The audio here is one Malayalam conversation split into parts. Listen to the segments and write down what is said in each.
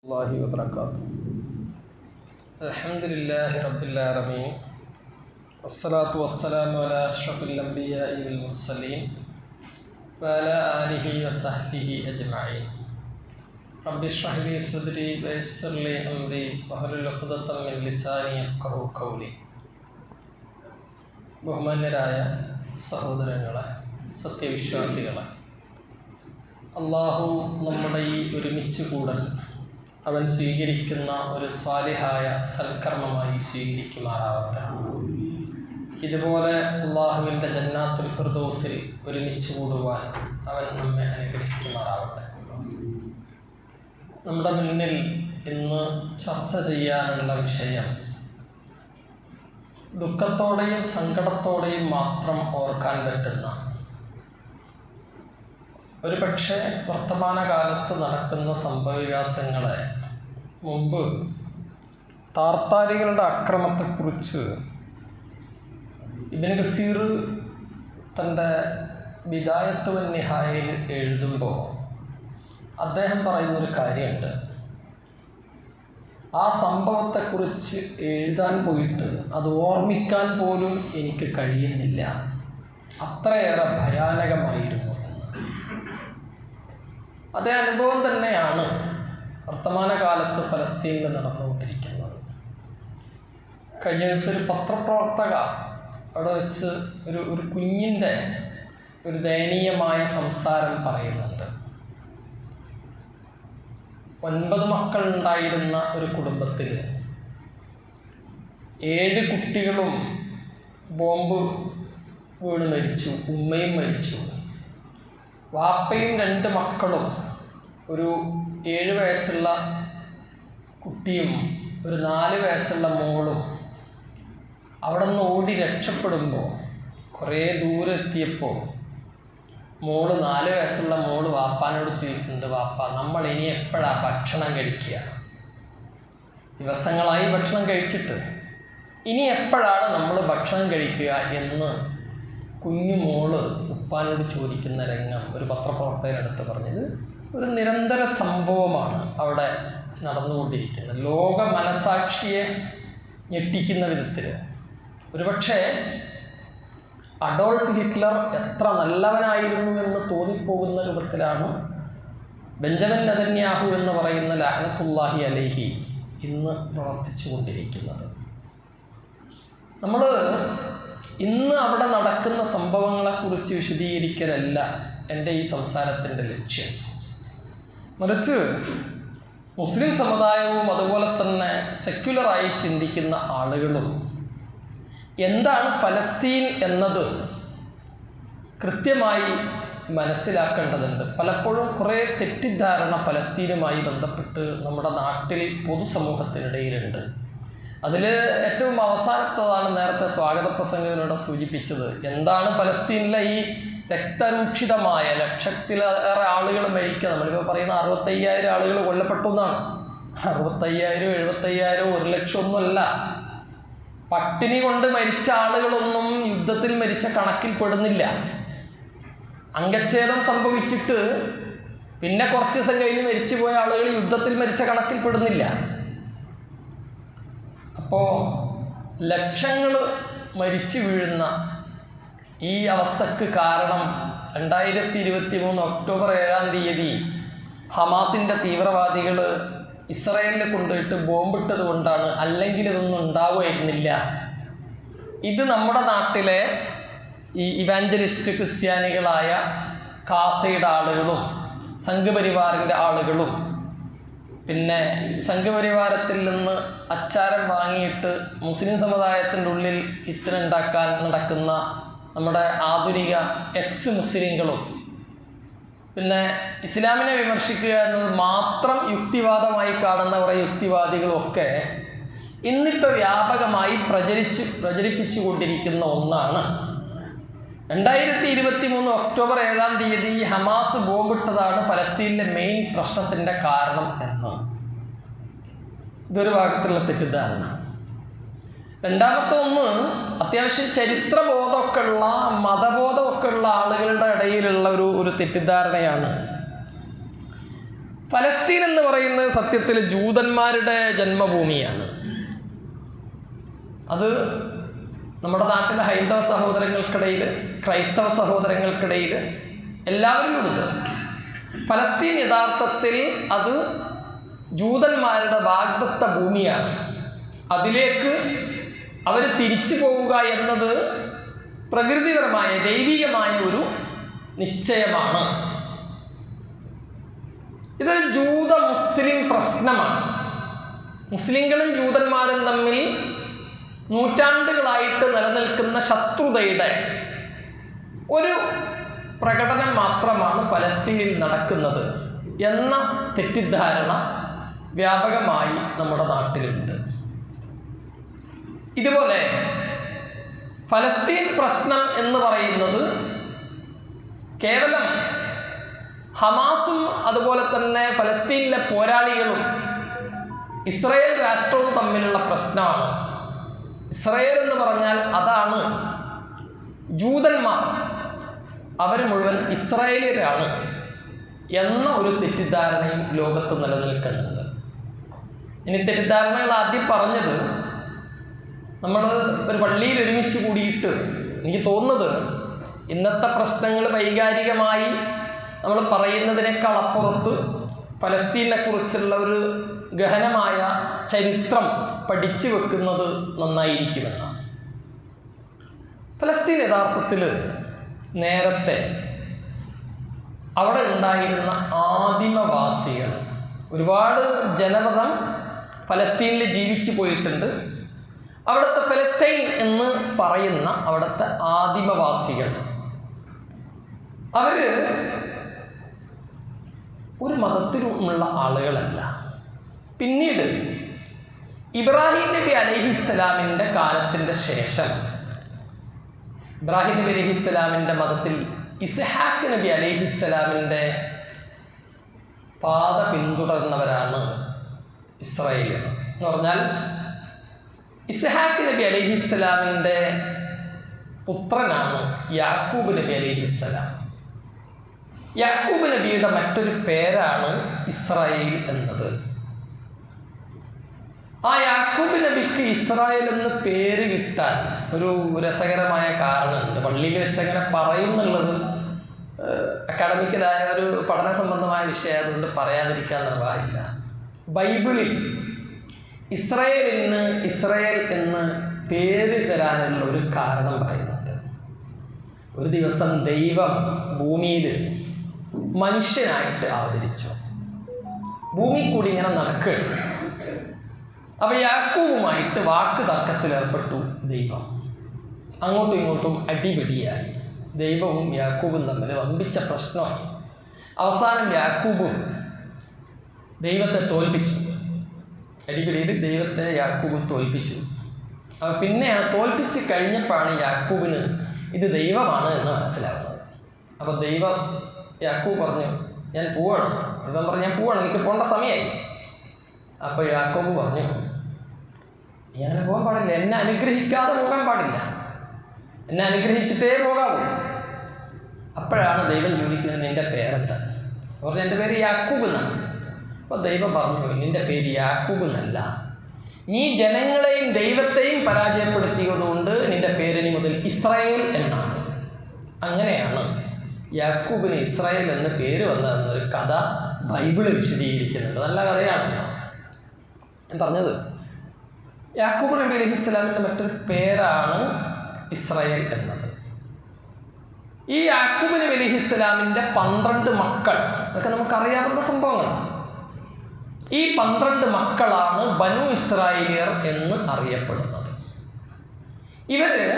الله وبركاته. الحمد لله رب العالمين والصلاة والسلام على أشرف الأنبياء والمرسلين وعلى آله وصحبه أجمعين. رب اشرح لي صدري ويسر لي أمري واحلل عقدة من لساني يفقهوا قولي. ബഹുമാന്യരായ സഹോദരങ്ങളെ, സത്യവിശ്വാസികളെ, അള്ളാഹു നമ്മുടെ ഈ ഒരുമിച്ച് കൂടൽ അവൻ സ്വീകരിക്കുന്ന ഒരു സ്വാലിഹായ സൽക്കർമ്മമായി സ്വീകരിക്കുമാറാവട്ടെ. ഇതുപോലെ അള്ളാഹുവിൻ്റെ ജന്നാത്തുൽ ഫിർദൗസിൽ ഒരുമിച്ച് കൂടുവാൻ അവൻ നമ്മെ അനുഗ്രഹിക്കുമാറാവട്ടെ. നമ്മുടെ മുന്നിൽ ഇന്ന് ചർച്ച ചെയ്യാനുള്ള വിഷയം ദുഃഖത്തോടെയും സങ്കടത്തോടെയും മാത്രം ഓർക്കാൻ പറ്റുന്ന, ഒരു പക്ഷേ വർത്തമാനകാലത്ത് നടക്കുന്ന സംഭവവികാസങ്ങളെ മുമ്പ് താർത്താരികളുടെ അക്രമത്തെക്കുറിച്ച് ഇബ്നു കസീർ തൻ്റെ ബിദായത്ത് വൻ നിഹായയിൽ എഴുതുമ്പോൾ അദ്ദേഹം പറയുന്നൊരു കാര്യമുണ്ട്. ആ സംഭവത്തെക്കുറിച്ച് എഴുതാൻ പോയിട്ട് അത് ഓർമ്മിക്കാൻ പോലും എനിക്ക് കഴിയുന്നില്ല, അത്രയേറെ ഭയാനകമായിരുന്നു എന്ന്. അതേ അനുഭവം തന്നെയാണ് വർത്തമാനകാലത്ത് ഫലസ്തീനിൽ നടന്നുകൊണ്ടിരിക്കുന്നത്. കഴിഞ്ഞ ദിവസം ഒരു പത്രപ്രവർത്തക അവിടെ വെച്ച് ഒരു കുഞ്ഞിൻ്റെ ഒരു ദയനീയമായ സംസാരം പറയുന്നുണ്ട്. 9 മക്കളുണ്ടായിരുന്ന ഒരു കുടുംബത്തിൽ 7 കുട്ടികളും ബോംബ് വീണ് മരിച്ചു, ഉമ്മയും മരിച്ചു. വാപ്പയും 2 മക്കളും, ഒരു 7 വയസ്സുള്ള കുട്ടിയും ഒരു 4 വയസ്സുള്ള മോളും അവിടെ നിന്ന് ഓടി രക്ഷപ്പെടുമ്പോൾ കുറേ ദൂരം എത്തിയപ്പോൾ മോള് 4 വയസ്സുള്ള മോള് വാപ്പാനോട് ചോദിക്കുന്നുണ്ട്, വാപ്പ നമ്മൾ ഇനി എപ്പോഴാണ് ഭക്ഷണം കഴിക്കുക? ദിവസങ്ങളായി ഭക്ഷണം കഴിച്ചിട്ട് ഇനി എപ്പോഴാണ് നമ്മൾ ഭക്ഷണം കഴിക്കുക എന്ന് കുഞ്ഞു മോള് ഉപ്പാനോട് ചോദിക്കുന്ന രംഗം ഒരു പത്രപ്രവർത്തകനടുത്ത് പറഞ്ഞത് ഒരു നിരന്തര സംഭവമാണ് അവിടെ നടന്നുകൊണ്ടിരിക്കുന്നത്. ലോക മനസാക്ഷിയെ ഞെട്ടിക്കുന്ന വിധത്തിൽ. ഒരുപക്ഷെ അഡോൾഫ് ഹിറ്റ്ലർ എത്ര നല്ലവനായിരുന്നു എന്ന് തോന്നിപ്പോകുന്ന രൂപത്തിലാണ് ബെഞ്ചമിൻ നെതന്യാഹു എന്ന് പറയുന്ന ലഅനത്തുല്ലാഹി അലൈഹി ഇന്ന് പ്രവർത്തിച്ചു കൊണ്ടിരിക്കുന്നത്. നമ്മൾ ഇന്ന് അവിടെ നടക്കുന്ന സംഭവങ്ങളെക്കുറിച്ച് വിശദീകരിക്കലല്ല എൻ്റെ ഈ സംസാരത്തിൻ്റെ ലക്ഷ്യം. മറിച്ച് മുസ്ലിം സമുദായവും അതുപോലെ തന്നെ സെക്യുലറായി ചിന്തിക്കുന്ന ആളുകളും എന്താണ് ഫലസ്തീൻ എന്നത് കൃത്യമായി മനസ്സിലാക്കേണ്ടതുണ്ട്. പലപ്പോഴും കുറേ തെറ്റിദ്ധാരണ ഫലസ്തീനുമായി ബന്ധപ്പെട്ട് നമ്മുടെ നാട്ടിൽ പൊതുസമൂഹത്തിനിടയിലുണ്ട്. അതിൽ ഏറ്റവും അവസാനത്തതാണ് നേരത്തെ സ്വാഗത പ്രസംഗത്തിലൂടെ സൂചിപ്പിച്ചത്. എന്താണ് ഫലസ്തീനിലെ ഈ രക്തരൂക്ഷിതമായ ലക്ഷത്തിലേറെ ആളുകൾ മരിക്കുക? നമ്മളിപ്പോൾ പറയുന്ന 65,000 ആളുകൾ കൊല്ലപ്പെട്ടു എന്നാണ്. 65,000, 75,000, 1 ലക്ഷം ഒന്നുമല്ല. പട്ടിണി കൊണ്ട് മരിച്ച ആളുകളൊന്നും യുദ്ധത്തിൽ മരിച്ച കണക്കിൽ പെടുന്നില്ല. അംഗച്ഛേദം സംഭവിച്ചിട്ട് പിന്നെ കുറച്ച് ദിവസം കഴിഞ്ഞ് മരിച്ചു പോയ ആളുകൾ യുദ്ധത്തിൽ മരിച്ച കണക്കിൽ പെടുന്നില്ല. അപ്പോൾ ലക്ഷങ്ങൾ മരിച്ചു വീഴുന്ന ഈ അവസ്ഥക്ക് കാരണം 2023 ഒക്ടോബർ 7 ഹമാസിൻ്റെ തീവ്രവാദികൾ ഇസ്രായേലിൽ കൊണ്ടുപോയിട്ട് ബോംബിട്ടത് കൊണ്ടാണ്. അല്ലെങ്കിൽ ഇതൊന്നും ഉണ്ടാവുമായിരുന്നില്ല. ഇത് നമ്മുടെ നാട്ടിലെ ഈ ഇവാഞ്ചലിസ്റ്റ് ക്രിസ്ത്യാനികളായ കാസയുടെ ആളുകളും സംഘപരിവാറിൻ്റെ ആളുകളും പിന്നെ സംഘപരിവാരത്തിൽ നിന്ന് അച്ചാരം വാങ്ങിയിട്ട് മുസ്ലിം സമുദായത്തിൻ്റെ ഉള്ളിൽ ഫിത്ന ഉണ്ടാക്കാൻ നടക്കുന്ന നമ്മുടെ ആധുനിക എക്സ് മുസ്ലിങ്ങളും പിന്നെ ഇസ്ലാമിനെ വിമർശിക്കുക എന്നത് മാത്രം യുക്തിവാദമായി കാണുന്ന കുറേ യുക്തിവാദികളൊക്കെ ഇന്നിപ്പോൾ വ്യാപകമായി പ്രചരിപ്പിച്ചു കൊണ്ടിരിക്കുന്ന ഒന്നാണ് 2023 ഒക്ടോബർ 7 ഹമാസ് ബോംബിട്ടതാണ് ഫലസ്തീനിലെ മെയിൻ പ്രശ്നത്തിൻ്റെ കാരണം എന്ന്. ഇതൊരു ഭാഗത്തുള്ള തെറ്റിദ്ധാരണ. രണ്ടാമത്തെ ഒന്ന്, അത്യാവശ്യം ചരിത്രബോധമൊക്കെ ഉള്ള മതബോധമൊക്കെ ഉള്ള ആളുകളുടെ ഇടയിലുള്ള ഒരു തെറ്റിദ്ധാരണയാണ് ഫലസ്തീൻ എന്ന് പറയുന്നത് സത്യത്തിൽ ജൂതന്മാരുടെ ജന്മഭൂമിയാണ്. അത് നമ്മുടെ നാട്ടിലെ ഹൈന്ദവ സഹോദരങ്ങൾക്കിടയിൽ, ക്രൈസ്തവ സഹോദരങ്ങൾക്കിടയിൽ എല്ലാവരും ഉണ്ട്. ഫലസ്തീൻ യഥാർത്ഥത്തിൽ അത് ജൂതന്മാരുടെ വാഗ്ദത്ത ഭൂമിയാണ്. അതിലേക്ക് അവർ തിരിച്ചു പോവുക എന്നത് പ്രകൃതിപരമായ ദൈവികമായ ഒരു നിശ്ചയമാണ്. ഇതൊരു ജൂത മുസ്ലിം പ്രശ്നമാണ്. മുസ്ലിങ്ങളും ജൂതന്മാരും തമ്മിൽ നൂറ്റാണ്ടുകളായിട്ട് നിലനിൽക്കുന്ന ശത്രുതയുടെ ഒരു പ്രകടനം മാത്രമാണ് ഫലസ്തീനിൽ നടക്കുന്നത് എന്ന തെറ്റിദ്ധാരണ വ്യാപകമായി നമ്മുടെ നാട്ടിലുണ്ട്. ഇതുപോലെ ഫലസ്തീൻ പ്രശ്നം എന്ന് പറയുന്നത് കേവലം ഹമാസും അതുപോലെ തന്നെ ഫലസ്തീനിലെ പോരാളികളും ഇസ്രായേൽ രാഷ്ട്രവും തമ്മിലുള്ള പ്രശ്നമാണ്. ഇസ്രായേൽ എന്ന് പറഞ്ഞാൽ അതാണ് ജൂതന്മാർ, അവർ മുഴുവൻ ഇസ്രായേലിയരാണ് എന്ന ഒരു തെറ്റിദ്ധാരണയും ലോകത്ത് നിലനിൽക്കുന്നുണ്ട്. ഇനി തെറ്റിദ്ധാരണകൾ ആദ്യം പറഞ്ഞത്, നമ്മൾ ഒരു പള്ളിയിൽ ഒരുമിച്ച് കൂടിയിട്ട് എനിക്ക് തോന്നുന്നത് ഇന്നത്തെ പ്രശ്നങ്ങൾ വൈകാരികമായി നമ്മൾ പറയുന്നതിനേക്കാൾ അപ്പുറത്ത് ഫലസ്തീനെ കുറിച്ചുള്ള ഒരു ഗഹനമായ ചരിത്രം പഠിച്ചു വെക്കുന്നത് നന്നായിരിക്കുമെന്നാണ്. ഫലസ്തീൻ യഥാർത്ഥത്തിൽ നേരത്തെ അവിടെ ഉണ്ടായിരുന്ന ആദിമവാസികൾ, ഒരുപാട് ജനപദം ഫലസ്തീനിൽ ജീവിച്ചു പോയിട്ടുണ്ട്. അവിടുത്തെ ഫലസ്തീൻ എന്ന് പറയുന്ന അവിടുത്തെ ആദിമവാസികൾ, അവർ ഒരു മതത്തിലുമുള്ള ആളുകളല്ല. പിന്നീട് ഇബ്രാഹിം നബി അലൈഹിസ്സലാമിൻ്റെ കാലത്തിൻ്റെ ശേഷം ഇബ്രാഹിം നബി അലൈഹിസ്സലാമിൻ്റെ മതത്തിൽ ഇസ്ഹാഖ് നബി അലൈഹിസ്സലാമിൻ്റെ പാത പിന്തുടർന്നവരാണ് ഇസ്രായേലിയർ. എന്ന് പറഞ്ഞാൽ ഇസ്ഹാഖ് നബി അലൈഹിസ്സലാമിൻ്റെ പുത്രനാണ് യാക്കൂബ് നബി അലൈഹിസ്സലാം. യാക്കൂബ് നബിയുടെ മറ്റൊരു പേരാണ് ഇസ്രായേൽ എന്നത്. ആ യാക്കൂബ് നബിക്ക് ഇസ്രായേൽ എന്ന് പേര് കിട്ടാൻ ഒരു രസകരമായ കാരണമുണ്ട്. പള്ളിയിൽ വെച്ചങ്ങനെ പറയുന്നുള്ളത് അക്കാഡമിക്കലായ ഒരു പഠന സംബന്ധമായ വിഷയം, അതുകൊണ്ട് പറയാതിരിക്കാൻ നിർവാഹമില്ല. ബൈബിളിൽ ഇസ്രായേലിന് ഇസ്രായേൽ എന്ന് പേര് തരാനുള്ള ഒരു കാരണം പറയുന്നുണ്ട്. ഒരു ദിവസം ദൈവം ഭൂമിയിൽ മനുഷ്യനായിട്ട് അവതരിച്ചു. ഭൂമി കൂടി ഇങ്ങനെ നടക്കുകയാണ്. അപ്പോൾ യാക്കൂബുമായിട്ട് വാക്ക് തർക്കത്തിലേർപ്പെട്ടു ദൈവം. അങ്ങോട്ടും ഇങ്ങോട്ടും അടിപിടിയായി. ദൈവവും യാക്കൂബും തമ്മിൽ വമ്പിച്ച പ്രശ്നമായി. അവസാനം യാക്കൂബും ദൈവത്തെ തോൽപ്പിച്ചു. അടിപിടിയിൽ ദൈവത്തെ യാക്കൂബ് തോൽപ്പിച്ചു. അപ്പോൾ പിന്നെയാണ് തോൽപ്പിച്ച് കഴിഞ്ഞപ്പോഴാണ് യാക്കൂബിന് ഇത് ദൈവമാണ് എന്ന് മനസ്സിലാവുന്നത്. അപ്പോൾ യാക്കൂബ് പറഞ്ഞു, ഞാൻ പോവാണ്. ദൈവം പറഞ്ഞു, ഞാൻ പോവാണ്, എനിക്ക് പോകേണ്ട സമയമായി. അപ്പോൾ യാക്കൂബ് പറഞ്ഞു, ഞാൻ പോകാൻ പാടില്ല, എന്നെ അനുഗ്രഹിക്കാതെ പോകാൻ പാടില്ല, എന്നെ അനുഗ്രഹിച്ചിട്ടേ പോകാവൂ. അപ്പോഴാണ് ദൈവം ചോദിക്കുന്നത്, നിൻ്റെ പേരെന്താ? പറഞ്ഞു, എൻ്റെ പേര് യാക്കൂബ് എന്നാണ്. അപ്പോൾ ദൈവം പറഞ്ഞു, നിൻ്റെ പേര് യാക്കൂബ് എന്നല്ല, നീ ജനങ്ങളെയും ദൈവത്തെയും പരാജയപ്പെടുത്തിയതുകൊണ്ട് നിൻ്റെ പേരിനി മുതൽ ഇസ്രായേൽ എന്നാണ്. അങ്ങനെയാണ് യാക്കൂബിന് ഇസ്രായേൽ എന്ന പേര് വന്നതെന്നൊരു കഥ ബൈബിള് വിശദീകരിക്കുന്നുണ്ട്. നല്ല കഥയാണല്ലോ. ഞാൻ പറഞ്ഞത്, യാക്കൂബ് നബി അലൈഹിസ്സലാമിൻ്റെ മറ്റൊരു പേരാണ് ഇസ്രായേൽ എന്നത്. ഈ യാക്കൂബ് നബി അലൈഹിസ്സലാമിൻ്റെ 12 മക്കൾ, ഇതൊക്കെ നമുക്കറിയാവുന്ന സംഭവങ്ങളാണ്. ഈ 12 മക്കളാണ് ബനു ഇസ്രായേലിയർ എന്ന് അറിയപ്പെടുന്നത്. ഇവരിൽ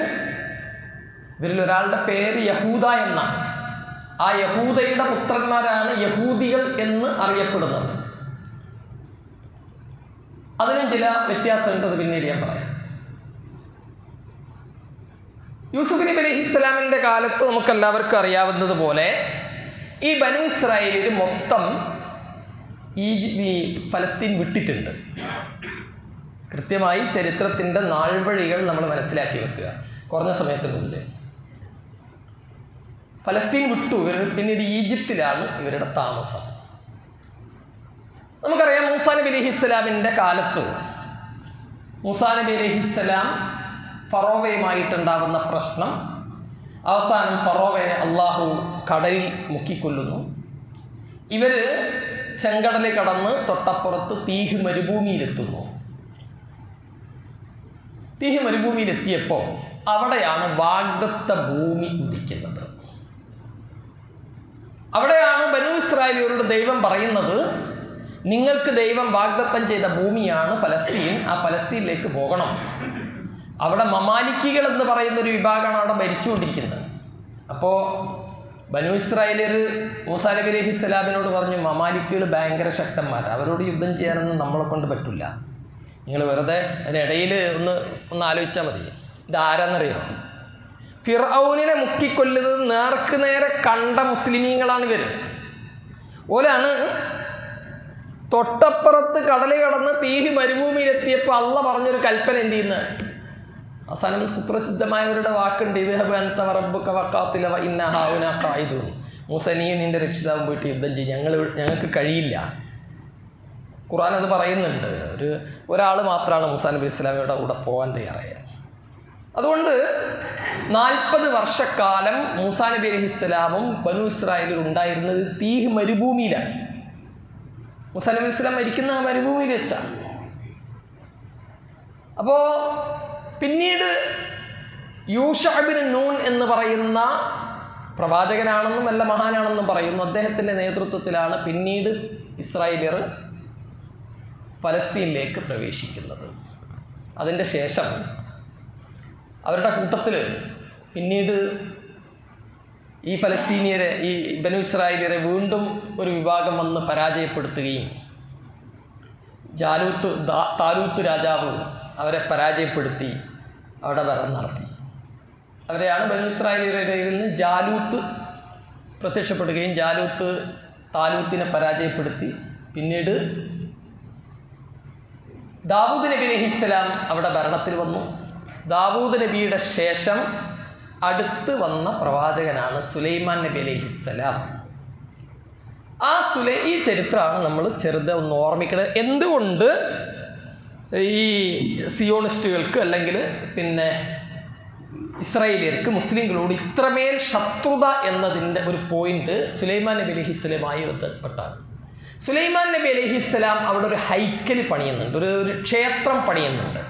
ഒരാളുടെ പേര് യഹൂദ എന്നാണ്. ആ യഹൂദയുടെ പുത്രന്മാരാണ് യഹൂദികൾ എന്ന് അറിയപ്പെടുന്നത്. അതിനും ചില വ്യത്യാസമുണ്ട്, അത് പിന്നീട് ഞാൻ പറയാം. യൂസുഫ് നബി അലൈഹിസ്സലാമിൻ്റെ കാലത്ത് നമുക്കെല്ലാവർക്കും അറിയാവുന്നത് പോലെ ഈ ബനു ഇസ്രായേലിൽ മൊത്തം ഫലസ്തീൻ വിട്ടിട്ടുണ്ട്. കൃത്യമായി ചരിത്രത്തിൻ്റെ നാൾവഴികൾ നമ്മൾ മനസ്സിലാക്കി വെക്കുക. കുറഞ്ഞ സമയത്തിനുള്ളിൽ ഫലസ്തീൻ വിട്ടു. ഇവർ പിന്നീട് ഈജിപ്തിലാണ് ഇവരുടെ താമസം. നമുക്കറിയാം മൂസാ നബി അലൈഹിസ്സലാമിൻ്റെ കാലത്ത് മൂസാ നബി അലൈഹിസ്സലാം ഫറോവയുമായിട്ടുണ്ടാകുന്ന പ്രശ്നം, അവസാനം ഫറോവയെ അള്ളാഹു കടലിൽ മുക്കിക്കൊല്ലുന്നു. ഇവർ ചെങ്കടലിൽ കടന്ന് തൊട്ടപ്പുറത്ത് തീഹ് മരുഭൂമിയിലെത്തുന്നു. തീഹ് മരുഭൂമിയിലെത്തിയപ്പോൾ അവിടെയാണ് വാഗ്ദത്ത ഭൂമി ഉദിക്കുന്നത്. അവിടെയാണ് ബനൂ ഇസ്രായേലിയരോട് ദൈവം പറയുന്നത്, നിങ്ങൾക്ക് ദൈവം വാഗ്ദത്തം ചെയ്ത ഭൂമിയാണ് ഫലസ്തീൻ, ആ ഫലസ്തീനിലേക്ക് പോകണം. അവിടെ മമാലിക്കികൾ എന്ന് പറയുന്നൊരു വിഭാഗമാണ് അവിടെ ഭരിച്ചുകൊണ്ടിരിക്കുന്നത്. അപ്പോൾ ബനൂ ഇസ്രായേലിയർ മൂസാ നബി അലൈഹിസ്സലാമിനോട് പറഞ്ഞു, മമാലിക്കുകൾ ഭയങ്കര ശക്തന്മാരാണ്, അവരോട് യുദ്ധം ചെയ്യാനൊന്നും നമ്മളെ കൊണ്ട് പറ്റില്ല. നിങ്ങൾ വെറുതെ അതിനിടയിൽ ഒന്ന് ആലോചിച്ചാൽ മതി. ഇതാരാന്നറിയോ? ഫിർഔനിനെ മുക്കിക്കൊല്ലുന്നത് നേർക്ക് നേരെ കണ്ട മുസ്ലിമീങ്ങളാണ് ഇവർ. ഓലാണ് തൊട്ടപ്പുറത്ത് കടൽ കടന്ന് തീഹ് മരുഭൂമിയിലെത്തിയപ്പോൾ അള്ള പറഞ്ഞൊരു കൽപ്പന എന്ത് ചെയ്യുന്നത്? അവസാനം കുപ്രസിദ്ധമായവരുടെ വാക്കുണ്ട്, ഇദ്ഹബ് അൻത വറബ്ബുക വഖാതില വഇന്ന ഹൗന ഖായിദൂൻ. മൂസ, നീ നിൻ്റെ രക്ഷിതാവും പോയിട്ട് യുദ്ധം ചെയ്യും, ഞങ്ങൾക്ക് കഴിയില്ല. ഖുർആൻ അത് പറയുന്നുണ്ട്. ഒരാൾ മാത്രമാണ് മൂസാ നബി ഇസ്ലാമിയുടെ കൂടെ പോകാൻ തയ്യാറായത്. അതുകൊണ്ട് 40 വർഷക്കാലം മൂസാ നബി അലൈഹിസ്സലാമും ബനൂ ഇസ്രായേലും ഉണ്ടായിരുന്നത് തീഹ് മരുഭൂമിയിലാണ്. മൂസാ നബി ഇസ്ലാം മരിക്കുന്ന ആ മരുഭൂമിയിൽ വെച്ചാണ്. അപ്പോൾ പിന്നീട് യൂഷഅ ഇബ്നു നൂൻ എന്ന് പറയുന്ന പ്രവാചകനാണെന്നും നല്ല മഹാനാണെന്നും പറയുന്നു. അദ്ദേഹത്തിൻ്റെ നേതൃത്വത്തിലാണ് പിന്നീട് ഇസ്രായേലിയർ ഫലസ്തീനിലേക്ക് പ്രവേശിക്കുന്നത്. അതിൻ്റെ ശേഷം അവരുടെ കൂട്ടത്തിൽ പിന്നീട് ഈ ഫലസ്തീനിയരെ, ഈ ബനൂ ഇസ്രായേലിയരെ വീണ്ടും ഒരു വിഭാഗം വന്ന് പരാജയപ്പെടുത്തുകയും താലൂത്ത് രാജാവ് അവരെ പരാജയപ്പെടുത്തി അവിടെ ഭരണം നടത്തി. അവരെയാണ് ബനൂ ഇസ്രായേലിയരുടെ നിന്ന് ജാലൂത്ത് പ്രത്യക്ഷപ്പെടുകയും താലൂത്തിനെ പരാജയപ്പെടുത്തി പിന്നീട് ദാവൂദ് നബി അലൈഹിസ്സലാം അവിടെ ഭരണത്തിൽ വന്നു. ദാവൂദ് നബിയുടെ ശേഷം അടുത്ത് വന്ന പ്രവാചകനാണ് സുലൈമാൻ നബി അലൈഹിസ്സലാം. ഈ ചരിത്രമാണ് നമ്മൾ ചെറുതെ ഒന്ന് ഓർമ്മിക്കുന്നത്. എന്തുകൊണ്ട് ഈ സിയോണിസ്റ്റുകൾക്ക് അല്ലെങ്കിൽ പിന്നെ ഇസ്രായേലിയർക്ക് മുസ്ലിങ്ങളോട് ഇത്രമേൽ ശത്രുത എന്നതിൻ്റെ ഒരു പോയിന്റ് സുലൈമാൻ നബി അലൈഹിസ്സലാമായി ബന്ധപ്പെട്ടാണ്. സുലൈമാൻ നബി അലൈഹിസ്സലാം അവിടെ ഒരു ഹൈക്കൽ പണിയുന്നുണ്ട്, ഒരു ക്ഷേത്രം പണിയുന്നുണ്ട്.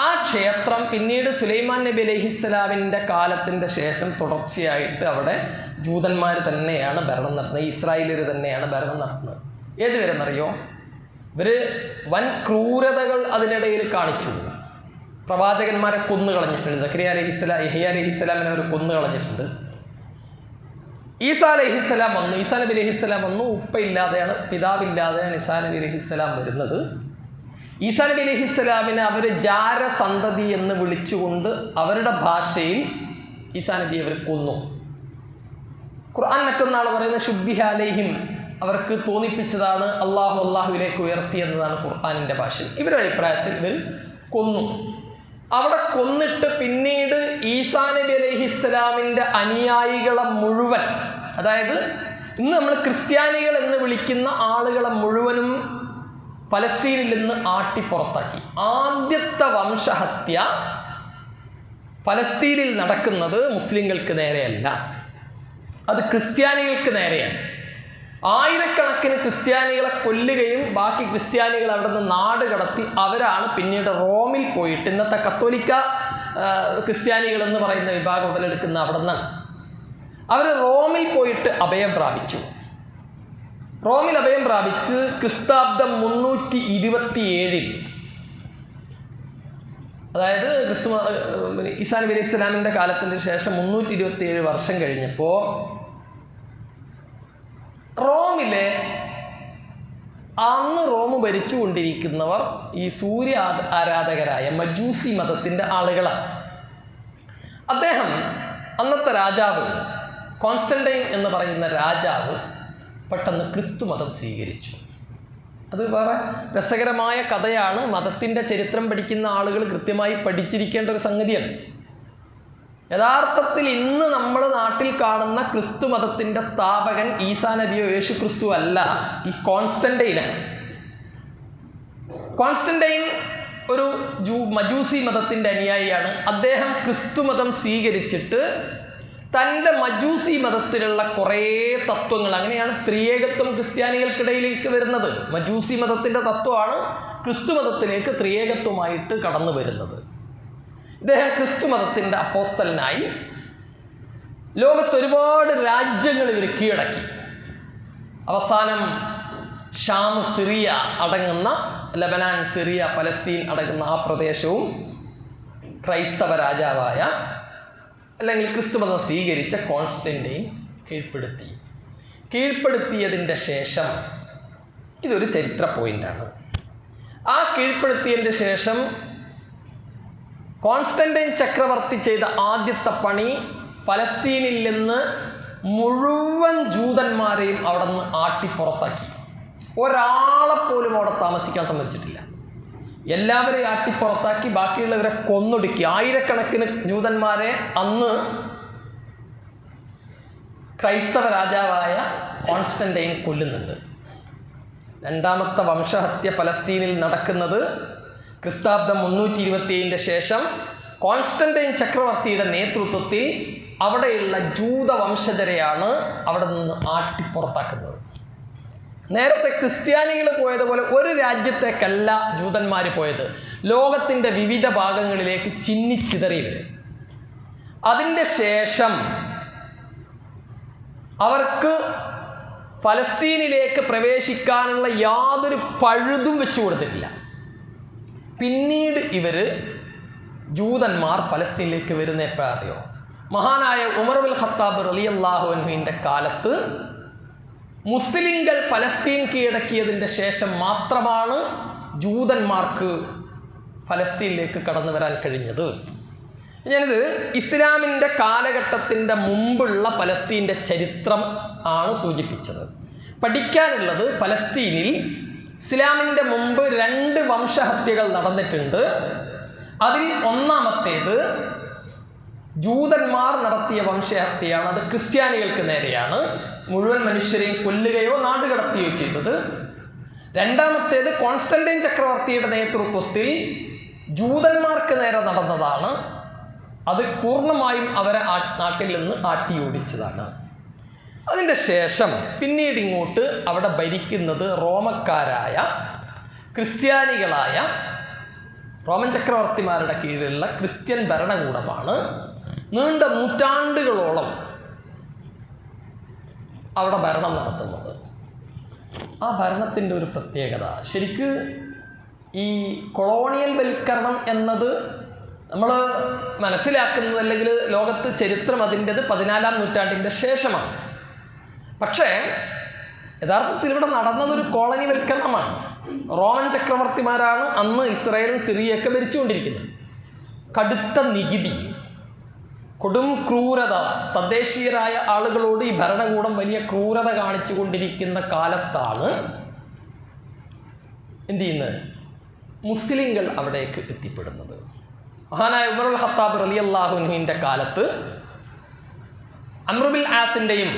ആ ക്ഷേത്രം പിന്നീട് സുലൈമാൻ നബി അലൈഹിസ്സലാമിൻ്റെ കാലത്തിൻ്റെ ശേഷം തുടർച്ചയായിട്ട് അവിടെ ജൂതന്മാർ തന്നെയാണ് ഭരണം നടത്തുന്നത്, ഇസ്രായേലിയർ തന്നെയാണ് ഭരണം നടത്തുന്നത്. ഏതുവരെ എന്നറിയോ? ഇവർ വൻ ക്രൂരതകൾ അതിനിടയിൽ കാണിച്ചു. പ്രവാചകന്മാരെ കൊന്നു കളഞ്ഞിട്ടുണ്ട്. സക്കരിയ അലൈഹിസ്സലാം, യഹ്യ അലൈഹിസ്സലാമിനെ അവർ കൊന്നു കളഞ്ഞിട്ടുണ്ട്. ഈസാ അലൈഹിസ്സലാം വന്നു. ഈസാ നബി അലൈഹിസ്സലാം വന്നു. ഉപ്പയില്ലാതെയാണ്, പിതാവില്ലാതെയാണ് ഈസാ നബി അലൈഹിസ്സലാം വരുന്നത്. ഈസാ നബി അലൈഹിസ്സലാമിനെ അവർ ജാരസന്തതി എന്ന് വിളിച്ചുകൊണ്ട് അവരുടെ ഭാഷയിൽ ഈസാ നബി അവർ കൊന്നു. ഖുർആൻ മറ്റൊന്നാൾ പറയുന്നത് ശുബ്ബിഹ അലൈഹിം, അവർക്ക് തോന്നിപ്പിച്ചതാണ്, അള്ളാഹുവിലേക്ക് ഉയർത്തി എന്നതാണ് ഖുർആനിൻ്റെ ഭാഷയിൽ. ഇവരുടെ അഭിപ്രായത്തിൽ ഇവർ കൊന്നു. അവിടെ കൊന്നിട്ട് പിന്നീട് ഈസാ നബി അലൈഹിസ്സലാമിൻ്റെ അനുയായികളെ മുഴുവൻ, അതായത് ഇന്ന് നമ്മൾ ക്രിസ്ത്യാനികൾ എന്ന് വിളിക്കുന്ന ആളുകളെ മുഴുവനും ഫലസ്തീനിൽ നിന്ന് ആട്ടിപ്പുറത്താക്കി. ആദ്യത്തെ വംശഹത്യ ഫലസ്തീനിൽ നടക്കുന്നത് മുസ്ലിങ്ങൾക്ക് നേരെയല്ല, അത് ക്രിസ്ത്യാനികൾക്ക് നേരെയാണ്. ആയിരക്കണക്കിന് ക്രിസ്ത്യാനികളെ കൊല്ലുകയും ബാക്കി ക്രിസ്ത്യാനികൾ അവിടെ നിന്ന് നാട് കടത്തി അവരാണ് പിന്നീട് റോമിൽ പോയിട്ട്, ഇന്നത്തെ കത്തോലിക്ക ക്രിസ്ത്യാനികൾ എന്ന് പറയുന്ന വിഭാഗം ഉടലെടുക്കുന്ന അവിടെ നിന്നാണ്. അവർ റോമിൽ പോയിട്ട് അഭയം പ്രാപിച്ചു. റോമിൽ അഭയം പ്രാപിച്ച് ക്രിസ്താബ്ദം 327, അതായത് ഈസാ നബി അലൈഹി സ്വലാമിൻ്റെ കാലത്തിന് ശേഷം 327 വർഷം കഴിഞ്ഞപ്പോൾ റോമിലെ അന്ന് റോം ഭരിച്ചുകൊണ്ടിരിക്കുന്നവർ ഈ സൂര്യ ആരാധകരായ മജൂസി മതത്തിൻ്റെ ആളുകളാണ്. അദ്ദേഹം, അന്നത്തെ രാജാവ് കോൺസ്റ്റന്റൈൻ എന്ന് പറയുന്ന രാജാവ് പെട്ടെന്ന് ക്രിസ്തു മതം സ്വീകരിച്ചു. അത് വേറെ രസകരമായ കഥയാണ്. മതത്തിൻ്റെ ചരിത്രം പഠിക്കുന്ന ആളുകൾ കൃത്യമായി പഠിച്ചിരിക്കേണ്ട ഒരു സംഗതിയാണ്. യഥാർത്ഥത്തിൽ ഇന്ന് നമ്മൾ നാട്ടിൽ കാണുന്ന ക്രിസ്തു മതത്തിൻ്റെ സ്ഥാപകൻ ഈസാ നബിയോ യേശു ക്രിസ്തു അല്ല, ഈ കോൺസ്റ്റന്റൈനാണ്. കോൺസ്റ്റന്റൈൻ ഒരു മജൂസി മതത്തിൻ്റെ അനുയായിയാണ്. അദ്ദേഹം ക്രിസ്തു മതം സ്വീകരിച്ചിട്ട് തൻ്റെ മജൂസി മതത്തിലുള്ള കുറേ തത്വങ്ങൾ, അങ്ങനെയാണ് ത്രിയേകത്വം ക്രിസ്ത്യാനികൾക്കിടയിലേക്ക് വരുന്നത്. മജൂസി മതത്തിൻ്റെ തത്വമാണ് ക്രിസ്തു മതത്തിലേക്ക് ത്രിയേകത്വമായിട്ട് കടന്നു വരുന്നത്. ഇദ്ദേഹം ക്രിസ്തു മതത്തിൻ്റെ അപ്പോസ്തലനായി ലോകത്തൊരുപാട് രാജ്യങ്ങൾ ഇവർ കീഴടക്കി. അവസാനം ഷാം, സിറിയ അടങ്ങുന്ന ലബനാൻ, സിറിയ, പലസ്തീൻ അടങ്ങുന്ന ആ പ്രദേശവും ക്രൈസ്തവ രാജാവായ അല്ലെങ്കിൽ ക്രിസ്തുമതം സ്വീകരിച്ച കോൺസ്റ്റന്റൈൻ കീഴ്പ്പെടുത്തിയതിൻ്റെ ശേഷം ഇതൊരു ചരിത്ര പോയിൻ്റാണ്. ആ കീഴ്പ്പെടുത്തിയതിൻ്റെ ശേഷം കോൺസ്റ്റന്റൈൻ ചക്രവർത്തി ചെയ്ത ആദ്യത്തെ പണി പലസ്തീനിൽ നിന്ന് മുഴുവൻ ജൂതന്മാരെയും അവിടെ നിന്ന് ആട്ടിപ്പുറത്താക്കി. ഒരാളെപ്പോലും അവിടെ താമസിക്കാൻ സമ്മതിച്ചിട്ടില്ല. എല്ലാവരെയും ആട്ടിപ്പുറത്താക്കി, ബാക്കിയുള്ളവരെ കൊന്നൊടുക്കി. ആയിരക്കണക്കിന് ജൂതന്മാരെ അന്ന് ക്രൈസ്തവ രാജാവായ കോൺസ്റ്റന്റൈൻ കൊല്ലുന്നുണ്ട്. രണ്ടാമത്തെ വംശഹത്യ പലസ്തീനിൽ നടക്കുന്നത് ക്രിസ്താബ്ദം 327 ശേഷം കോൺസ്റ്റന്റൈൻ ചക്രവർത്തിയുടെ നേതൃത്വത്തിൽ അവിടെയുള്ള ജൂത വംശജരെയാണ് അവിടെ നിന്ന് ആട്ടിപ്പുറത്താക്കുന്നത്. നേരത്തെ ക്രിസ്ത്യാനികൾ പോയതുപോലെ ഒരു രാജ്യത്തേക്കല്ല ജൂതന്മാർ പോയത്, ലോകത്തിൻ്റെ വിവിധ ഭാഗങ്ങളിലേക്ക് ചിന്നിച്ചിതറി വരും. അതിൻ്റെ ശേഷം അവർക്ക് ഫലസ്തീനിലേക്ക് പ്രവേശിക്കാനുള്ള യാതൊരു പഴുതും വെച്ചു കൊടുത്തിട്ടില്ല. പിന്നീട് ജൂതന്മാർ ഫലസ്തീനിലേക്ക് വരുന്ന എപ്പോഴാ അറിയോ? മഹാനായ ഉമർ ബിൻ ഖത്താബ് റളിയല്ലാഹു അൻഹുവിൻ്റെ കാലത്ത് മുസ്ലിങ്ങൾ ഫലസ്തീൻ കീഴടക്കിയതിൻ്റെ ശേഷം മാത്രമാണ് ജൂതന്മാർക്ക് ഫലസ്തീനിലേക്ക് കടന്നു വരാൻ കഴിഞ്ഞത്. ഞാനിത് ഇസ്ലാമിൻ്റെ കാലഘട്ടത്തിൻ്റെ മുമ്പുള്ള ഫലസ്തീൻ്റെ ചരിത്രം ആണ് സൂചിപ്പിച്ചത്. പഠിക്കാനുള്ളത് ഫലസ്തീനിൽ ഇസ്ലാമിൻ്റെ മുമ്പ് 2 വംശഹത്യകൾ നടന്നിട്ടുണ്ട്. അതിൽ ഒന്നാമത്തേത് ജൂതന്മാർ നടത്തിയ വംശഹത്യയാണ്. അത് ക്രിസ്ത്യാനികൾക്ക് നേരെയാണ്. മുഴുവൻ മനുഷ്യരെയും കൊല്ലുകയോ നാടുകടത്തുകയോ ചെയ്തത്. രണ്ടാമത്തേത് കോൺസ്റ്റന്റൈൻ ചക്രവർത്തിയുടെ നേതൃത്വത്തിൽ ജൂതന്മാർക്ക് നേരെ നടന്നതാണ്. അത് പൂർണ്ണമായും അവരെ നാട്ടിൽ നിന്ന് ആട്ടിയോടിച്ചതാണ്. അതിൻ്റെ ശേഷം പിന്നീട് ഇങ്ങോട്ട് അവിടെ ഭരിക്കുന്നത് റോമക്കാരായ ക്രിസ്ത്യാനികളായ റോമൻ ചക്രവർത്തിമാരുടെ കീഴിലുള്ള ക്രിസ്ത്യൻ ഭരണകൂടമാണ്. നീണ്ട നൂറ്റാണ്ടുകളോളം അവിടെ ഭരണം നടത്തുന്നത്. ആ ഭരണത്തിൻ്റെ ഒരു പ്രത്യേകത, ശരിക്ക് ഈ കൊളോണിയൽ വൽക്കരണം എന്നത് നമ്മൾ മനസ്സിലാക്കുന്നത്, അല്ലെങ്കിൽ ലോകത്ത് ചരിത്രം അതിൻ്റെത് 14-ാം നൂറ്റാണ്ടിൻ്റെ ശേഷമാണ്. പക്ഷേ യഥാർത്ഥത്തിൽ ഇവിടെ നടന്നതൊരു കോളനി വൽക്കരണമാണ്. റോമൻ ചക്രവർത്തിമാരാണ് അന്ന് ഇസ്രായേലും സിറിയയൊക്കെ ഭരിച്ചുകൊണ്ടിരിക്കുന്നത്. കടുത്ത നികുതി, കൊടും ക്രൂരത, തദ്ദേശീയരായ ആളുകളോട് ഈ ഭരണകൂടം വലിയ ക്രൂരത കാണിച്ചു കൊണ്ടിരിക്കുന്ന കാലത്താണ് എന്ത് ചെയ്യുന്നത്? മുസ്ലിങ്ങൾ അവിടേക്ക് എത്തിപ്പെടുന്നത്. മഹാനായ ഉമർ ബിൻ ഖത്താബ് റളിയല്ലാഹു അൻഹുവിൻ്റെ കാലത്ത് അംർ ബിൻ ആസിൻ്റെയും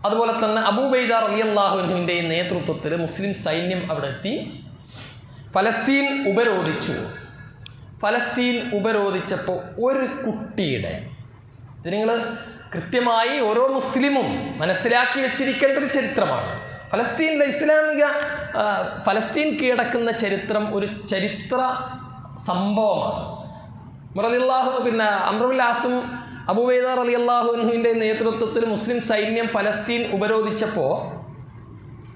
അതുപോലെ തന്നെ അബൂ ഉബൈദ റളിയല്ലാഹു അൻഹുവിൻ്റെയും നേതൃത്വത്തിൽ മുസ്ലിം സൈന്യം അവിടെ എത്തി ഫലസ്തീൻ ഉപരോധിച്ചു. ഫലസ്തീൻ ഉപരോധിച്ചപ്പോൾ ഒരു കുട്ടിയുടെ, ഇത് നിങ്ങൾ കൃത്യമായി ഓരോ മുസ്ലിമും മനസ്സിലാക്കി വെച്ചിരിക്കേണ്ട ഒരു ചരിത്രമാണ്. ഫലസ്തീനിലെ ഫലസ്തീൻ കീഴടക്കുന്ന ചരിത്രം ഒരു ചരിത്ര സംഭവമാണ്. അംർ ബിൻ ആസും അബൂ ഉബൈദ റളിയല്ലാഹു അൻഹുവിൻ്റെ നേതൃത്വത്തിൽ മുസ്ലിം സൈന്യം ഫലസ്തീൻ ഉപരോധിച്ചപ്പോൾ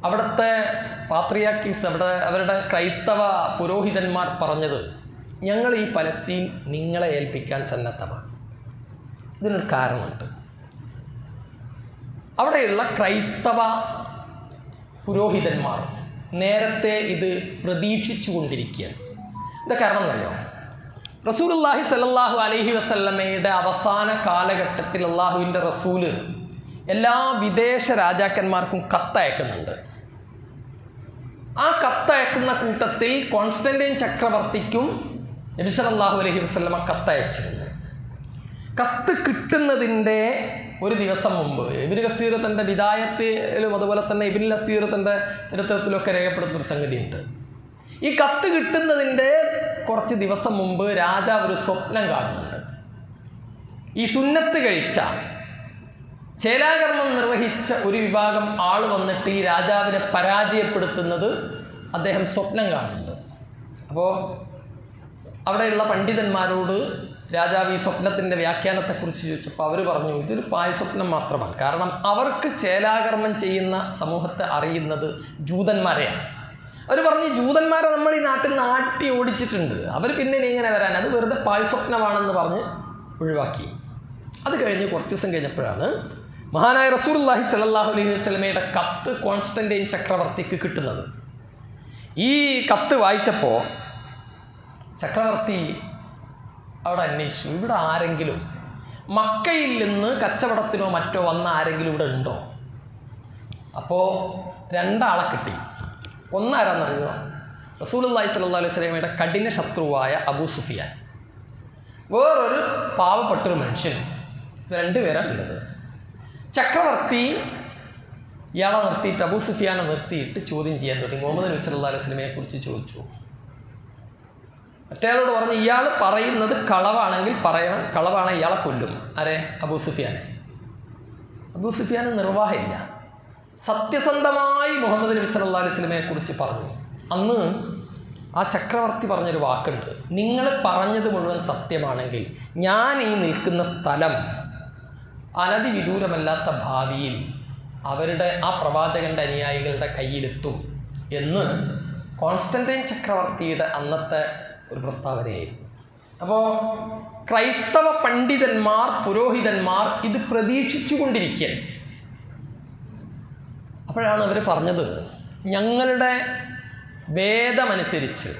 അവിടുത്തെ പാത്രിയാർക്കീസ്, അവരുടെ ക്രൈസ്തവ പുരോഹിതന്മാർ പറഞ്ഞത്, ഞങ്ങൾ ഈ ഫലസ്തീൻ നിങ്ങളെ ഏൽപ്പിക്കാൻ സന്നദ്ധമാണ്. ഇതിനൊരു കാരണമുണ്ട്. അവിടെയുള്ള ക്രൈസ്തവ പുരോഹിതന്മാർ നേരത്തെ ഇത് പ്രതീക്ഷിച്ചു കൊണ്ടിരിക്കുകയാണ്. എന്താ കാരണം എന്നറിയോ? റസൂലുള്ളാഹി സ്വല്ലല്ലാഹു അലൈഹി വസല്ലമയുടെ അവസാന കാലഘട്ടത്തിൽ അള്ളാഹുവിൻ്റെ റസൂല് എല്ലാ വിദേശ രാജാക്കന്മാർക്കും കത്തയക്കുന്നുണ്ട്. ആ കത്തയക്കുന്ന കൂട്ടത്തിൽ കോൺസ്റ്റന്റൈൻ ചക്രവർത്തിക്കും നബി സല്ലല്ലാഹു അലൈഹി വസല്ലമ കത്തയച്ചിരുന്നു. കത്ത് കിട്ടുന്നതിൻ്റെ ഒരു ദിവസം മുമ്പ് ഇബ്നു കസീർ തൻ്റെ ബിദായത്തിലും അതുപോലെ തന്നെ ഇബ്നുൽ അസീർ തൻ്റെ ചരിത്രത്തിലൊക്കെ രേഖപ്പെടുത്തുന്ന ഒരു സംഗതിയുണ്ട്. ഈ കത്ത് കിട്ടുന്നതിൻ്റെ കുറച്ച് ദിവസം മുമ്പ് രാജാവ് ഒരു സ്വപ്നം കാണുന്നുണ്ട്. ഈ സുന്നത്ത് കഴിച്ച ചേലാകർമ്മം നിർവഹിച്ച ഒരു വിഭാഗം ആൾ വന്നിട്ട് ഈ രാജാവിനെ പരാജയപ്പെടുത്തുന്നത് അദ്ദേഹം സ്വപ്നം കാണുന്നുണ്ട്. അപ്പോൾ അവിടെയുള്ള പണ്ഡിതന്മാരോട് രാജാവ് ഈ സ്വപ്നത്തിൻ്റെ വ്യാഖ്യാനത്തെക്കുറിച്ച് ചോദിച്ചപ്പോൾ അവർ പറഞ്ഞു ഇതൊരു പായസ്വപ്നം മാത്രമാണ്. കാരണം അവർക്ക് ചേലാകർമ്മം ചെയ്യുന്ന സമൂഹത്തെ അറിയുന്നത് ജൂതന്മാരെയാണ്. അവർ പറഞ്ഞു ജൂതന്മാരെ നമ്മൾ ഈ നാട്ടിൽ നിന്ന് ആട്ടി ഓടിച്ചിട്ടുണ്ട്, അവർ പിന്നെ ഇങ്ങനെ വരാൻ, അത് വെറുതെ പായസ്വപ്നമാണെന്ന് പറഞ്ഞ് ഒഴിവാക്കി. അത് കഴിഞ്ഞ് കുറച്ച് ദിവസം കഴിഞ്ഞപ്പോഴാണ് മഹാനായ റസൂലുള്ളാഹി സ്വല്ലല്ലാഹു അലൈഹി വസല്ലമയുടെ കത്ത് കോൺസ്റ്റന്റൈൻ ചക്രവർത്തിക്ക് കിട്ടുന്നത്. ഈ കത്ത് വായിച്ചപ്പോൾ ചക്രവർത്തി അവിടെ അന്വേഷിച്ചു, ഇവിടെ ആരെങ്കിലും മക്കയിൽ നിന്ന് കച്ചവടത്തിനോ മറ്റോ വന്ന ആരെങ്കിലും ഇവിടെ ഉണ്ടോ? അപ്പോൾ രണ്ടാളെ കിട്ടി. ഒന്നാരാന്നറിയോ? റസൂലുള്ളാഹി സ്വല്ലല്ലാഹു അലൈഹി വസല്ലമയുടെ കഠിന ശത്രുവായ അബൂ സുഫിയാൻ, വേറൊരു പാവപ്പെട്ടൊരു മനുഷ്യൻ. രണ്ടുപേരാണ് ഉള്ളത്. ചക്രവർത്തി ഇയാളെ നിർത്തിയിട്ട് അബൂ സുഫിയാനെ നിർത്തിയിട്ട് ചോദ്യം ചെയ്യാൻ തുടങ്ങി. മുഹമ്മദ് നബി സല്ലല്ലാഹു അലൈഹി വസല്ലമയെ കുറിച്ച് ചോദിച്ചു. മറ്റേയാളോട് പറഞ്ഞു ഇയാൾ പറയുന്നത് കളവാണെങ്കിൽ പറയണം, കളവാണ് ഇയാളെ കൊല്ലും. ആരെ? അബൂ സുഫിയാനെ. അബൂ സുഫിയാന് നിർവാഹമില്ല. സത്യസന്ധമായി മുഹമ്മദ് നബി സല്ലല്ലാഹു അലൈഹി വസല്ലമയെ കുറിച്ച് പറഞ്ഞു. അന്ന് ആ ചക്രവർത്തി പറഞ്ഞൊരു വാക്കുണ്ട്, നിങ്ങൾ പറഞ്ഞത് മുഴുവൻ സത്യമാണെങ്കിൽ ഞാൻ ഈ നിൽക്കുന്ന സ്ഥലം അനധിവിദൂരമല്ലാത്ത ഭാവിയിൽ അവരുടെ ആ പ്രവാചകൻ്റെ അനുയായികളുടെ കയ്യിലെത്തും എന്ന് കോൺസ്റ്റന്റൈൻ ചക്രവർത്തിയുടെ അന്നത്തെ ഒരു പ്രസ്താവനയായിരുന്നു. അപ്പോൾ ക്രൈസ്തവ പണ്ഡിതന്മാർ, പുരോഹിതന്മാർ ഇത് പ്രതീക്ഷിച്ചു കൊണ്ടിരിക്കുകയാണ്. അപ്പോഴാണ് അവർ പറഞ്ഞത്, ഞങ്ങളുടെ വേദമനുസരിച്ച്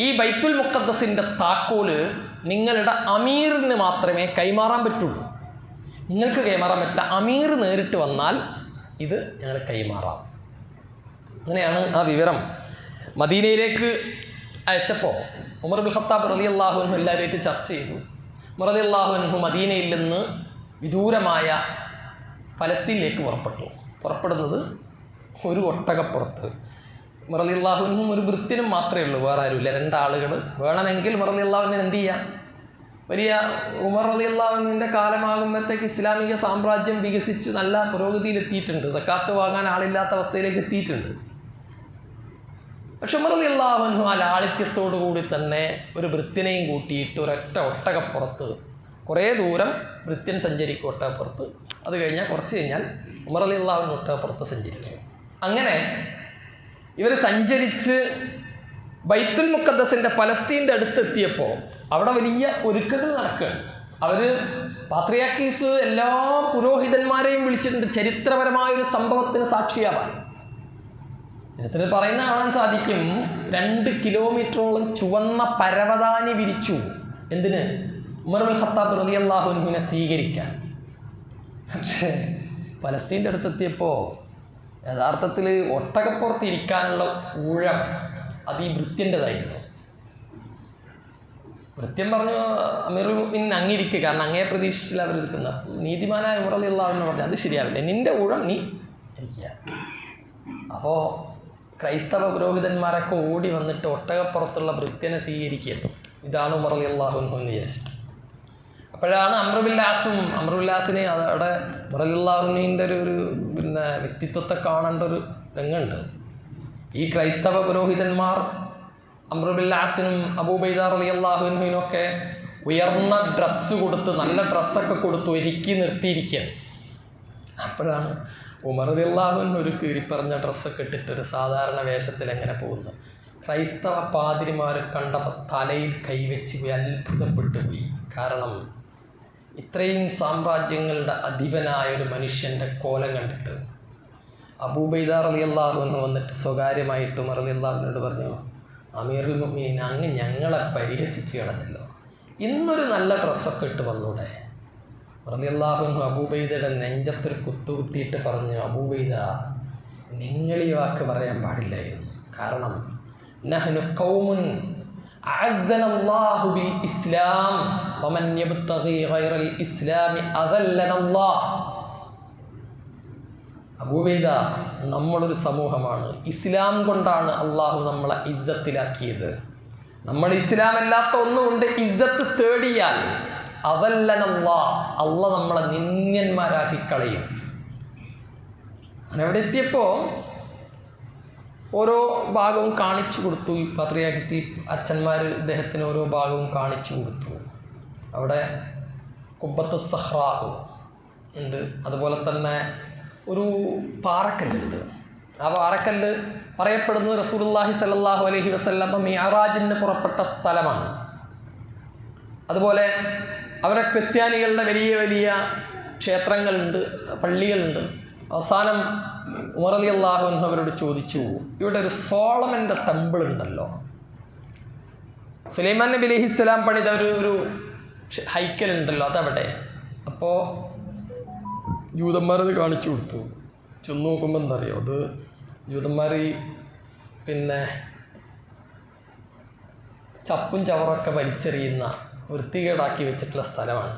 ഈ ബൈത്തുൽ മുഖദ്ദസിൻ്റെ താക്കോല് നിങ്ങളുടെ അമീറിന് മാത്രമേ കൈമാറാൻ പറ്റുള്ളൂ. നിങ്ങൾക്ക് കൈമാറാൻ പറ്റില്ല, അമീർ നേരിട്ട് വന്നാൽ ഇത് ഞങ്ങൾ കൈമാറാം. അങ്ങനെയാണ് ആ വിവരം മദീനയിലേക്ക് അയച്ചപ്പോൾ ഉമർ ഇബ്നുൽ ഖത്താബ് റളിയല്ലാഹു അൻഹു എല്ലാവരുമായിട്ട് ചർച്ച ചെയ്തു. ഉമർ റളിയല്ലാഹു അൻഹു മദീനയിൽ നിന്ന് വിദൂരമായ ഫലസ്തീനിലേക്ക് പുറപ്പെടുന്നത് ഒരു ഒട്ടകപ്പുറത്ത്. ഉമർ റളിയല്ലാഹു അൻഹു ഒരു വൃത്തിനും മാത്രമേ ഉള്ളൂ, വേറെ ആരുമില്ല, രണ്ടാളുകൾ. വേണമെങ്കിൽ ഉമർ റളിയല്ലാഹു അൻഹു എന്ത് ചെയ്യാം, വലിയ ഉമർ റളിയല്ലാഹു അൻഹുവിൻ്റെ കാലമാകുമ്പോഴത്തേക്ക് ഇസ്ലാമിക സാമ്രാജ്യം വികസിച്ച് നല്ല പുരോഗതിയിലെത്തിയിട്ടുണ്ട്, സക്കാത്ത് വാങ്ങാൻ ആളില്ലാത്ത അവസ്ഥയിലേക്ക് എത്തിയിട്ടുണ്ട്. പക്ഷെ ഉമർ റളിയല്ലാഹു അൻഹു ആ ലാളിത്യത്തോടു കൂടി തന്നെ ഒരു വൃത്തിനെയും കൂട്ടിയിട്ട് ഒരൊറ്റ ഒട്ടകപ്പുറത്ത് കുറേ ദൂരം വൃത്യൻ സഞ്ചരിക്കും ഒട്ടകപ്പുറത്ത്. അത് കഴിഞ്ഞാൽ കുറച്ച് കഴിഞ്ഞാൽ ഉമർ റളിയല്ലാഹു അൻഹു ഒട്ടകപ്പുറത്ത് സഞ്ചരിക്കും. അങ്ങനെ ഇവർ സഞ്ചരിച്ച് ബൈത്തുൽ മുഖദ്ദസിൻ്റെ ഫലസ്തീൻ്റെ അടുത്തെത്തിയപ്പോൾ അവിടെ വലിയ ഒരുക്കങ്ങൾ നടക്കുകയാണ്. അവർ പാത്രിയാർക്കീസ് എല്ലാ പുരോഹിതന്മാരെയും വിളിച്ചിട്ടുണ്ട് ചരിത്രപരമായൊരു സംഭവത്തിന് സാക്ഷിയാവാൻ. ഇതിൽ പറയുന്ന കാണാൻ സാധിക്കും, 2 കിലോമീറ്ററോളം ചുവന്ന പരവതാനി വിരിച്ചു. എന്തിന്? ഉമർ ഇബ്നുൽ ഖത്താബ് റളിയല്ലാഹു അൻഹുവിനെ സ്വീകരിക്കാൻ. പക്ഷേ ഫലസ്തീൻ്റെ അടുത്തെത്തിയപ്പോൾ യഥാർത്ഥത്തിൽ ഒട്ടകപ്പുറത്ത് ഇരിക്കാനുള്ള ഊഴം അത് ഈ ഭൃത്യൻ്റെതായിരുന്നു. ഭൃത്യൻ പറഞ്ഞു അമീറുൽ മുഅ്മിനീൻ അങ്ങിരിക്കുക, കാരണം അങ്ങേ പ്രതീക്ഷിച്ചില്ല അവർ ഇരിക്കുന്ന. നീതിമാനായ ഉമർ റളിയല്ലാഹു അൻഹു പറഞ്ഞു അത് ശരിയാവില്ല, നിൻ്റെ ഊഴം നീ ഇരിക്കുക. അപ്പോൾ ക്രൈസ്തവ പുരോഹിതന്മാരൊക്കെ ഓടി വന്നിട്ട് ഒട്ടകപ്പുറത്തുള്ള ഭൃത്യനെ സ്വീകരിക്കുന്നു. ഇതാണ് ഉമർ റളിയല്ലാഹു അൻഹു എന്ന് വിചാരിച്ചിട്ട്. അപ്പോഴാണ് അമ്രുല്ലാസിനെ അവിടെ ഉമർ റളിയല്ലാഹു അൻഹുവിൻ്റെ ഒരു വ്യക്തിത്വത്തെ കാണേണ്ട ഒരു രംഗമുണ്ട്. ഈ ക്രൈസ്തവ പുരോഹിതന്മാർ അമ്രുല്ലാസിനും അബൂബൈദ റളിയല്ലാഹു അൻഹുവിനൊക്കെ ഉയർന്ന ഡ്രസ്സ് കൊടുത്ത്, നല്ല ഡ്രസ്സൊക്കെ കൊടുത്ത് ഒരുക്കി നിർത്തിയിരിക്കുകയാണ്. അപ്പോഴാണ് ഉമർ റളിയല്ലാഹു അൻഹു ഒരു കീറിപ്പറഞ്ഞ ഡ്രസ്സൊക്കെ ഇട്ടിട്ടൊരു സാധാരണ വേഷത്തിൽ എങ്ങനെ പോകുന്നു. ക്രൈസ്തവ പാതിരിമാർ കണ്ടപ്പോൾ തലയിൽ കൈവച്ച് പോയി അത്ഭുതപ്പെട്ടു പോയി. കാരണം ഇത്രയും സാമ്രാജ്യങ്ങളുടെ അധിപനായ ഒരു മനുഷ്യൻ്റെ കോലം കണ്ടിട്ട് അബൂബൈദ റളിയല്ലാഹു അൻഹു വന്നിട്ട് സ്വകാര്യമായിട്ട് ഉമർ റളിയല്ലാഹു അൻഹുവിനോട് പറഞ്ഞു, അമീറുൽ മുഅ്മിനീൻ അങ്ങ് ഞങ്ങളെ പരിഹസിച്ച് കളഞ്ഞല്ലോ, ഇന്നൊരു നല്ല ഡ്രസ്സൊക്കെ ഇട്ട് വന്നൂടെ? റളിയല്ലാഹു അൻഹു അബൂബൈദയുടെ നെഞ്ചത്തൊരു കുത്തുകുത്തിയിട്ട് പറഞ്ഞു, അബൂബൈദ നിങ്ങൾ ഈ വാക്ക് പറയാൻ പാടില്ലായിരുന്നു. കാരണം നഹ്നു ഖൗമുൻ അഅസ്സനല്ലാഹു ബിൽ ഇസ്ലാം വമൻ യബ്തഗി ഗൈറൽ ഇസ്ലാമി അദല്ലനല്ലാഹ്. അബൂബൈദ, നമ്മളൊരു സമൂഹമാണ്. ഇസ്ലാം കൊണ്ടാണ് അള്ളാഹു നമ്മളെ ഇസ്സത്തിലാക്കിയത്. നമ്മൾ ഇസ്ലാം അല്ലാത്ത ഒന്നുകൊണ്ട് ഇസ്സത്ത് തേടിയാൽ അതല്ലനല്ലാഹ്, അള്ളാഹ് നമ്മളെ നിന്ദ്യന്മാരാക്കി കളയും. അങ്ങനെ അവിടെ എത്തിയപ്പോൾ ഓരോ ഭാഗവും കാണിച്ചു കൊടുത്തു. ഈ പത്രിയാക്കിസി അച്ഛന്മാർ ഇദ്ദേഹത്തിന് ഓരോ ഭാഗവും കാണിച്ചു കൊടുത്തു. അവിടെ കുബ്ബത്തു സഹ്റാ ഉണ്ട്, അതുപോലെ തന്നെ ഒരു പാറക്കല്ലുണ്ട്. ആ പാറക്കല്ല് പറയപ്പെടുന്നത് റസൂലുള്ളാഹി സ്വല്ലല്ലാഹു അലൈഹി വസല്ലം മിഅ്റാജിന് പുറപ്പെട്ട സ്ഥലമാണ്. അതുപോലെ അവരെ ക്രിസ്ത്യാനികളുടെ വലിയ വലിയ ക്ഷേത്രങ്ങളുണ്ട്, പള്ളികളുണ്ട്. അവസാനം ഉമർ റളിയല്ലാഹു അൻഹു അവരോട് ചോദിച്ചു, ഇവിടെ ഒരു സോളമൻ്റെ ടെമ്പിൾ ഉണ്ടല്ലോ, സുലൈമാൻ നബി അലൈഹിസ്സലാം പണിത ഒരു ഹൈക്കൽ ഉണ്ടല്ലോ, അതവിടെ? അപ്പോൾ ജൂതന്മാരത് കാണിച്ചു കൊടുത്തു. ചെന്ന് നോക്കുമ്പോൾ എന്താ അറിയോ, അത് ജൂതന്മാർ പിന്നെ ചപ്പും ചവറൊക്കെ വലിച്ചെറിയുന്ന വൃത്തികേടാക്കി വെച്ചിട്ടുള്ള സ്ഥലമാണ്.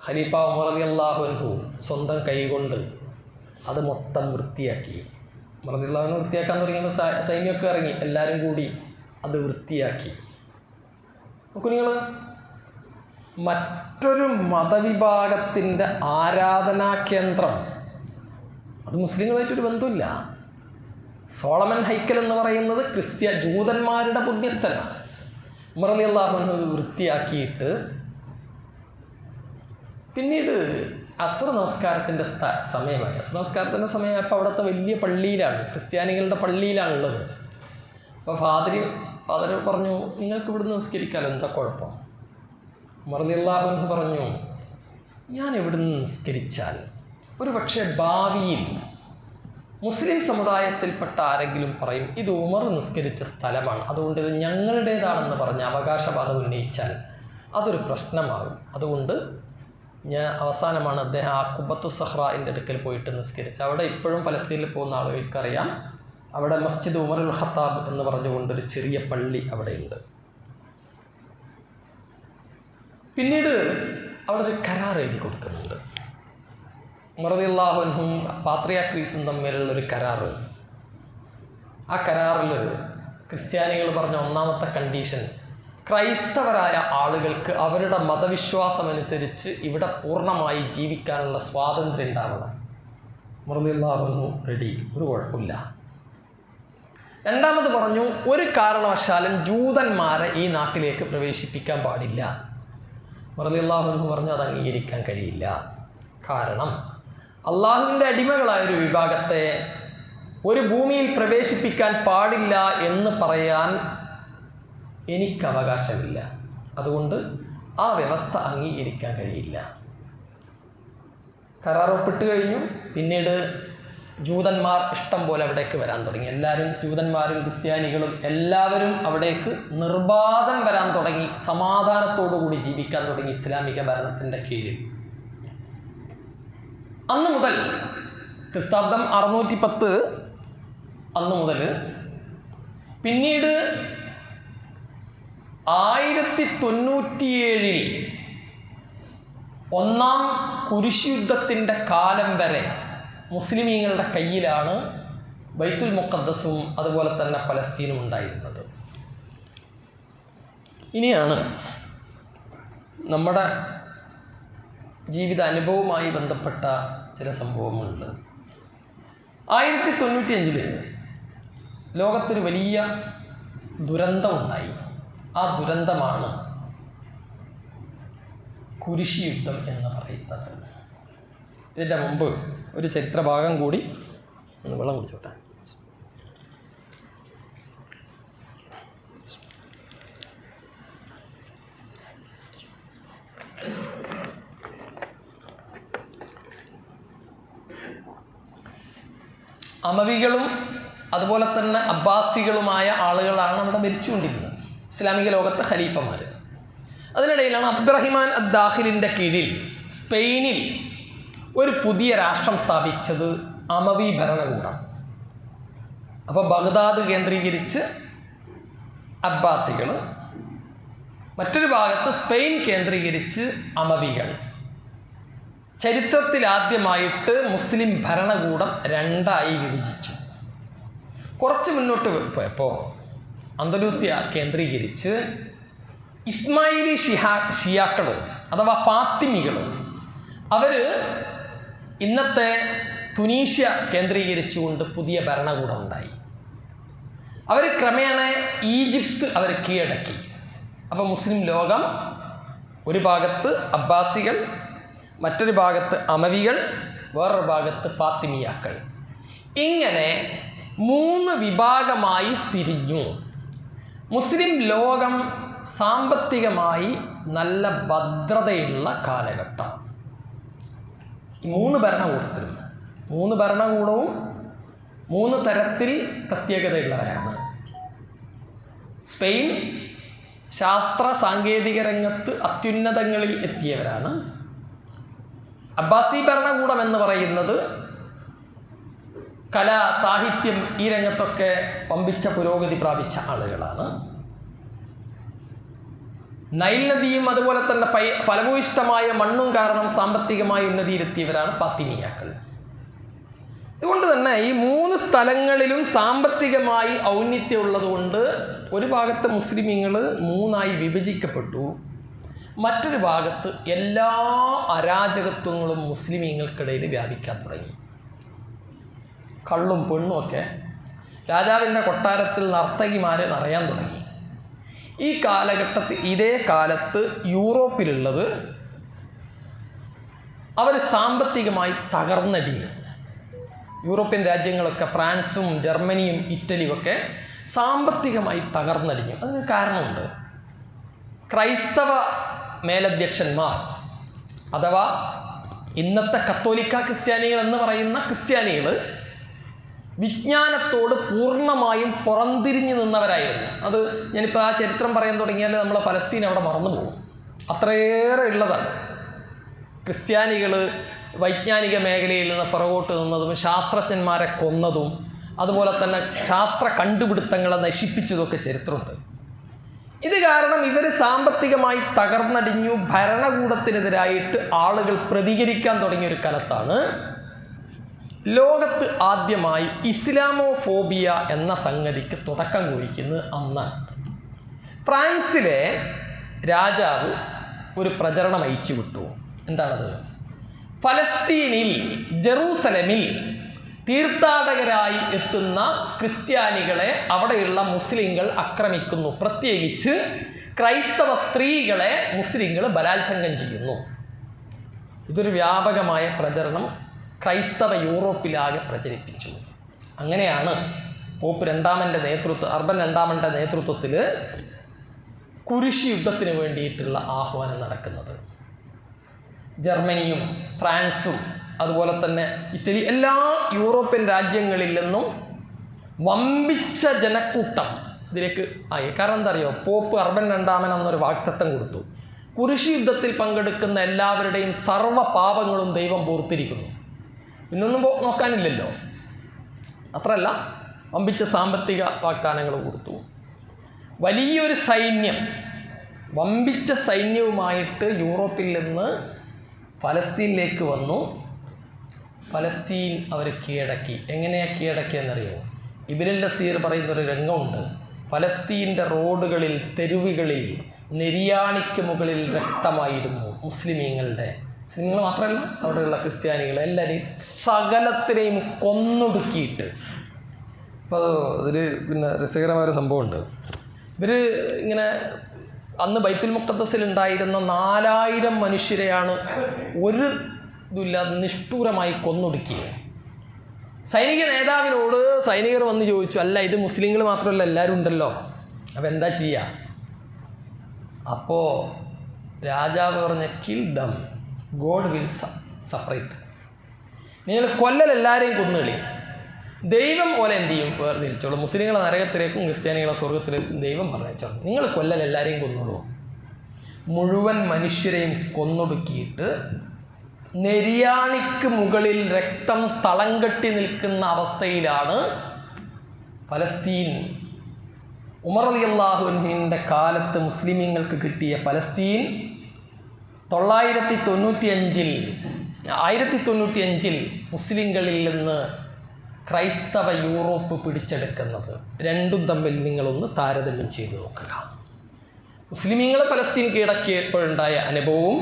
ഖലീഫ ഉമർ റളിയല്ലാഹു അൻഹു സ്വന്തം കൈകൊണ്ട് അത് മൊത്തം വൃത്തിയാക്കി. ഉമർ റളിയല്ലാഹു അൻഹു വൃത്തിയാക്കാൻ തുടങ്ങിയപ്പോൾ സൈന്യമൊക്കെ ഇറങ്ങി, എല്ലാവരും കൂടി അത് വൃത്തിയാക്കി. നോക്കൂ നിങ്ങൾ, മറ്റൊരു മതവിഭാഗത്തിൻ്റെ ആരാധനാ കേന്ദ്രം, അത് മുസ്ലിങ്ങളായിട്ടൊരു ബന്ധമില്ല. സോളമൻ ഹൈക്കൽ എന്ന് പറയുന്നത് ജൂതന്മാരുടെ പുണ്യസ്ഥലമാണ്. ഉമർ റളിയല്ലാഹു അൻഹു വൃത്തിയാക്കിയിട്ട് പിന്നീട് അസ്ർ നമസ്കാരത്തിൻ്റെ സമയമായി. അസ്ർ നമസ്കാരത്തിൻ്റെ സമയമായപ്പോൾ അവിടുത്തെ വലിയ പള്ളിയിലാണ്, ക്രിസ്ത്യാനികളുടെ പള്ളിയിലാണുള്ളത്. അപ്പോൾ ഫാദർ പറഞ്ഞു, നിങ്ങൾക്ക് ഇവിടുന്ന് നിസ്കരിക്കാമല്ലോ, എന്താ കുഴപ്പം? ഉമർ റളിയല്ലാഹു അൻഹു പറഞ്ഞു, ഞാൻ ഇവിടുന്ന് നിസ്കരിച്ചാൽ ഒരു പക്ഷേ ഭാവിയിൽ മുസ്ലിം സമുദായത്തിൽപ്പെട്ട ആരെങ്കിലും പറയും ഇത് ഉമർ നിസ്കരിച്ച സ്ഥലമാണ്, അതുകൊണ്ട് ഇത് ഞങ്ങളുടേതാണെന്ന് പറഞ്ഞ് അവകാശവാദം ഉന്നയിച്ചാൽ അതൊരു പ്രശ്നമാകും. അതുകൊണ്ട് ഞാൻ അവസാനമാണ് അദ്ദേഹം ആ കുബ്ബത്തു സഹ്റാൻ്റെ അടുക്കൽ പോയിട്ട് നിസ്കരിച്ച്. അവിടെ ഇപ്പോഴും പലസ്തീനിൽ പോകുന്ന ആളുകൾക്കറിയാം, അവിടെ മസ്ജിദ് ഉമറുൽ ഖത്താബ് എന്ന് പറഞ്ഞുകൊണ്ടൊരു ചെറിയ പള്ളി അവിടെയുണ്ട്. പിന്നീട് അവിടെ ഒരു കരാർ എഴുതി കൊടുക്കുന്നുണ്ട്. ഉമർ റളിയല്ലാഹു അൻഹും പാത്രിയാർക്കീസും തമ്മിലുള്ളൊരു കരാർ. ആ കരാറിൽ ക്രിസ്ത്യാനികൾ പറഞ്ഞ ഒന്നാമത്തെ കണ്ടീഷൻ, ക്രൈസ്തവരായ ആളുകൾക്ക് അവരുടെ മതവിശ്വാസമനുസരിച്ച് ഇവിടെ പൂർണ്ണമായി ജീവിക്കാനുള്ള സ്വാതന്ത്ര്യം ഉണ്ടാവണം. ഉമർ റളിയല്ലാഹു അൻഹു റെഡി, ഒരു കുഴപ്പമില്ല. രണ്ടാമത് പറഞ്ഞു, ഒരു കാരണവശാലും ജൂതന്മാരെ ഈ നാട്ടിലേക്ക് പ്രവേശിപ്പിക്കാൻ പാടില്ല. ഉമർ റളിയല്ലാഹു അൻഹു പറഞ്ഞു അത് അംഗീകരിക്കാൻ കഴിയില്ല. കാരണം അള്ളാഹുവിൻ്റെ അടിമകളായൊരു വിഭാഗത്തെ ഒരു ഭൂമിയിൽ പ്രവേശിപ്പിക്കാൻ പാടില്ല എന്ന് പറയാൻ എനിക്ക് അവകാശമില്ല. അതുകൊണ്ട് ആ വ്യവസ്ഥ അംഗീകരിക്കാൻ കഴിയില്ല. കരാർ ഒപ്പിട്ട് കഴിഞ്ഞു. പിന്നീട് ജൂതന്മാർ ഇഷ്ടം പോലെ അവിടേക്ക് വരാൻ തുടങ്ങി. എല്ലാവരും, ജൂതന്മാരും ക്രിസ്ത്യാനികളും എല്ലാവരും അവിടേക്ക് നിർബാധം വരാൻ തുടങ്ങി. സമാധാനത്തോടുകൂടി ജീവിക്കാൻ തുടങ്ങി ഇസ്ലാമിക ഭരണത്തിൻ്റെ കീഴിൽ. അന്ന് മുതൽ ക്രിസ്താബ്ദം 610 അന്ന് മുതൽ പിന്നീട് 1097 ഒന്നാം കുരിശ് യുദ്ധത്തിൻ്റെ കാലം വരെ മുസ്ലിമീങ്ങളുടെ കയ്യിലാണ് ബൈത്തുൽ മുഖദ്ദസും അതുപോലെ തന്നെ പലസ്തീനും ഉണ്ടായിരുന്നത്. ഇനിയാണ് നമ്മുടെ ജീവിത അനുഭവവുമായി ബന്ധപ്പെട്ട ചില സംഭവങ്ങളുണ്ട്. 1095 ലോകത്തൊരു വലിയ ദുരന്തമുണ്ടായി. ആ ദുരന്തമാണ് കുരിശ് യുദ്ധം എന്ന് പറയുന്നത്. ഇതിൻ്റെ മുമ്പ് ഒരു ചരിത്രഭാഗം കൂടി ഒന്ന് വെള്ളം കുടിച്ചോട്ടെ. അമവികളും അതുപോലെ തന്നെ അബ്ബാസികളുമായ ആളുകളാണ് അവിടെ ഭരിച്ചുകൊണ്ടിരുന്നത്, ഇസ്ലാമിക ലോകത്തെ ഖലീഫമാർ. അതിനിടയിലാണ് അബ്ദുറഹിമാൻ അദ്ദാഖിലിൻ്റെ കീഴിൽ സ്പെയിനിൽ ഒരു പുതിയ രാഷ്ട്രം സ്ഥാപിച്ചത് അമവി ഭരണകൂടം. അപ്പോൾ ബഗ്ദാദ് കേന്ദ്രീകരിച്ച് അബ്ബാസികൾ, മറ്റൊരു ഭാഗത്ത് സ്പെയിൻ കേന്ദ്രീകരിച്ച് അമവികൾ. ചരിത്രത്തിലാദ്യമായിട്ട് മുസ്ലിം ഭരണകൂടം രണ്ടായി വിഭജിച്ചു. കുറച്ച് മുന്നോട്ട് പോയപ്പോൾ അന്തലൂസിയ കേന്ദ്രീകരിച്ച് ഇസ്മായിലി ഷിയാക്കളും അഥവാ ഫാത്തിമികളും അവർ ഇന്നത്തെ തുനീഷ്യ കേന്ദ്രീകരിച്ചുകൊണ്ട് പുതിയ ഭരണകൂടം ഉണ്ടായി. അവർ ക്രമേണ ഈജിപ്ത് അവർ കീഴടക്കി. അപ്പോൾ മുസ്ലിം ലോകം ഒരു ഭാഗത്ത് അബ്ബാസികൾ, മറ്റൊരു ഭാഗത്ത് അമവികൾ, വേറൊരു ഭാഗത്ത് ഫാത്തിമിയാക്കൾ. ഇങ്ങനെ 3 വിഭാഗമായി തിരിഞ്ഞു. മുസ്ലിം ലോകം സാമ്പത്തികമായി നല്ല ഭദ്രതയുള്ള കാലഘട്ടം. ഈ 3 ഭരണകൂടത്തിലും 3 ഭരണകൂടവും 3 തരത്തിൽ പ്രത്യേകതയുള്ളവരാണ്. സ്പെയിൻ ശാസ്ത്ര സാങ്കേതിക രംഗത്ത് അത്യുന്നതങ്ങളിൽ എത്തിയവരാണ്. അബ്ബാസി ഭരണകൂടം എന്ന് പറയുന്നത് കല, സാഹിത്യം ഈ രംഗത്തൊക്കെ വമ്പിച്ച പുരോഗതി പ്രാപിച്ച ആളുകളാണ്. നൈൽ നദിയും അതുപോലെ തന്നെ ഫലഭൂയിഷ്ടമായ മണ്ണും കാരണം സാമ്പത്തികമായി ഉന്നതിയിലെത്തിയവരാണ് ഫാത്തിമിയാക്കൾ. അതുകൊണ്ട് തന്നെ ഈ 3 സ്ഥലങ്ങളിലും സാമ്പത്തികമായി ഔന്നത്യമുള്ളതുകൊണ്ട് ഒരു ഭാഗത്ത് മുസ്ലിമീങ്ങൾ 3ആയി വിഭജിക്കപ്പെട്ടു. മറ്റൊരു ഭാഗത്ത് എല്ലാ അരാജകത്വങ്ങളും മുസ്ലിമീങ്ങൾക്കിടയിൽ വ്യാപിക്കാൻ തുടങ്ങി. കള്ളും പെണ്ണും ഒക്കെ രാജാവിൻ്റെ കൊട്ടാരത്തിൽ നർത്തകിമാർ നിറയാൻ തുടങ്ങി. ഈ കാലഘട്ടത്തിൽ ഇതേ കാലത്ത് യൂറോപ്പിലുള്ളത് അവർ സാമ്പത്തികമായി തകർന്നടിയും. യൂറോപ്യൻ രാജ്യങ്ങളൊക്കെ ഫ്രാൻസും ജർമ്മനിയും ഇറ്റലിയും ഒക്കെ സാമ്പത്തികമായി തകർന്നടിഞ്ഞു. അതിന് കാരണമുണ്ട്. ക്രൈസ്തവ മേലധ്യക്ഷന്മാർ അഥവാ ഇന്നത്തെ കത്തോലിക്ക ക്രിസ്ത്യാനികൾ എന്ന് പറയുന്ന ക്രിസ്ത്യാനികൾ വിജ്ഞാനത്തോട് പൂർണ്ണമായും പുറംതിരിഞ്ഞു നിന്നവരായിരുന്നു. അത് ഞാനിപ്പോൾ ആ ചരിത്രം പറയാൻ തുടങ്ങിയാൽ നമ്മൾ ഫലസ്തീൻ അവിടെ മറന്നു പോകും. അത്രയേറെ ഉള്ളതാണ്. ക്രിസ്ത്യാനികൾ വൈജ്ഞാനിക മേഖലയിൽ നിന്ന് പുറകോട്ട് നിന്നതും ശാസ്ത്രജ്ഞന്മാരെ കൊന്നതും അതുപോലെ തന്നെ ശാസ്ത്ര കണ്ടുപിടുത്തങ്ങളെ നശിപ്പിച്ചതൊക്കെ ചരിത്രമുണ്ട്. ഇത് കാരണം ഇവർ സാമ്പത്തികമായി തകർന്നടിഞ്ഞു. ഭരണകൂടത്തിനെതിരായിട്ട് ആളുകൾ പ്രതികരിക്കാൻ തുടങ്ങിയൊരു കാലത്താണ് ലോകത്ത് ആദ്യമായി ഇസ്ലാമോഫോബിയ എന്ന സംഗതിക്ക് തുടക്കം കുറിക്കുന്നത്. അന്ന് ഫ്രാൻസിലെ രാജാവ് ഒരു പ്രചരണം അയച്ചു വിട്ടു. എന്താണത്? ഫലസ്തീനിൽ ജെറൂസലമിൽ തീർത്ഥാടകരായി എത്തുന്ന ക്രിസ്ത്യാനികളെ അവിടെയുള്ള മുസ്ലിങ്ങൾ ആക്രമിക്കുന്നു. പ്രത്യേകിച്ച് ക്രൈസ്തവ സ്ത്രീകളെ മുസ്ലിങ്ങൾ ബലാത്സംഗം ചെയ്യുന്നു. ഇതൊരു വ്യാപകമായ പ്രചരണം ക്രൈസ്തവ യൂറോപ്പിലാകെ പ്രചരിപ്പിച്ചു. അങ്ങനെയാണ് പോപ്പ് അർബൻ രണ്ടാമൻ്റെ നേതൃത്വത്തിൽ കുരിശ് യുദ്ധത്തിന് വേണ്ടിയിട്ടുള്ള ആഹ്വാനം നടക്കുന്നത്. ജർമ്മനിയും ഫ്രാൻസും അതുപോലെ തന്നെ ഇറ്റലി, എല്ലാ യൂറോപ്യൻ രാജ്യങ്ങളിൽ നിന്നും വമ്പിച്ച ജനക്കൂട്ടം ഇതിലേക്ക് ആയി. കാരണം എന്താ അറിയോ? പോപ്പ് അർബൻ രണ്ടാമൻ എന്നൊരു വാഗ്ദത്തം കൊടുത്തു. കുരിശ് യുദ്ധത്തിൽ പങ്കെടുക്കുന്ന എല്ലാവരുടെയും സർവ്വ പാപങ്ങളും ദൈവം പൂർത്തിരിക്കുന്നു. ഇന്നൊന്നും നോക്കാനില്ലല്ലോ. അത്രയല്ല, വമ്പിച്ച സാമ്പത്തിക വാഗ്ദാനങ്ങൾ കൊടുത്തു. വലിയൊരു സൈന്യം, വമ്പിച്ച സൈന്യവുമായിട്ട് യൂറോപ്പിൽ നിന്ന് ഫലസ്തീനിലേക്ക് വന്നു. ഫലസ്തീൻ അവർ കീഴടക്കി. എങ്ങനെയാണ് കീഴടക്കിയെന്നറിയോ? ഇബ്നുൽ നസീർ പറയുന്നൊരു രംഗമുണ്ട്. ഫലസ്തീൻ്റെ റോഡുകളിൽ, തെരുവുകളിൽ നെരിയാണിക്ക് മുകളിൽ രക്തമായിരുന്നു മുസ്ലിമീങ്ങളുടെ. മുസ്ലിങ്ങൾ മാത്രമല്ല, അവിടെയുള്ള ക്രിസ്ത്യാനികൾ എല്ലാവരെയും സകലത്തിനെയും കൊന്നൊടുക്കിയിട്ട്. അപ്പോൾ അതിൽ പിന്നെ രസകരമായൊരു സംഭവമുണ്ട്. ഇവർ ഇങ്ങനെ അന്ന് ബൈത്തുൽ മുഖദ്ദസിൽ ഉണ്ടായിരുന്ന 4000 മനുഷ്യരെയാണ് ഒരു ഇതുമില്ലാതെ നിഷ്ഠൂരമായി കൊന്നൊടുക്കിയത്. സൈനിക നേതാവിനോട് സൈനികർ വന്ന് ചോദിച്ചു, അല്ല ഇത് മുസ്ലിങ്ങൾ മാത്രമല്ല എല്ലാവരും ഉണ്ടല്ലോ, അപ്പോൾ എന്താ ചെയ്യുക? അപ്പോൾ രാജാവ് പറഞ്ഞ kill them, God will separate. നിങ്ങൾ കൊല്ലൽ എല്ലാവരെയും കൊന്നുകളി, ദൈവം പോലെ എന്ത് ചെയ്യും? വേർതിരിച്ചോളൂ. മുസ്ലിങ്ങളെ നരകത്തിലേക്കും ക്രിസ്ത്യാനികളെ സ്വർഗത്തിലേക്കും ദൈവം പറഞ്ഞോളൂ. നിങ്ങൾ കൊല്ലൽ എല്ലാവരെയും കൊന്നോളൂ. മുഴുവൻ മനുഷ്യരെയും കൊന്നൊടുക്കിയിട്ട് നെരിയാണിക്ക് മുകളിൽ രക്തം തളം കെട്ടി നിൽക്കുന്ന അവസ്ഥയിലാണ് ഫലസ്തീൻ ഉമർ റളിയല്ലാഹു അൻഹുവിൻ്റെ കാലത്ത് മുസ്ലിമീങ്ങൾക്ക് കിട്ടിയ ഫലസ്തീൻ 1995 മുസ്ലിങ്ങളിൽ നിന്ന് ക്രൈസ്തവ യൂറോപ്പ് പിടിച്ചെടുക്കുന്നത്. രണ്ടും തമ്മിൽ നിങ്ങളൊന്ന് താരതമ്യം ചെയ്ത് നോക്കുക. മുസ്ലിമീങ്ങൾ ഫലസ്തീൻ കീഴടക്കിയപ്പോഴുണ്ടായ അനുഭവവും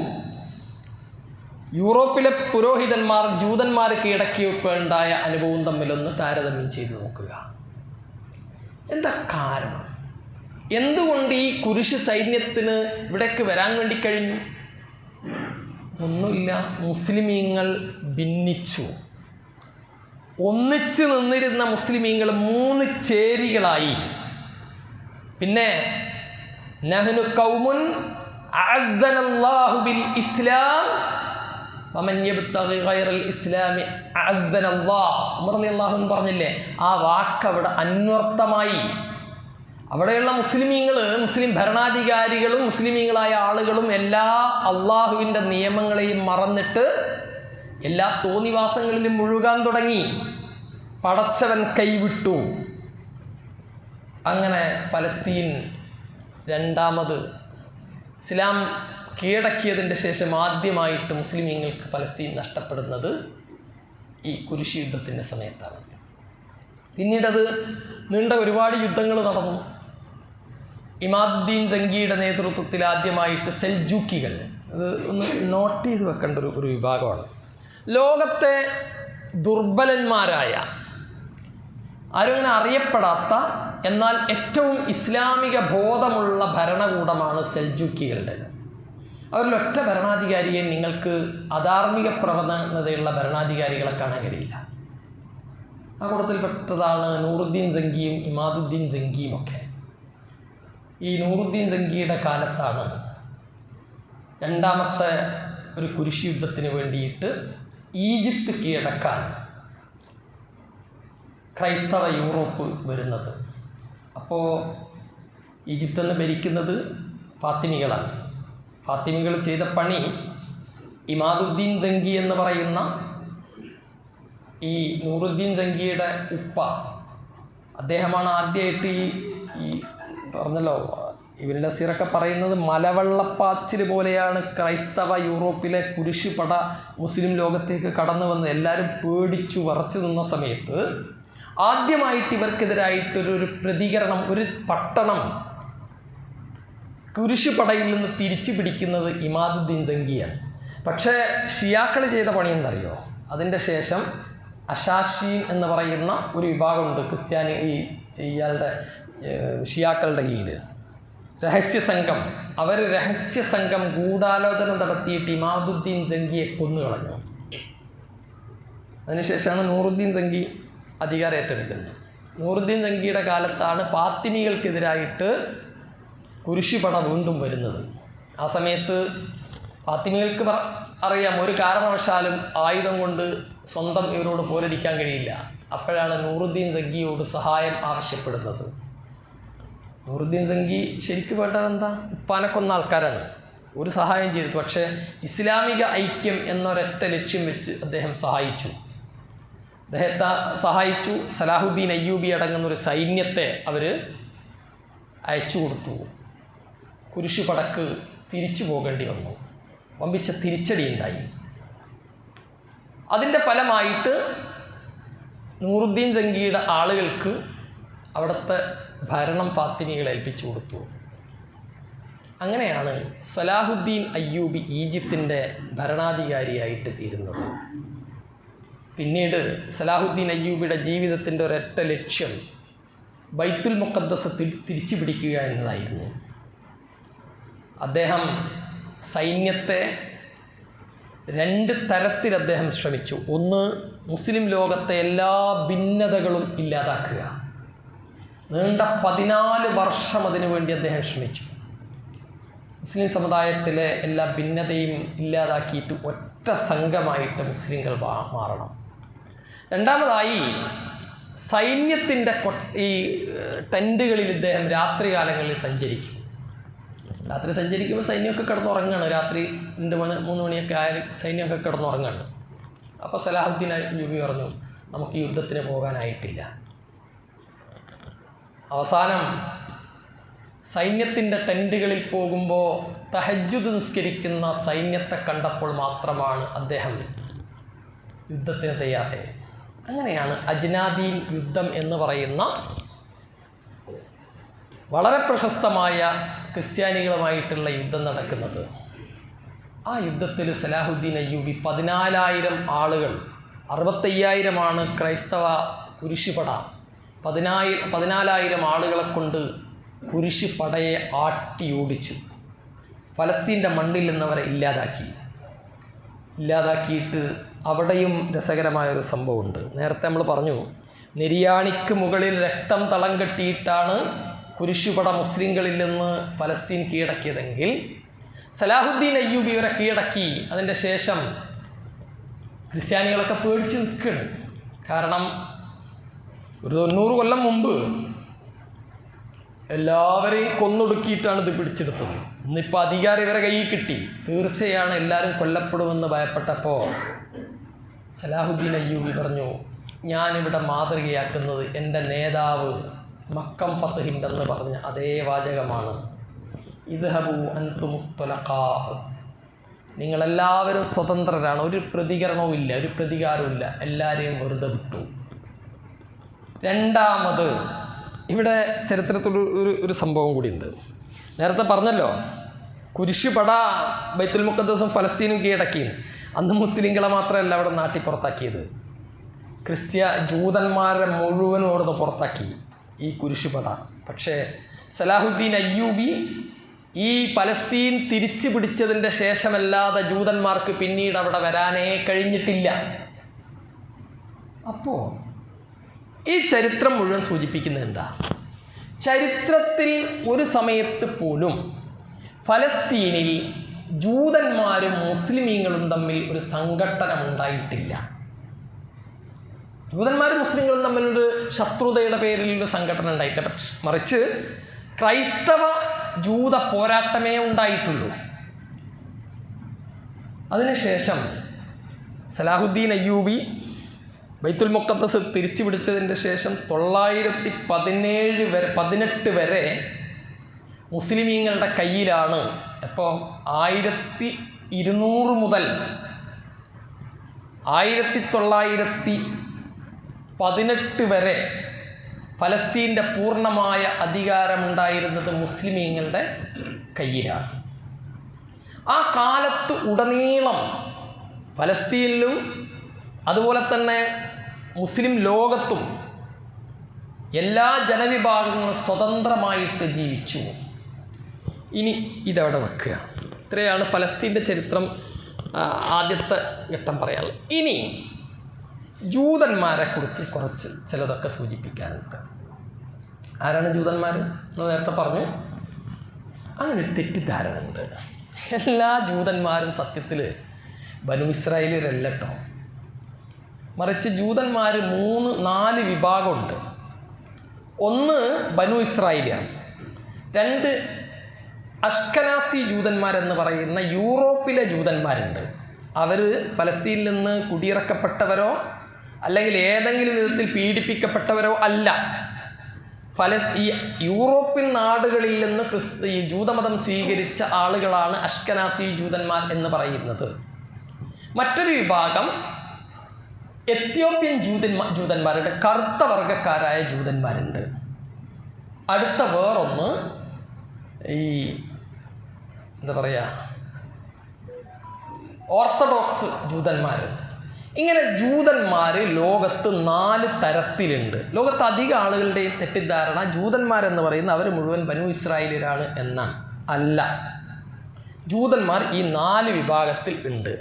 യൂറോപ്പിലെ പുരോഹിതന്മാർ ജൂതന്മാർ കീഴടക്കിയപ്പോഴുണ്ടായ അനുഭവവും തമ്മിലൊന്ന് താരതമ്യം ചെയ്ത് നോക്കുക. എന്താ കാരണം? എന്തുകൊണ്ട് ഈ കുരിശ് സൈന്യത്തിന് ഇവിടേക്ക് വരാൻ വേണ്ടി കഴിഞ്ഞു? ഒന്നുമില്ല, മുസ്ലിമീങ്ങൾ ഭിന്നിച്ചു. ഒന്നിച്ചു നിന്നിരുന്ന മുസ്ലിമീങ്ങൾ 3 ചേരികളായി. പിന്നെ നഹ്നു ഖൗമുൻ അഅസ്സനല്ലാഹു ബിൽ ഇസ്ലാം വമൻ യബ്തഗി ഗൈറൽ ഇസ്ലാമി അഅസ്സനല്ലാഹ്. ഉമർ റളിയല്ലാഹു അൻഹു പറഞ്ഞില്ലേ, ആ വാക്ക് അവിടെ അന്വർത്ഥമായി. അവിടെയുള്ള മുസ്ലിമീങ്ങൾ, മുസ്ലിം ഭരണാധികാരികളും മുസ്ലിമീങ്ങളായ ആളുകളും എല്ലാ അള്ളാഹുവിൻ്റെ നിയമങ്ങളെയും മറന്നിട്ട് എല്ലാ തോന്നിവാസങ്ങളിലും മുഴുകാൻ തുടങ്ങി. പടച്ചവൻ കൈവിട്ടു. അങ്ങനെ ഫലസ്തീൻ രണ്ടാമത് ഇസ്ലാം കീഴടക്കിയതിൻ്റെ ശേഷം ആദ്യമായിട്ട് മുസ്ലിമീങ്ങൾക്ക് ഫലസ്തീൻ നഷ്ടപ്പെടുന്നത് ഈ കുരിശ് യുദ്ധത്തിൻ്റെ സമയത്താണ്. പിന്നീടത് നീണ്ട ഒരുപാട് യുദ്ധങ്ങൾ നടന്നു. ഇമാദുദ്ദീൻ ജംഗിയുടെ നേതൃത്വത്തിൽ ആദ്യമായിട്ട് സെൽജൂക്കികൾ, അത് ഒന്ന് നോട്ട് ചെയ്ത് വെക്കേണ്ട ഒരു വിഭാഗമാണ്. ലോകത്തെ ദുർബലന്മാരായ, ആരും അങ്ങനെ അറിയപ്പെടാത്ത, എന്നാൽ ഏറ്റവും ഇസ്ലാമിക ബോധമുള്ള ഭരണകൂടമാണ് സെൽജൂക്കികളുടേത്. അവരിലൊറ്റ ഭരണാധികാരിയെ നിങ്ങൾക്ക് അധാർമിക പ്രവണതയുള്ള ഭരണാധികാരികളെ കാണാൻ കഴിയില്ല. ആ കൂട്ടത്തിൽപ്പെട്ടതാണ് നൂറുദ്ദീൻ ജംഗിയും ഇമാദുദ്ദീൻ ജംഗിയും ഒക്കെ. ഈ നൂറുദ്ദീൻ ജംഗിയുടെ കാലത്താണ് രണ്ടാമത്തെ ഒരു കുരിശ് യുദ്ധത്തിന് വേണ്ടിയിട്ട് ഈജിപ്ത് കീഴടക്കാൻ ക്രൈസ്തവ യൂറോപ്പ് വരുന്നത്. അപ്പോൾ ഈജിപ്തിനെ ഭരിക്കുന്നത് ഫാത്തിമികളാണ്. ഫാത്തിമികൾ ചെയ്ത പണി, ഇമാദുദ്ദീൻ ജംഗി എന്ന് പറയുന്ന ഈ നൂറുദ്ദീൻ ജംഗിയുടെ ഉപ്പ, അദ്ദേഹമാണ് ആദ്യമായിട്ട് ഈ പറഞ്ഞല്ലോ, ഇവരുടെ സിറൊക്കെ പറയുന്നത് മലവെള്ളപ്പാച്ചിൽ പോലെയാണ് ക്രൈസ്തവ യൂറോപ്പിലെ കുരിശ് പട മുസ്ലിം ലോകത്തേക്ക് കടന്നു വന്ന് എല്ലാവരും പേടിച്ചു വറച്ചു നിന്ന സമയത്ത് ആദ്യമായിട്ട് ഇവർക്കെതിരായിട്ടൊരു പ്രതികരണം, ഒരു പട്ടണം കുരിശ് പടയിൽ നിന്ന് തിരിച്ചു പിടിക്കുന്നത് ഇമാദുദ്ദീൻ ജംഗിയാണ്. പക്ഷേ ഷിയാക്കൾ ചെയ്ത പണി എന്തറിയോ? അതിൻ്റെ ശേഷം അഷാഷീൻ എന്ന് പറയുന്ന ഒരു വിഭാഗമുണ്ട് ക്രിസ്ത്യാനി, ഇയാളുടെ ഷിയാക്കളുടെ കീഴിൽ രഹസ്യസംഘം. അവർ രഹസ്യസംഘം ഗൂഢാലോചന നടത്തിയിട്ട് ഇമാദുദ്ദീൻ ജംഗിയെ കൊന്നുകളഞ്ഞു. അതിനുശേഷമാണ് നൂറുദ്ദീൻ ജംഗി അധികാരം ഏറ്റെടുക്കുന്നത്. നൂറുദ്ദീൻ ജംഗിയുടെ കാലത്താണ് ഫാത്തിമികൾക്കെതിരായിട്ട് കുരിശുപട വീണ്ടും വരുന്നത്. ആ സമയത്ത് ഫാത്തിമികൾക്ക് അറിയാം, ഒരു കാരണവശാലും ആയുധം കൊണ്ട് സ്വന്തം ഇവരോട് പോരടിക്കാൻ കഴിയില്ല. അപ്പോഴാണ് നൂറുദ്ദീൻ ജംഗിയോട് സഹായം ആവശ്യപ്പെടുന്നത്. നൂറുദ്ദീൻ ജംഗി ശരിക്കും വേണ്ടത് എന്താ? ഉപ്പാനെ കൊന്ന ആൾക്കാരാണ്. ഒരു സഹായം ചെയ്തു, പക്ഷേ ഇസ്ലാമിക ഐക്യം എന്നൊരൊറ്റ ലക്ഷ്യം വെച്ച് അദ്ദേഹം അദ്ദേഹത്തെ സഹായിച്ചു. സലാഹുദ്ദീൻ അയ്യൂബി അടങ്ങുന്നൊരു സൈന്യത്തെ അവർ അയച്ചു കൊടുത്തു. കുരിശു പടക്ക് തിരിച്ചു പോകേണ്ടി വന്നു. വമ്പിച്ച തിരിച്ചടി ഉണ്ടായി. അതിൻ്റെ ഫലമായിട്ട് നൂറുദ്ദീൻ ജംഗിയുടെ ആളുകൾക്ക് അവിടുത്തെ ഭരണം ഫാത്തിമികളെ ഏൽപ്പിച്ചു കൊടുത്തു. അങ്ങനെയാണ് സലാഹുദ്ദീൻ അയ്യൂബി ഈജിപ്തിൻ്റെ ഭരണാധികാരിയായിട്ട് തീരുന്നത്. പിന്നീട് സലാഹുദ്ദീൻ അയ്യൂബിയുടെ ജീവിതത്തിൻ്റെ ഒരൊറ്റ ലക്ഷ്യം ബൈത്തുൽ മുഖദ്ദസ് തിരിച്ചു പിടിക്കുക എന്നതായിരുന്നു. അദ്ദേഹം സൈന്യത്തെ 2 തരത്തിൽ അദ്ദേഹം ശ്രമിച്ചു. ഒന്ന്, മുസ്ലിം ലോകത്തെ എല്ലാ ഭിന്നതകളും ഇല്ലാതാക്കുക. നീണ്ട 14 വർഷം അതിനു വേണ്ടി അദ്ദേഹം ശ്രമിച്ചു. മുസ്ലിം സമുദായത്തിലെ എല്ലാ ഭിന്നതയും ഇല്ലാതാക്കിയിട്ട് ഒറ്റ സംഘമായിട്ട് മുസ്ലിങ്ങൾ മാറണം. രണ്ടാമതായി, സൈന്യത്തിൻ്റെ ഈ ടെൻറ്റുകളിൽ ഇദ്ദേഹം രാത്രികാലങ്ങളിൽ സഞ്ചരിക്കും. രാത്രി സഞ്ചരിക്കുമ്പോൾ സൈന്യമൊക്കെ കിടന്നുറങ്ങുകയാണ്. രാത്രി 2-3 മണിയൊക്കെ ആയാലും സൈന്യമൊക്കെ കിടന്നുറങ്ങുകയാണ്. അപ്പോൾ സലാഹുദ്ദീൻ അയ്യൂബി പറഞ്ഞു, നമുക്ക് യുദ്ധത്തിന് പോകാനായിട്ടില്ല. അവസാനം സൈന്യത്തിൻ്റെ ടെൻറ്റുകളിൽ പോകുമ്പോൾ തഹജ്ജുദ് നിസ്കരിക്കുന്ന സൈന്യത്തെ കണ്ടപ്പോൾ മാത്രമാണ് അദ്ദേഹം യുദ്ധത്തിന് തയ്യാറായത്. അങ്ങനെയാണ് അജ്നാദീൻ യുദ്ധം എന്ന് പറയുന്ന വളരെ പ്രശസ്തമായ ക്രിസ്ത്യാനികളുമായിട്ടുള്ള യുദ്ധം നടക്കുന്നത്. ആ യുദ്ധത്തിൽ സലാഹുദ്ദീൻ അയ്യൂബി 14,000 ആളുകൾ, 65,000 ക്രൈസ്തവ കുരിശുപട, 14,000 ആളുകളെ കൊണ്ട് കുരിശുപടയെ ആട്ടിയോടിച്ചു. ഫലസ്തീൻ്റെ മണ്ണിൽ നിന്നവരെ ഇല്ലാതാക്കിയിട്ട് അവിടെയും രസകരമായൊരു സംഭവമുണ്ട്. നേരത്തെ നമ്മൾ പറഞ്ഞു, നെരിയാണിക്ക് മുകളിൽ രക്തം തളം കെട്ടിയിട്ടാണ് കുരിശുപട മുസ്ലിങ്ങളിൽ നിന്ന് ഫലസ്തീൻ കീഴടക്കിയതെങ്കിൽ സലാഹുദ്ദീൻ അയ്യൂബി ഇവരെ കീഴടക്കി. അതിൻ്റെ ശേഷം ക്രിസ്ത്യാനികളൊക്കെ പേടിച്ച് നിൽക്കുകയാണ്. കാരണം ഒരു 90 കൊല്ലം മുമ്പ് എല്ലാവരെയും കൊന്നൊടുക്കിയിട്ടാണ് ഇത് പിടിച്ചെടുത്തത്. ഇന്നിപ്പോൾ അധികാരം ഇവരെ കയ്യിൽ കിട്ടി, തീർച്ചയാണ് എല്ലാവരും കൊല്ലപ്പെടുമെന്ന് ഭയപ്പെട്ടപ്പോൾ സലാഹുദ്ദീൻ അയ്യൂബി പറഞ്ഞു, ഞാനിവിടെ മാതൃകയാക്കുന്നത് എൻ്റെ നേതാവ് മക്കം ഫത്ഹിൻ്റെന്ന് പറഞ്ഞ അതേ വാചകമാണ്. ഇദ്ഹബു അൻതുമു തുലഖാ, നിങ്ങളെല്ലാവരും സ്വതന്ത്രരാണ്, ഒരു പ്രതികരണവും ഇല്ല, ഒരു പ്രതികാരവും ഇല്ല, എല്ലാവരെയും വെറുതെ വിട്ടു. രണ്ടാമത് ഇവിടെ ചരിത്രത്തിൽ ഒരു സംഭവം കൂടിയുണ്ട്. നേരത്തെ പറഞ്ഞല്ലോ, കുരിശുപട ബൈത്തുൽ മുഖദ്ദസും ഫലസ്തീനും കീഴടക്കി. അന്ന് മുസ്ലിങ്ങളെ മാത്രമല്ല അവിടെ നാട്ടി പുറത്താക്കിയത്, ജൂതന്മാരെ മുഴുവനും അവിടുന്ന് പുറത്താക്കി ഈ കുരിശുപട. പക്ഷേ സലാഹുദ്ദീൻ അയ്യൂബി ഈ ഫലസ്തീൻ തിരിച്ചു പിടിച്ചതിൻ്റെ ശേഷമല്ലാതെ ജൂതന്മാർക്ക് പിന്നീട് അവിടെ വരാനേ കഴിഞ്ഞിട്ടില്ല. അപ്പോൾ ഈ ചരിത്രം മുഴുവൻ സൂചിപ്പിക്കുന്നത് എന്താ? ചരിത്രത്തിൽ ഒരു സമയത്ത് പോലും ഫലസ്തീനിൽ ജൂതന്മാരും മുസ്ലിമീങ്ങളും തമ്മിൽ ഒരു സംഘട്ടനം ഉണ്ടായിട്ടില്ല. ജൂതന്മാരും മുസ്ലിങ്ങളും തമ്മിലൊരു ശത്രുതയുടെ പേരിലൊരു സംഘടന ഉണ്ടായിട്ടില്ല. മറിച്ച് ക്രൈസ്തവ ജൂത പോരാട്ടമേ ഉണ്ടായിട്ടുള്ളൂ. അതിനുശേഷം സലാഹുദ്ദീൻ അയ്യൂബി ബൈത്തുൽ മുഖദ്ദസ് തിരിച്ചു പിടിച്ചതിൻ്റെ ശേഷം 918 വരെ മുസ്ലിമീങ്ങളുടെ കയ്യിലാണ്. അപ്പോൾ 1200 മുതൽ 1918 വരെ ഫലസ്തീൻ്റെ പൂർണ്ണമായ അധികാരമുണ്ടായിരുന്നത് മുസ്ലിമീങ്ങളുടെ കയ്യിലാണ്. ആ കാലത്ത് ഉടനീളം ഫലസ്തീനിലും അതുപോലെ തന്നെ മുസ്ലിം ലോകത്തും എല്ലാ ജനവിഭാഗങ്ങളും സ്വതന്ത്രമായിട്ട് ജീവിച്ചു. ഇനി ഇതവിടെ വെക്കുക. ഇത്രയാണ് ഫലസ്തീൻ്റെ ചരിത്രം ആദ്യത്തെ ഘട്ടം പറയാനുള്ളത്. ഇനി ജൂതന്മാരെക്കുറിച്ച് കുറച്ച് ചിലതൊക്കെ സൂചിപ്പിക്കാനുണ്ട്. ആരാണ് ജൂതന്മാർ? നമ്മൾ നേരത്തെ പറഞ്ഞു. അങ്ങനെ ഒരു തെറ്റിദ്ധാരണ ഉണ്ട്. എല്ലാ ജൂതന്മാരും സത്യത്തിൽ ബനു ഇസ്രായേലിയരല്ല കേട്ടോ. മറിച്ച് ജൂതന്മാർ 3-4 വിഭാഗമുണ്ട്. ഒന്ന് ബനു ഇസ്രായേലിയാണ്, 2 അഷ്കനാസി ജൂതന്മാരെന്ന് പറയുന്ന യൂറോപ്പിലെ ജൂതന്മാരുണ്ട്. അവർ ഫലസ്തീനിൽ നിന്ന് കുടിയിറക്കപ്പെട്ടവരോ അല്ലെങ്കിൽ ഏതെങ്കിലും വിധത്തിൽ പീഡിപ്പിക്കപ്പെട്ടവരോ അല്ല. ഈ യൂറോപ്യൻ നാടുകളിൽ നിന്ന് ഈ ജൂതമതം സ്വീകരിച്ച ആളുകളാണ് അഷ്കനാസി ജൂതന്മാർ എന്ന് പറയുന്നത്. മറ്റൊരു വിഭാഗം എത്യോപ്യൻ ജൂതന്മാരുടെ കറുത്ത വർഗ്ഗക്കാരായ ജൂതന്മാരുണ്ട്. അടുത്ത വേറൊന്ന് ഈ എന്താ പറയുക, ഓർത്തഡോക്സ് ജൂതന്മാർ. ഇങ്ങനെ ജൂതന്മാർ ലോകത്ത് 4 തരത്തിലുണ്ട്. ലോകത്ത് അധികം ആളുകളുടെയും തെറ്റിദ്ധാരണ ജൂതന്മാരെന്ന് പറയുന്നത് അവർ മുഴുവൻ ബനു ഇസ്രായേലിയരാണ് എന്നാണ്. അല്ല, ജൂതന്മാർ ഈ 4 വിഭാഗത്തിൽ ഉണ്ട്.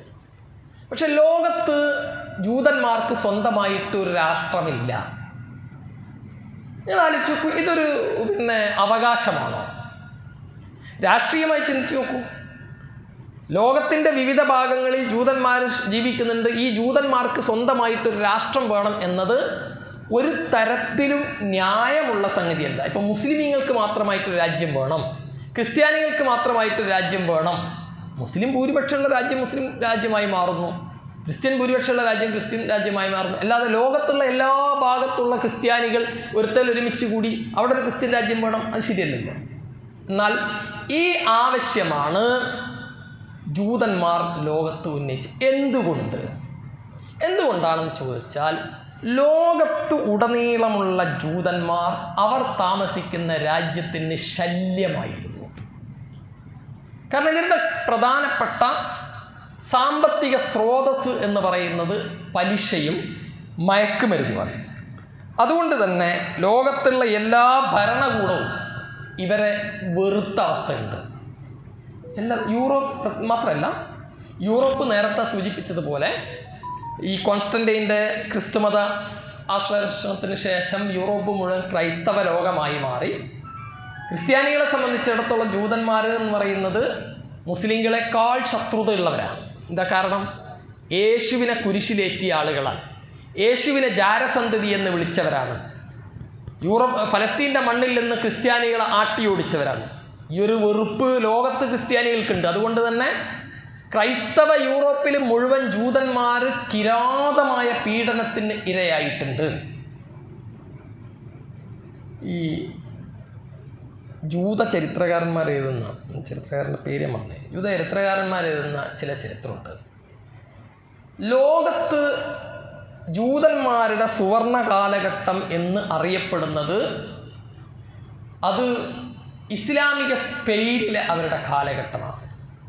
പക്ഷെ ലോകത്ത് ജൂതന്മാർക്ക് സ്വന്തമായിട്ട് ഒരു രാഷ്ട്രമില്ല. നിങ്ങൾ ആലോചിച്ച് നോക്കൂ, ഇതൊരു അവകാശമാണോ? രാഷ്ട്രീയമായി ചിന്തിച്ച് നോക്കൂ. ലോകത്തിൻ്റെ വിവിധ ഭാഗങ്ങളിൽ ജൂതന്മാർ ജീവിക്കുന്നുണ്ട്. ഈ ജൂതന്മാർക്ക് സ്വന്തമായിട്ടൊരു രാഷ്ട്രം വേണം എന്നത് ഒരു തരത്തിലും ന്യായമുള്ള സംഗതിയല്ല. ഇപ്പം മുസ്ലിമീങ്ങൾക്ക് മാത്രമായിട്ടൊരു രാജ്യം വേണം, ക്രിസ്ത്യാനികൾക്ക് മാത്രമായിട്ടൊരു രാജ്യം വേണം. മുസ്ലിം ഭൂരിപക്ഷമുള്ള രാജ്യം മുസ്ലിം രാജ്യമായി മാറുന്നു, ക്രിസ്ത്യൻ ഭൂരിപക്ഷമുള്ള രാജ്യം ക്രിസ്ത്യൻ രാജ്യമായി മാറുന്നു. അല്ലാതെ ലോകത്തുള്ള എല്ലാ ഭാഗത്തുള്ള ക്രിസ്ത്യാനികൾ ഒരുമിച്ച് കൂടി അവിടെ ഒരു ക്രിസ്ത്യൻ രാജ്യം വേണം, അത് ശരിയല്ലല്ലോ. എന്നാൽ ഈ ആവശ്യമാണ് ജൂതന്മാർ ലോകത്ത് ഉന്നയിച്ച്. എന്തുകൊണ്ടാണെന്ന് ചോദിച്ചാൽ ലോകത്ത് ഉടനീളമുള്ള ജൂതന്മാർ അവർ താമസിക്കുന്ന രാജ്യത്തിന് ശല്യമായിരുന്നു. കാരണം ഇവരുടെ പ്രധാനപ്പെട്ട സാമ്പത്തിക സ്രോതസ് എന്ന് പറയുന്നത് പലിശയും മയക്കുമരുന്നുമാണ്. അതുകൊണ്ട് തന്നെ ലോകത്തുള്ള എല്ലാ ഭരണകൂടവും ഇവരെ വെറുത്ത അവസ്ഥയുണ്ട്. യൂറോപ്പ് മാത്രമല്ല, യൂറോപ്പ് നേരത്തെ സൂചിപ്പിച്ചതുപോലെ ഈ കോൺസ്റ്റന്റൈൻ്റെ ക്രിസ്തുമത ആശ്ലേഷണത്തിന് ശേഷം യൂറോപ്പ് മുഴുവൻ ക്രൈസ്തവ ലോകമായി മാറി. ക്രിസ്ത്യാനികളെ സംബന്ധിച്ചിടത്തോളം ജൂതന്മാർ എന്ന് പറയുന്നത് മുസ്ലിങ്ങളെക്കാൾ ശത്രുതയുള്ളവരാണ്. എന്താ കാരണം? യേശുവിനെ കുരിശിലേറ്റിയ ആളുകളാണ്. യേശുവിനെ ജാരസന്തതി എന്ന് വിളിച്ചവരാണ്. ഫലസ്തീൻ്റെ മണ്ണിൽ നിന്ന് ക്രിസ്ത്യാനികളെ ആട്ടിയോടിച്ചവരാണ്. ഈ ഒരു വെറുപ്പ് ലോകത്ത് ക്രിസ്ത്യാനികൾക്കുണ്ട്. അതുകൊണ്ട് തന്നെ ക്രൈസ്തവ യൂറോപ്പിൽ മുഴുവൻ ജൂതന്മാർ കിരാതമായ പീഡനത്തിന് ഇരയായിട്ടുണ്ട്. ഈ ജൂത ചരിത്രകാരന്മാർ എഴുതുന്ന, ചരിത്രകാരൻ്റെ പേര് മറന്നേ, ജൂത ചരിത്രകാരന്മാർ എഴുതുന്ന ചില ചരിത്രമുണ്ട്. ലോകത്ത് ജൂതന്മാരുടെ സുവർണ കാലഘട്ടം എന്ന് അറിയപ്പെടുന്നത് അത് ഇസ്ലാമിക സ്പെയിനിലെ അവരുടെ കാലഘട്ടമാണ്.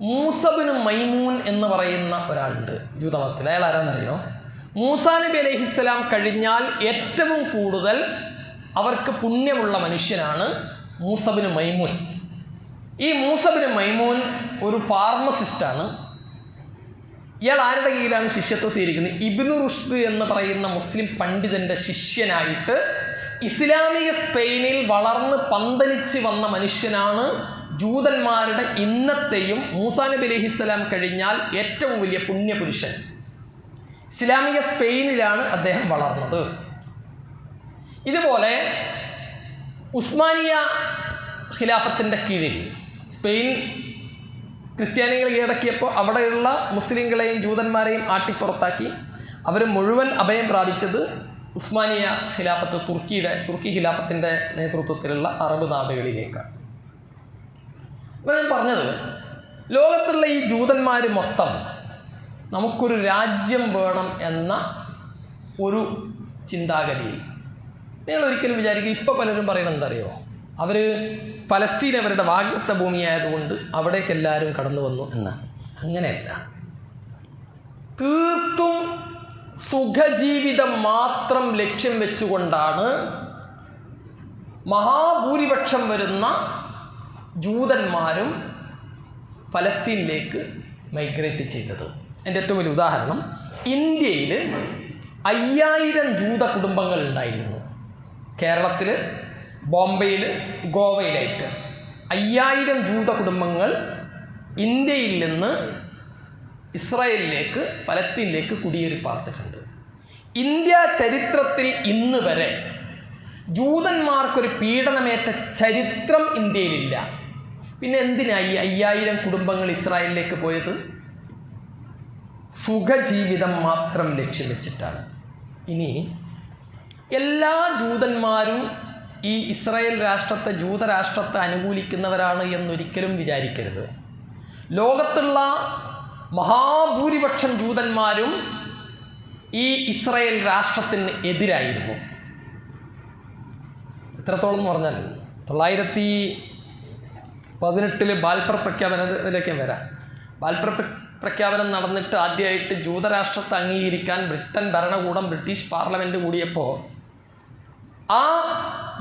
മൂസബിന് മൈമൂൻ എന്ന് പറയുന്ന ഒരാളുണ്ട് ജൂതമതത്തിൽ. അയാൾ ആരാന്നറിയോ? മൂസാ നബി അലൈഹിസ്സലാം കഴിഞ്ഞാൽ ഏറ്റവും കൂടുതൽ അവർക്ക് പുണ്യമുള്ള മനുഷ്യനാണ് മൂസബിന് മൈമൂൻ. ഈ മൂസബിന് മൈമൂൻ ഒരു ഫാർമസിസ്റ്റാണ്. ഇയാൾ ആരുടെ കീഴിലാണ് ശിഷ്യത്വം സ്വീകരിക്കുന്നത്? ഇബ്നു റുഷ്ദ് എന്ന് പറയുന്ന മുസ്ലിം പണ്ഡിതൻ്റെ ശിഷ്യനായിട്ട് ഇസ്ലാമിക സ്പെയിനിൽ വളർന്ന് പന്തലിച്ച് വന്ന മനുഷ്യനാണ് ജൂതന്മാരുടെ ഇന്നത്തെയും മൂസാ നബി അലൈഹിസ്സലാം കഴിഞ്ഞാൽ ഏറ്റവും വലിയ പുണ്യപുരുഷൻ. ഇസ്ലാമിക സ്പെയിനിലാണ് അദ്ദേഹം വളർന്നത്. ഇതുപോലെ ഉസ്മാനിയ ഖിലാഫത്തിൻ്റെ കീഴിൽ സ്പെയിൻ ക്രിസ്ത്യാനികൾ കീഴടക്കിയപ്പോൾ അവിടെയുള്ള മുസ്ലിങ്ങളെയും ജൂതന്മാരെയും ആട്ടിപ്പുറത്താക്കി അവർ മുഴുവൻ അഭയം പ്രാപിച്ചത് ഉസ്മാനിയ ഖിലാഫത്ത്, തുർക്കി ഖിലാഫത്തിൻ്റെ നേതൃത്വത്തിലുള്ള അറബ് നാടുകളിലേക്കാണ്. അപ്പോൾ ഞാൻ പറഞ്ഞത്, ലോകത്തുള്ള ഈ ജൂതന്മാർ മൊത്തം നമുക്കൊരു രാജ്യം വേണം എന്ന ഒരു ചിന്താഗതിയിൽ നിങ്ങൾ ഒരിക്കലും വിചാരിക്കുക. ഇപ്പോൾ പലരും പറയണത് എന്താ അറിയോ? അവർ ഫലസ്തീൻ അവരുടെ വാഗ്ദത്ത ഭൂമിയായതുകൊണ്ട് അവിടേക്ക് എല്ലാവരും കടന്നു വന്നു എന്നാണ്. അങ്ങനെയല്ല. തീർത്തും സുഖജീവിതം മാത്രം ലക്ഷ്യം വെച്ചുകൊണ്ടാണ് മഹാഭൂരിപക്ഷം വരുന്ന ജൂതന്മാരും ഫലസ്തീനിലേക്ക് മൈഗ്രേറ്റ് ചെയ്തത്. എൻ്റെ ഏറ്റവും വലിയ ഉദാഹരണം, ഇന്ത്യയിൽ 5000 ജൂത കുടുംബങ്ങൾ ഉണ്ടായിരുന്നു. കേരളത്തിൽ, ബോംബെയിൽ, ഗോവയിലായിട്ട് 5000 ജൂത കുടുംബങ്ങൾ ഇന്ത്യയിൽ നിന്ന് ഇസ്രായേലിലേക്ക്, ഫലസ്തീനിലേക്ക് കുടിയേറി പാർത്തിട്ടുണ്ട്. ഇന്ത്യ ചരിത്രത്തിൽ ഇന്ന് വരെ ജൂതന്മാർക്കൊരു പീഡനമേറ്റ ചരിത്രം ഇന്ത്യയിലില്ല. പിന്നെ എന്തിനായി 5000 കുടുംബങ്ങൾ ഇസ്രായേലിലേക്ക് പോയത്? സുഖജീവിതം മാത്രം ലക്ഷ്യം വെച്ചിട്ടാണ്. ഇനി എല്ലാ ജൂതന്മാരും ഈ ഇസ്രായേൽ രാഷ്ട്രത്തെ, ജൂതരാഷ്ട്രത്തെ അനുകൂലിക്കുന്നവരാണ് എന്നൊരിക്കലും വിചാരിക്കരുത്. ലോകത്തുള്ള മഹാഭൂരിപക്ഷം ജൂതന്മാരും ഈ ഇസ്രായേൽ രാഷ്ട്രത്തിന് എതിരായിരുന്നു. എത്രത്തോളം എന്ന് പറഞ്ഞാൽ 1918 ബാൽഫർ പ്രഖ്യാപനത്തിലേക്ക് വരാം. ബാൽഫർ പ്രഖ്യാപനം നടന്നിട്ട് ആദ്യമായിട്ട് ജൂതരാഷ്ട്രത്തെ അംഗീകരിക്കാൻ ബ്രിട്ടൻ ഭരണകൂടം, ബ്രിട്ടീഷ് പാർലമെൻറ്റ് കൂടിയപ്പോൾ ആ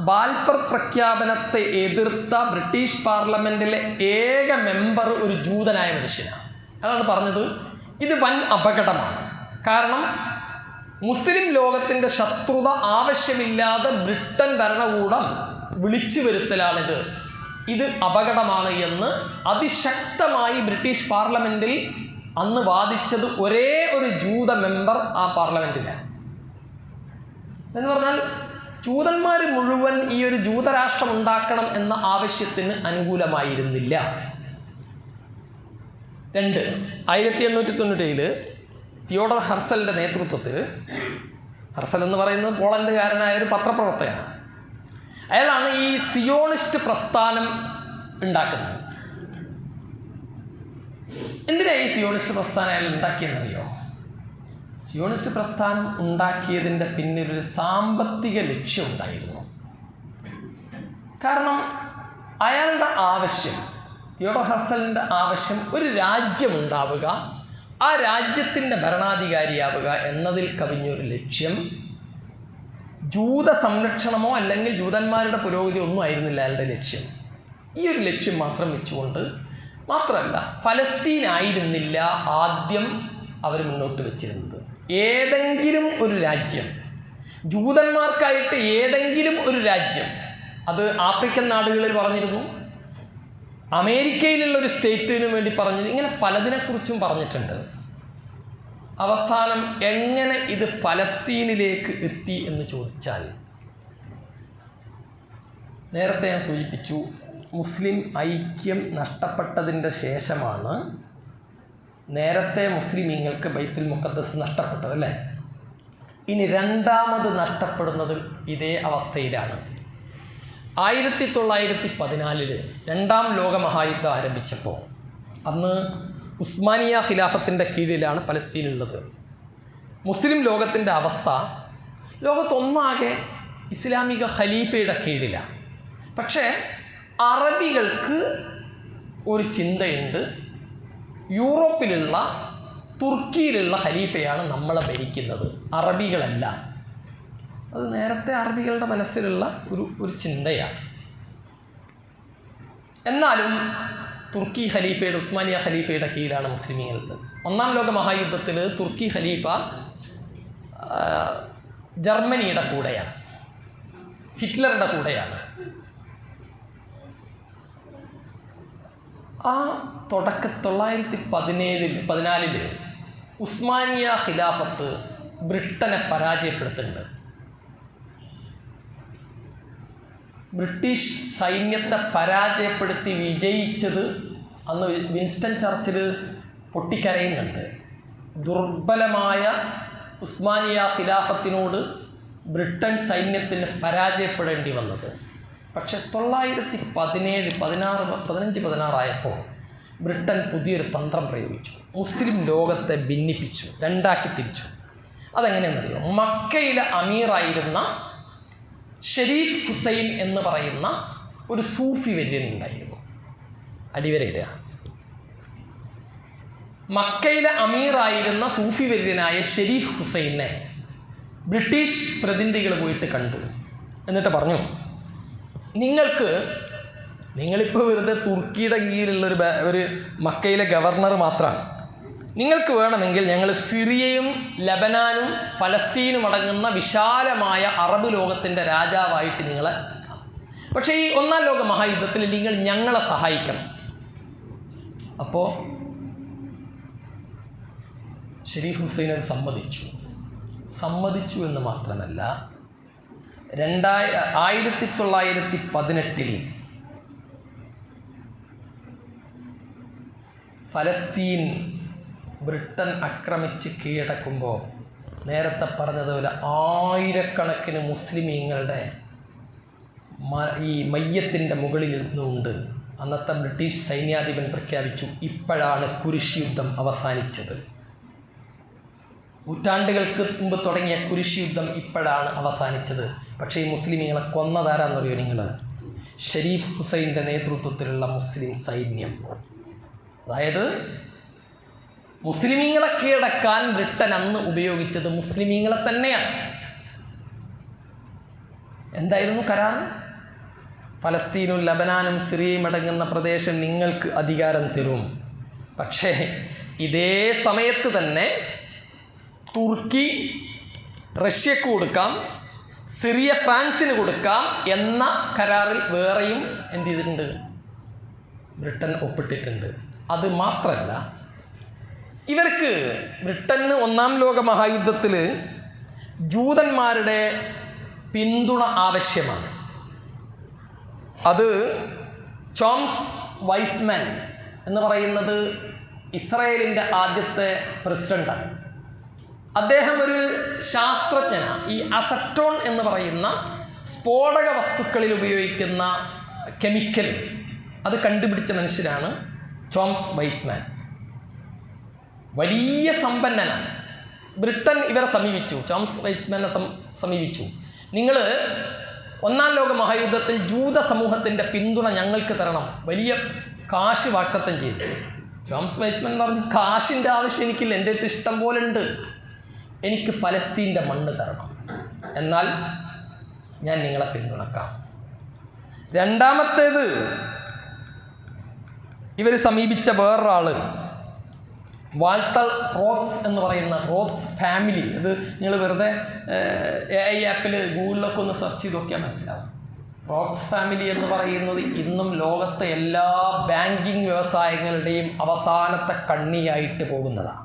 ബാൽഫർ പ്രഖ്യാപനത്തെ എതിർത്ത ബ്രിട്ടീഷ് പാർലമെൻറ്റിലെ ഏക മെമ്പർ ഒരു ജൂതനായ മനുഷ്യനാണ്. അതാണ് പറഞ്ഞത്, ഇത് വൻ അപകടമാണ്. കാരണം മുസ്ലിം ലോകത്തിൻ്റെ ശത്രുത ആവശ്യമില്ലാതെ ബ്രിട്ടൻ ഭരണകൂടം വിളിച്ചു വരുത്തലാണിത്, ഇത് അപകടമാണ് എന്ന് അതിശക്തമായി ബ്രിട്ടീഷ് പാർലമെൻറ്റിൽ അന്ന് വാദിച്ചത് ഒരേ ഒരു ജൂത മെമ്പർ ആ പാർലമെൻറ്റിലാണ്. എന്ന് പറഞ്ഞാൽ ജൂതന്മാർ മുഴുവൻ ഈ ഒരു ജൂതരാഷ്ട്രം ഉണ്ടാക്കണം എന്ന ആവശ്യത്തിന് അനുകൂലമായിരുന്നില്ല. 1897 തിയോഡർ ഹെർസലിൻ്റെ നേതൃത്വത്തിൽ, ഹെർസൽ എന്ന് പറയുന്നത് പോളണ്ടുകാരനായ ഒരു പത്രപ്രവർത്തകനാണ്. അയാളാണ് ഈ സിയോണിസ്റ്റ് പ്രസ്ഥാനം ഉണ്ടാക്കുന്നത്. എന്തിനാണ് ഈ സിയോണിസ്റ്റ് പ്രസ്ഥാനം അയാൾ ഉണ്ടാക്കിയെന്നറിയോ? സിയോണിസ്റ്റ് പ്രസ്ഥാനം ഉണ്ടാക്കിയതിൻ്റെ പിന്നിലൊരു സാമ്പത്തിക ലക്ഷ്യം ഉണ്ടായിരുന്നു. കാരണം അയാളുടെ ആവശ്യം, തിയോഡർ ഹെർസലിൻ്റെ ആവശ്യം, ഒരു രാജ്യമുണ്ടാവുക, ആ രാജ്യത്തിൻ്റെ ഭരണാധികാരിയാവുക എന്നതിൽ കവിഞ്ഞൊരു ലക്ഷ്യം ജൂത സംരക്ഷണമോ അല്ലെങ്കിൽ ജൂതന്മാരുടെ പുരോഗതി ഒന്നും ആയിരുന്നില്ല അയാളുടെ ലക്ഷ്യം. ഈ ഒരു ലക്ഷ്യം മാത്രം വെച്ചുകൊണ്ട് മാത്രമല്ല, ഫലസ്തീൻ ആയിരുന്നില്ല ആദ്യം അവർ മുന്നോട്ട് വെച്ചിരുന്നത്. ഏതെങ്കിലും ഒരു രാജ്യം, ജൂതന്മാർക്കായിട്ട് ഏതെങ്കിലും ഒരു രാജ്യം, അത് ആഫ്രിക്കൻ നാടുകളിൽ പറഞ്ഞിരുന്നു, അമേരിക്കയിലുള്ള ഒരു സ്റ്റേറ്റിന് വേണ്ടി പറഞ്ഞത്, ഇങ്ങനെ പലതിനെക്കുറിച്ചും പറഞ്ഞിട്ടുണ്ട്. അവസാനം എങ്ങനെ ഇത് ഫലസ്തീനിലേക്ക് എത്തി എന്ന് ചോദിച്ചാൽ, നേരത്തെ ഞാൻ സൂചിപ്പിച്ചു, മുസ്ലിം ഐക്യം നഷ്ടപ്പെട്ടതിൻ്റെ ശേഷമാണ് നേരത്തെ മുസ്ലിമീങ്ങൾക്ക് ബൈത്തുൽ മുഖദ്ദസ് നഷ്ടപ്പെട്ടത്, അല്ലേ? ഇനി രണ്ടാമത് നഷ്ടപ്പെടുന്നത് ഇതേ അവസ്ഥയിലാണ്. 1914 രണ്ടാം ലോകമഹായുദ്ധം ആരംഭിച്ചപ്പോൾ, അന്ന് ഉസ്മാനിയ ഖിലാഫത്തിൻ്റെ കീഴിലാണ് പലസ്തീനുള്ളത്. മുസ്ലിം ലോകത്തിൻ്റെ അവസ്ഥ, ലോകത്തൊന്നാകെ ഇസ്ലാമിക ഖലീഫയുടെ കീഴിലാണ്. പക്ഷേ അറബികൾക്ക് ഒരു ചിന്തയുണ്ട്, യൂറോപ്പിലുള്ള തുർക്കിയിലുള്ള ഖലീഫയാണ് നമ്മളെ ഭരിക്കുന്നത്, അറബികളല്ല. അത് നേരത്തെ അറബികളുടെ മനസ്സിലുള്ള ഒരു ചിന്തയാണ്. എന്നാലും തുർക്കി ഖലീഫയുടെ, ഉസ്മാനിയ ഖലീഫയുടെ കീഴിലാണ് മുസ്ലിമീങ്ങളുള്ളത്. ഒന്നാം ലോക മഹായുദ്ധത്തിൽ തുർക്കി ഖലീഫ ജർമ്മനിയുടെ കൂടെയാണ്, ഹിറ്റ്ലറുടെ കൂടെയാണ്. ആ 1914 ഉസ്മാനിയ ഖിലാഫത്ത് ബ്രിട്ടനെ പരാജയപ്പെടുത്തുന്നുണ്ട്. ബ്രിട്ടീഷ് സൈന്യത്തെ പരാജയപ്പെടുത്തി വിജയിച്ചത് അന്ന് വിൻസ്റ്റൺ ചർച്ചിൽ പൊട്ടിക്കരയുന്നുണ്ട്. ദുർബലമായ ഉസ്മാനിയ ഖിലാഫത്തിനോട് ബ്രിട്ടൻ സൈന്യത്തിന് പരാജയപ്പെടേണ്ടി വന്നത്. പക്ഷെ 1915-16 ആയപ്പോൾ ബ്രിട്ടൻ പുതിയൊരു തന്ത്രം പ്രയോഗിച്ചു. മുസ്ലിം ലോകത്തെ ഭിന്നിപ്പിച്ചു, രണ്ടാക്കി തിരിച്ചു. അതെങ്ങനെയെന്നറിയോ? മക്കയിലെ അമീറായിരുന്ന ഷെരീഫ് ഹുസൈൻ എന്ന് പറയുന്ന ഒരു സൂഫി വര്യനുണ്ടായിരുന്നു. അടിവരയിടുക. മക്കയിലെ അമീറായിരുന്ന സൂഫി വര്യനായ ഷെരീഫ് ഹുസൈനെ ബ്രിട്ടീഷ് പ്രതിനിധികൾ പോയിട്ട് കണ്ടു. എന്നിട്ട് പറഞ്ഞു, നിങ്ങളിപ്പോൾ വെറുതെ തുർക്കിയുടെ കീഴിലുള്ള ഒരു മക്കയിലെ ഗവർണർ മാത്രമാണ്. നിങ്ങൾക്ക് വേണമെങ്കിൽ ഞങ്ങൾ സിറിയയും ലബനാനും ഫലസ്തീനും അടങ്ങുന്ന വിശാലമായ അറബ് ലോകത്തിൻ്റെ രാജാവായിട്ട് നിങ്ങളെ ആക്കാം. പക്ഷേ ഈ ഒന്നാം ലോക മഹായുദ്ധത്തിൽ നിങ്ങൾ ഞങ്ങളെ സഹായിക്കണം. അപ്പോൾ ഷെരീഫ് ഹുസൈൻ അത് സമ്മതിച്ചു എന്ന് മാത്രമല്ല, 1918 ഫലസ്തീൻ ബ്രിട്ടൻ ആക്രമിച്ച് കീഴടക്കുമ്പോൾ നേരത്തെ പറഞ്ഞതുപോലെ ആയിരക്കണക്കിന് മുസ്ലിമീങ്ങളുടെ ഈ മയ്യത്തിൻ്റെ മുകളിൽ നിന്നുകൊണ്ട് അന്നത്തെ ബ്രിട്ടീഷ് സൈന്യാധിപൻ പ്രഖ്യാപിച്ചു, ഇപ്പോഴാണ് കുരിശ് യുദ്ധം അവസാനിച്ചത്. നൂറ്റാണ്ടുകൾക്ക് മുമ്പ് തുടങ്ങിയ കുരിശ് യുദ്ധം ഇപ്പോഴാണ് അവസാനിച്ചത്. പക്ഷേ ഈ മുസ്ലിമീങ്ങളെ കൊന്നതാരാന്നറിയോ നിങ്ങൾ? ഷെരീഫ് ഹുസൈൻ്റെ നേതൃത്വത്തിലുള്ള മുസ്ലിം സൈന്യം. അതായത് മുസ്ലിമീങ്ങളെ കീഴടക്കാൻ ബ്രിട്ടൻ അന്ന് ഉപയോഗിച്ചത് മുസ്ലിമീങ്ങളെ തന്നെയാണ്. എന്തായിരുന്നു കരാർ? ഫലസ്തീനും ലബനാനും സിറിയയും അടങ്ങുന്ന പ്രദേശം നിങ്ങൾക്ക് അധികാരം തരും. പക്ഷേ ഇതേ സമയത്ത് തന്നെ തുർക്കി റഷ്യക്ക് കൊടുക്കാം, സിറിയ ഫ്രാൻസിന് കൊടുക്കാം എന്ന കരാറിൽ വേറെയും എന്ത് ചെയ്തിട്ടുണ്ട്? ബ്രിട്ടൻ ഒപ്പിട്ടിട്ടുണ്ട്. അത് മാത്രമല്ല, ഇവർക്ക് ബ്രിട്ടന് ഒന്നാം ലോക മഹായുദ്ധത്തിൽ ജൂതന്മാരുടെ പിന്തുണ ആവശ്യമാണ്. അത് ചോംസ് വൈസ്മാൻ എന്ന് പറയുന്നത് ഇസ്രായേലിൻ്റെ ആദ്യത്തെ പ്രസിഡൻ്റാണ്. അദ്ദേഹം ഒരു ശാസ്ത്രജ്ഞനാണ്. ഈ അസറ്റോൺ എന്ന് പറയുന്ന സ്ഫോടക വസ്തുക്കളിൽ ഉപയോഗിക്കുന്ന കെമിക്കൽ, അത് കണ്ടുപിടിച്ച മനുഷ്യനാണ് ചോംസ് വൈസ്മാൻ. വലിയ സമ്പന്നനാണ്. ബ്രിട്ടൻ ഇവരെ സമീപിച്ചു, ചോംസ് വൈസ്മാനെ സമീപിച്ചു. നിങ്ങൾ ഒന്നാം ലോക മഹായുദ്ധത്തിൽ ജൂത സമൂഹത്തിൻ്റെ പിന്തുണ ഞങ്ങൾക്ക് തരണം, വലിയ കാശ് വാഗ്ദത്തം ചെയ്തു. ചോംസ് വൈസ്മാൻ പറഞ്ഞു, കാശിൻ്റെ ആവശ്യം എനിക്കില്ല, എൻ്റെ അടുത്ത് ഇഷ്ടം പോലെ ഉണ്ട്, എനിക്ക് ഫലസ്തീൻ്റെ മണ്ണ് തരണം, എന്നാൽ ഞാൻ നിങ്ങളെ പിന്തുണക്കാം. രണ്ടാമത്തേത് ഇവർ സമീപിച്ച വേറൊരാൾ വാൾട്ടർ റോഡ്സ് എന്ന് പറയുന്ന റോഡ്സ് ഫാമിലി. ഇത് നിങ്ങൾ വെറുതെ AI ആപ്പിൽ ഗൂഗിളിലൊക്കെ ഒന്ന് സെർച്ച് ചെയ്ത് നോക്കിയാൽ മനസ്സിലാവും. റോഡ്സ് ഫാമിലി എന്ന് പറയുന്നത് ഇന്നും ലോകത്തെ എല്ലാ ബാങ്കിങ് വ്യവസായങ്ങളുടെയും അവസാനത്തെ കണ്ണിയായിട്ട് പോകുന്നതാണ്.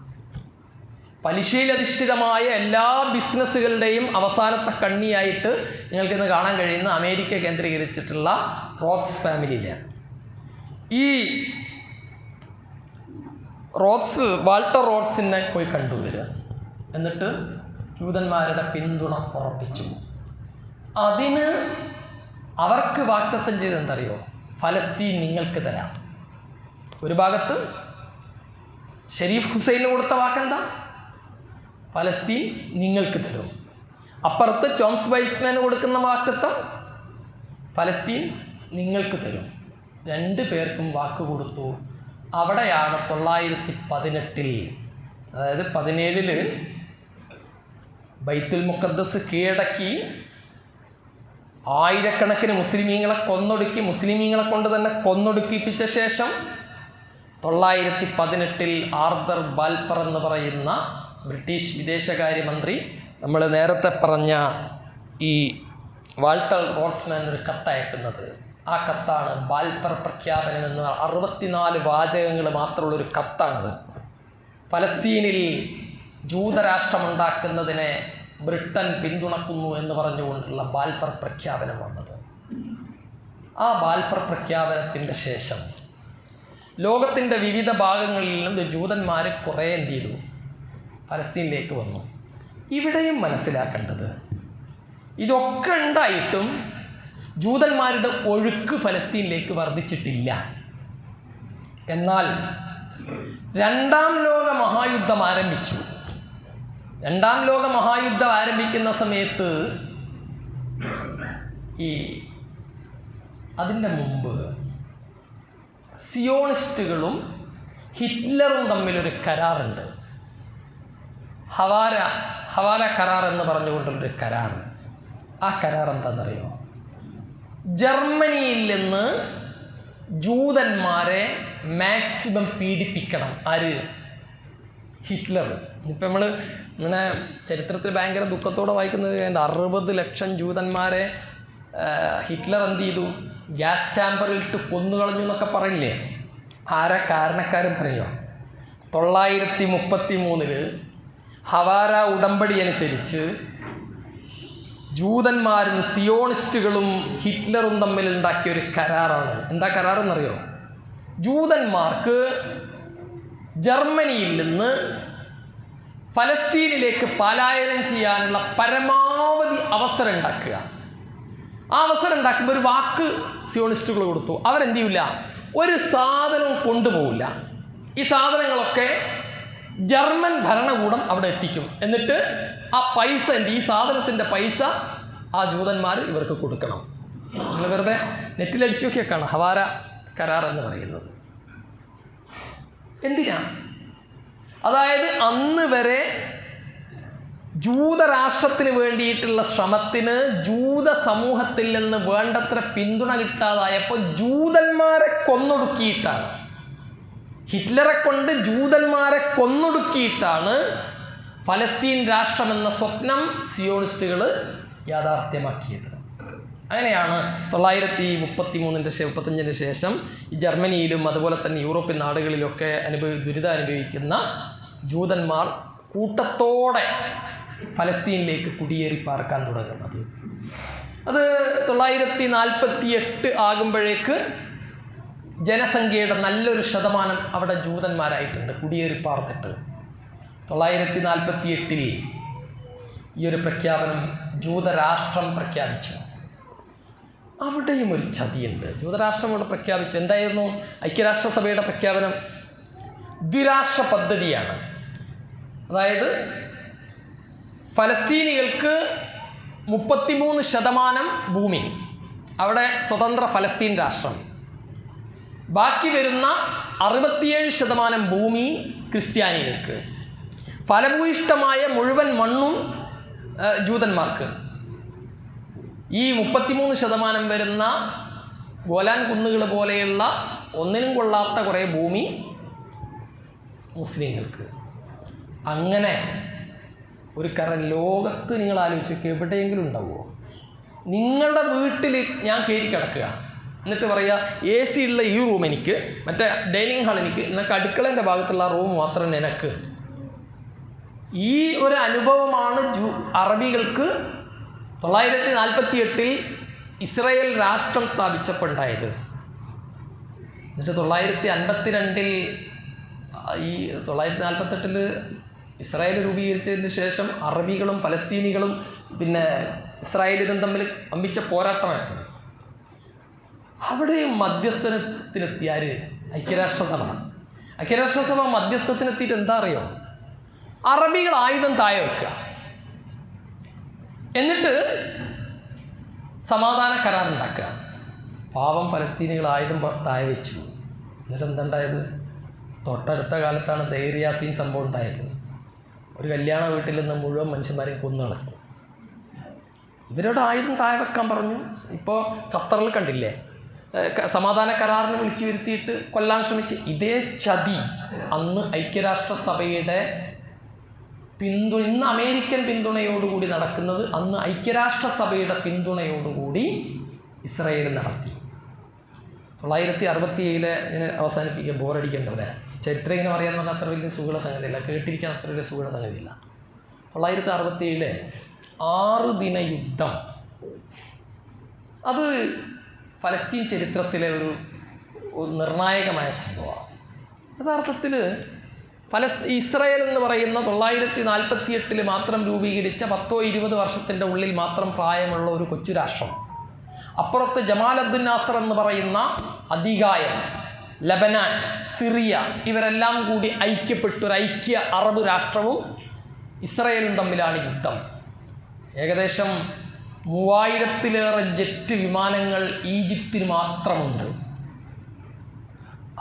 പലിശയിലധിഷ്ഠിതമായ എല്ലാ ബിസിനസ്സുകളുടെയും അവസാനത്തെ കണ്ണിയായിട്ട് നിങ്ങൾക്കിന്ന് കാണാൻ കഴിയുന്ന അമേരിക്ക കേന്ദ്രീകരിച്ചിട്ടുള്ള റോഡ്സ് ഫാമിലിയിലാണ്. ഈ വാൾട്ടർ റോഡ്സിനെ പോയി കണ്ടുവരിക, എന്നിട്ട് ജൂതന്മാരുടെ പിന്തുണ ഉറപ്പിച്ചു. അതിന് അവർക്ക് വാഗ്ദത്തം ചെയ്തെന്തറിയോ? ഫലസ്തീൻ നിങ്ങൾക്ക് തരാം. ഒരു ഭാഗത്ത് ഷെരീഫ് ഹുസൈന് കൊടുത്ത വാക്കെന്താ? ഫലസ്തീൻ നിങ്ങൾക്ക് തരും. അപ്പുറത്ത് ചോംസ് വൈസ്മാന് കൊടുക്കുന്ന വാഗ്ദത്തം ഫലസ്തീൻ നിങ്ങൾക്ക് തരും. രണ്ടു പേർക്കും വാക്ക് കൊടുത്തു. അവിടെയാണ് 1918 അതായത് 17 ബൈത്തുൽ മുഖദ്ദസ് കീഴടക്കി ആയിരക്കണക്കിന് മുസ്ലിമീങ്ങളെ മുസ്ലിമീങ്ങളെ കൊണ്ട് തന്നെ കൊന്നൊടുക്കിപ്പിച്ച ശേഷം 1918 ആർതർ ബാൽഫർ എന്ന് പറയുന്ന ബ്രിട്ടീഷ് വിദേശകാര്യമന്ത്രി, നമ്മൾ നേരത്തെ പറഞ്ഞ ഈ വാൾട്ടർ റോഡ്സ്മാൻ ഒരു കത്തയക്കുന്നത്. ആ കത്താണ് ബാൽഫർ പ്രഖ്യാപനം എന്ന് 64 വാചകങ്ങൾ മാത്രമുള്ളൊരു കത്താണത്. ഫലസ്തീനിൽ ജൂതരാഷ്ട്രമുണ്ടാക്കുന്നതിനെ ബ്രിട്ടൻ പിന്തുണക്കുന്നു എന്ന് പറഞ്ഞുകൊണ്ടുള്ള ബാൽഫർ പ്രഖ്യാപനം വന്നത്. ആ ബാൽഫർ പ്രഖ്യാപനത്തിൻ്റെ ശേഷം ലോകത്തിൻ്റെ വിവിധ ഭാഗങ്ങളിൽ നിന്ന് ജൂതന്മാർ കുറേ എന്ത് ചെയ്തു? ഫലസ്തീനിലേക്ക് വന്നു. ഇവിടെയും മനസ്സിലാക്കേണ്ടത്, ഇതൊക്കെ ഉണ്ടായിട്ടും ജൂതന്മാരുടെ ഒഴുക്ക് ഫലസ്തീനിലേക്ക് വർദ്ധിച്ചിട്ടില്ല. എന്നാൽ രണ്ടാം ലോക മഹായുദ്ധം ആരംഭിച്ചു. രണ്ടാം ലോക മഹായുദ്ധം ആരംഭിക്കുന്ന സമയത്ത് അതിൻ്റെ മുമ്പ് സിയോണിസ്റ്റുകളും ഹിറ്റ്ലറും തമ്മിലൊരു കരാറുണ്ട്. ഹവാര കരാർ എന്ന് പറഞ്ഞുകൊണ്ടുള്ളൊരു കരാർ. ആ കരാർ എന്താണെന്നറിയോ? ജർമ്മനിയിൽ നിന്ന് ജൂതന്മാരെ മാക്സിമം പീഡിപ്പിക്കണം. ആര്? ഹിറ്റ്ലർ. ഇപ്പം നമ്മൾ ഇങ്ങനെ ചരിത്രത്തിൽ ഭയങ്കര ദുഃഖത്തോടെ വായിക്കുന്നത് 60 ലക്ഷം ജൂതന്മാരെ ഹിറ്റ്ലർ എന്ത് ചെയ്തു? ഗ്യാസ് ചാമ്പറിലിട്ട് കൊന്നുകളഞ്ഞു എന്നൊക്കെ പറയില്ലേ? ആരാ കാരണക്കാരും പറയോ? 1933 ഹവാര ഉടമ്പടി അനുസരിച്ച് ജൂതന്മാരും സിയോണിസ്റ്റുകളും ഹിറ്റ്ലറും തമ്മിൽ ഉണ്ടാക്കിയ ഒരു കരാറാണ്. എന്താ കരാറെന്നറിയോ? ജൂതന്മാർക്ക് ജർമ്മനിയിൽ നിന്ന് ഫലസ്തീനിലേക്ക് പലായനം ചെയ്യാനുള്ള പരമാവധി അവസരം ഉണ്ടാക്കുക. ആ അവസരം ഉണ്ടാക്കുമ്പോൾ ഒരു വാക്ക് സിയോണിസ്റ്റുകൾ കൊടുത്തു. അവരെന്ത് ചെയ്യില്ല? ഒരു സാധനവും കൊണ്ടുപോകില്ല. ഈ സാധനങ്ങളൊക്കെ ജർമ്മൻ ഭരണകൂടം അവിടെ എത്തിക്കും. എന്നിട്ട് ആ പൈസ, ഈ സാധനത്തിൻ്റെ പൈസ ആ ജൂതന്മാർ ഇവർക്ക് കൊടുക്കണം. നിങ്ങൾ വെറുതെ നെറ്റിലടിച്ചു നോക്കിയൊക്കെയാണ് ഹവാര കരാർ എന്ന് പറയുന്നത്. എന്തിനാ? അതായത് അന്ന് വരെ ജൂതരാഷ്ട്രത്തിന് വേണ്ടിയിട്ടുള്ള ശ്രമത്തിന് ജൂത സമൂഹത്തിൽ നിന്ന് വേണ്ടത്ര പിന്തുണ കിട്ടാതായപ്പോൾ ജൂതന്മാരെ കൊന്നൊടുക്കിയിട്ടാണ്, ഹിറ്റ്ലറെ കൊണ്ട് ജൂതന്മാരെ കൊന്നൊടുക്കിയിട്ടാണ് ഫലസ്തീൻ രാഷ്ട്രമെന്ന സ്വപ്നം സിയോണിസ്റ്റുകൾ യാഥാർത്ഥ്യമാക്കിയത്. അങ്ങനെയാണ് 1935 ശേഷം ഈ ജർമ്മനിയിലും അതുപോലെ തന്നെ യൂറോപ്യൻ നാടുകളിലൊക്കെ ദുരിതം അനുഭവിക്കുന്ന ജൂതന്മാർ കൂട്ടത്തോടെ ഫലസ്തീനിലേക്ക് കുടിയേറി പാർക്കാൻ തുടങ്ങുന്നത്. അത് 1948 ആകുമ്പോഴേക്ക് ജനസംഖ്യയുടെ നല്ലൊരു ശതമാനം അവിടെ ജൂതന്മാരായിട്ടുണ്ട്, കുടിയേറി പാർത്തിട്ട്. 1948 ഈ ഒരു പ്രഖ്യാപനം ജൂതരാഷ്ട്രം പ്രഖ്യാപിച്ചു. അവിടെയും ഒരു ചതിയുണ്ട്. ജൂതരാഷ്ട്രം ഇവിടെ പ്രഖ്യാപിച്ചു. എന്തായിരുന്നു ഐക്യരാഷ്ട്രസഭയുടെ പ്രഖ്യാപനം? ദ്വിരാഷ്ട്ര പദ്ധതിയാണ്. അതായത് ഫലസ്തീനികൾക്ക് 33% ഭൂമി, അവിടെ സ്വതന്ത്ര ഫലസ്തീൻ രാഷ്ട്രം. ബാക്കി വരുന്ന 67% ഭൂമി ക്രിസ്ത്യാനികൾക്ക്. ഫലഭൂയിഷ്ടമായ മുഴുവൻ മണ്ണും ജൂതന്മാർക്ക്. ഈ 33% വരുന്ന ഗോലാൻ കുന്നുകൾ പോലെയുള്ള ഒന്നിനും കൊള്ളാത്ത കുറേ ഭൂമി മുസ്ലിങ്ങൾക്ക്. അങ്ങനെ ഒരു ലോകത്ത് നിങ്ങൾ ആലോചിച്ച് എവിടെയെങ്കിലും ഉണ്ടാവുമോ? നിങ്ങളുടെ വീട്ടിൽ ഞാൻ കയറി കിടക്കുക, എന്നിട്ട് പറയുക AC ഉള്ള ഈ റൂം എനിക്ക്, മറ്റേ ഡൈനിങ് ഹാൾ എനിക്ക്, എന്നൊക്കെ അടുക്കളേൻ്റെ ഭാഗത്തുള്ള റൂം മാത്രം നിനക്ക്. ഈ ഒരു അനുഭവമാണ് അറബികൾക്ക് 948 ഇസ്രായേൽ രാഷ്ട്രം സ്ഥാപിച്ചപ്പോൾ ഉണ്ടായത്. എന്നിട്ട് 952 ഈ 948 ഇസ്രായേൽ രൂപീകരിച്ചതിന് ശേഷം അറബികളും ഫലസ്തീനികളും പിന്നെ ഇസ്രായേലിനും തമ്മിൽ അമ്പിച്ച പോരാട്ടമായിരുന്നു. അവിടെയും മധ്യസ്ഥത്തിനെത്തിയ ആര്? ഐക്യരാഷ്ട്രസഭ. ഐക്യരാഷ്ട്രസഭ മധ്യസ്ഥത്തിനെത്തിയിട്ട് എന്താ അറിയോ? അറബികൾ ആയുധം താഴെ വെക്കുക, എന്നിട്ട് സമാധാന കരാറുണ്ടാക്കുക. പാവം ഫലസ്തീനികൾ ആയുധം താഴെ വെച്ചു. എന്നിട്ട് എന്തുണ്ടായത്? തൊട്ടടുത്ത കാലത്താണ് ദൈർ യാസീൻ സംഭവം ഉണ്ടായത്. ഒരു കല്യാണ വീട്ടിൽ നിന്ന് മുഴുവൻ മനുഷ്യന്മാരെയും കൊന്നു കളഞ്ഞു. ഇവരോട് ആയുധം താഴെ വെക്കാൻ പറഞ്ഞു. ഇപ്പോൾ ഖത്തറിൽ കണ്ടില്ലേ, സമാധാന കരാറിന് വിളിച്ചു വരുത്തിയിട്ട് കൊല്ലാൻ ശ്രമിച്ച്. ഇതേ ചതി അന്ന് ഐക്യരാഷ്ട്രസഭയുടെ ഇന്ന് അമേരിക്കൻ പിന്തുണയോടുകൂടി നടക്കുന്നത് അന്ന് ഐക്യരാഷ്ട്രസഭയുടെ പിന്തുണയോടുകൂടി ഇസ്രായേൽ നടത്തി. 967 ഇങ്ങനെ അവസാനിപ്പിക്കുക, ബോറടിക്കേണ്ടത്. ചരിത്രം ഇങ്ങനെ പറയാൻ പറഞ്ഞാൽ അത്ര വലിയ സുഖമുള്ള സംഗതിയില്ല, കേട്ടിരിക്കാൻ അത്ര വലിയ സുഖമുള്ള സംഗതിയില്ല. 967 6 ദിന യുദ്ധം. അത് ഫലസ്തീൻ ചരിത്രത്തിലെ ഒരു നിർണായകമായ സംഭവമാണ്. യഥാർത്ഥത്തിൽ ഇസ്രായേൽ എന്ന് പറയുന്ന 948 മാത്രം രൂപീകരിച്ച 10-20 വർഷത്തിൻ്റെ ഉള്ളിൽ മാത്രം പ്രായമുള്ള ഒരു കൊച്ചു രാഷ്ട്രം. അപ്പുറത്ത് ജമാൽ അബ്ദുൽ നാസർ എന്ന് പറയുന്ന അധികായം, ലബനാൻ, സിറിയ, ഇവരെല്ലാം കൂടി ഐക്യപ്പെട്ടൊരു ഐക്യ അറബ് രാഷ്ട്രവും ഇസ്രായേലും തമ്മിലാണ് യുദ്ധം. ഏകദേശം 3000-ലേറെ ജെറ്റ് വിമാനങ്ങൾ ഈജിപ്തിന് മാത്രമുണ്ട്.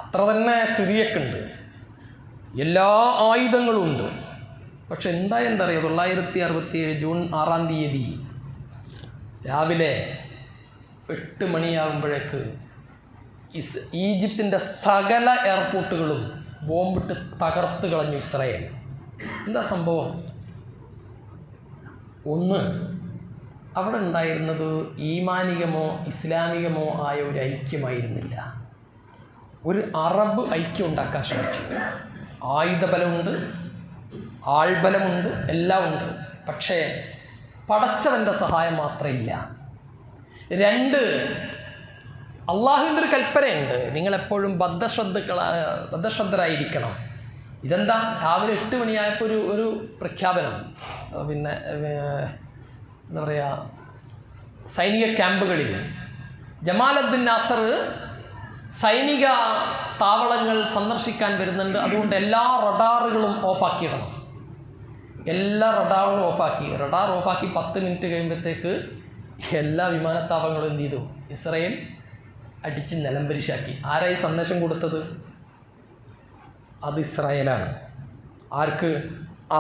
അത്ര തന്നെ സിറിയക്കുണ്ട്. എല്ലാ ആയുധങ്ങളും ഉണ്ട്. പക്ഷെ എന്തായെന്നറിയാം, 967 ജൂൺ 6-ാം തീയതി രാവിലെ 8 മണിയാകുമ്പോഴേക്ക് ഈജിപ്തിൻ്റെ സകല എയർപോർട്ടുകളും ബോംബിട്ട് തകർത്ത് കളഞ്ഞു ഇസ്രായേൽ. എന്താ സംഭവം? ഒന്ന്, അവിടെ ഉണ്ടായിരുന്നത് ഈമാനികമോ ഇസ്ലാമികമോ ആയ ഒരു ഐക്യമായിരുന്നില്ല. ഒരു അറബ് ഐക്യം ഉണ്ടാക്കാൻ ശ്രമിച്ചു. ആയുധബലമുണ്ട്, ആൾബലമുണ്ട്, എല്ലാം ഉണ്ട്. പക്ഷേ പടച്ചവൻ്റെ സഹായം മാത്രമില്ല. 2, അള്ളാഹുവിൻ്റെ ഒരു കൽപ്പനയുണ്ട്, നിങ്ങളെപ്പോഴും ബദ്ധശ്രദ്ധരായിരിക്കണം. ഇതെന്താ? രാവിലെ 8 മണിയായപ്പോൾ ഒരു പ്രഖ്യാപനം, പിന്നെ എന്താ പറയുക, സൈനിക ക്യാമ്പുകളിൽ ജമാൽ അബ്ദുൽ നാസർ സൈനിക താവളങ്ങൾ സന്ദർശിക്കാൻ വരുന്നുണ്ട്. അതുകൊണ്ട് എല്ലാ റഡാറുകളും ഓഫാക്കിയിടണം. എല്ലാ റഡാറും ഓഫാക്കി. റഡാർ ഓഫാക്കി 10 മിനിറ്റ് കഴിയുമ്പോഴത്തേക്ക് എല്ലാ വിമാനത്താവളങ്ങളും എന്ത് ചെയ്തു? ഇസ്രായേൽ അടിച്ച് നിലംപരിശാക്കി. ആരായി സന്ദേശം കൊടുത്തത്? അത് ഇസ്രായേലാണ്. ആർക്ക്?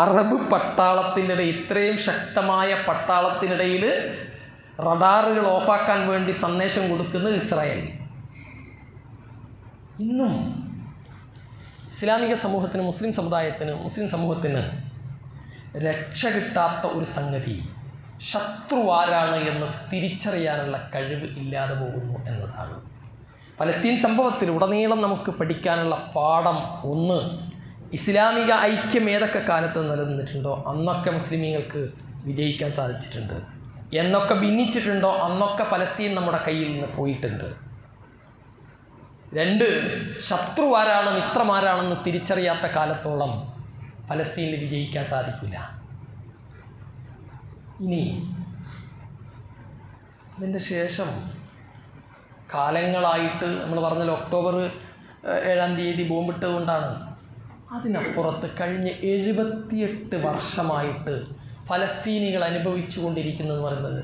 അറബ് പട്ടാളത്തിനിടെ, ഇത്രയും ശക്തമായ പട്ടാളത്തിനിടയിൽ റഡാറുകൾ ഓഫാക്കാൻ വേണ്ടി സന്ദേശം കൊടുക്കുന്നത് ഇസ്രായേൽ. ഇന്നും ഇസ്ലാമിക സമൂഹത്തിന്, മുസ്ലിം സമുദായത്തിന്, മുസ്ലിം സമൂഹത്തിന് രക്ഷ കിട്ടാത്ത ഒരു സംഗതി, ശത്രു ആരാണ് എന്ന് തിരിച്ചറിയാനുള്ള കഴിവ് ഇല്ലാതെ പോകുന്നു എന്നതാണ്. പലസ്തീൻ സംഭവത്തിൽ ഉടനീളം നമുക്ക് പഠിക്കാനുള്ള പാഠം ഒന്ന്, ഇസ്ലാമിക ഐക്യം ഏതൊക്കെ കാലത്ത് നിലനിന്നിട്ടുണ്ടോ അന്നൊക്കെ മുസ്ലിമീങ്ങൾക്ക് വിജയിക്കാൻ സാധിച്ചിട്ടുണ്ട്. എന്നൊക്കെ ഭിന്നിച്ചിട്ടുണ്ടോ അന്നൊക്കെ പലസ്തീൻ നമ്മുടെ കയ്യിൽ നിന്ന് പോയിട്ടുണ്ട്. 2, ശത്രു ആരാണ് മിത്രമാരാണെന്ന് തിരിച്ചറിയാത്ത കാലത്തോളം പലസ്തീനിൽ വിജയിക്കാൻ സാധിക്കില്ല. ഇനി അതിൻ്റെ ശേഷം കാലങ്ങളായിട്ട് നമ്മൾ പറഞ്ഞല്ലോ ഒക്ടോബർ 7-ാം തീയതി ബോംബിട്ടത് കൊണ്ടാണ്. അതിനപ്പുറത്ത് കഴിഞ്ഞ 78 വർഷമായിട്ട് ഫലസ്തീനികൾ അനുഭവിച്ചു കൊണ്ടിരിക്കുന്നതെന്ന് പറയുന്നത്,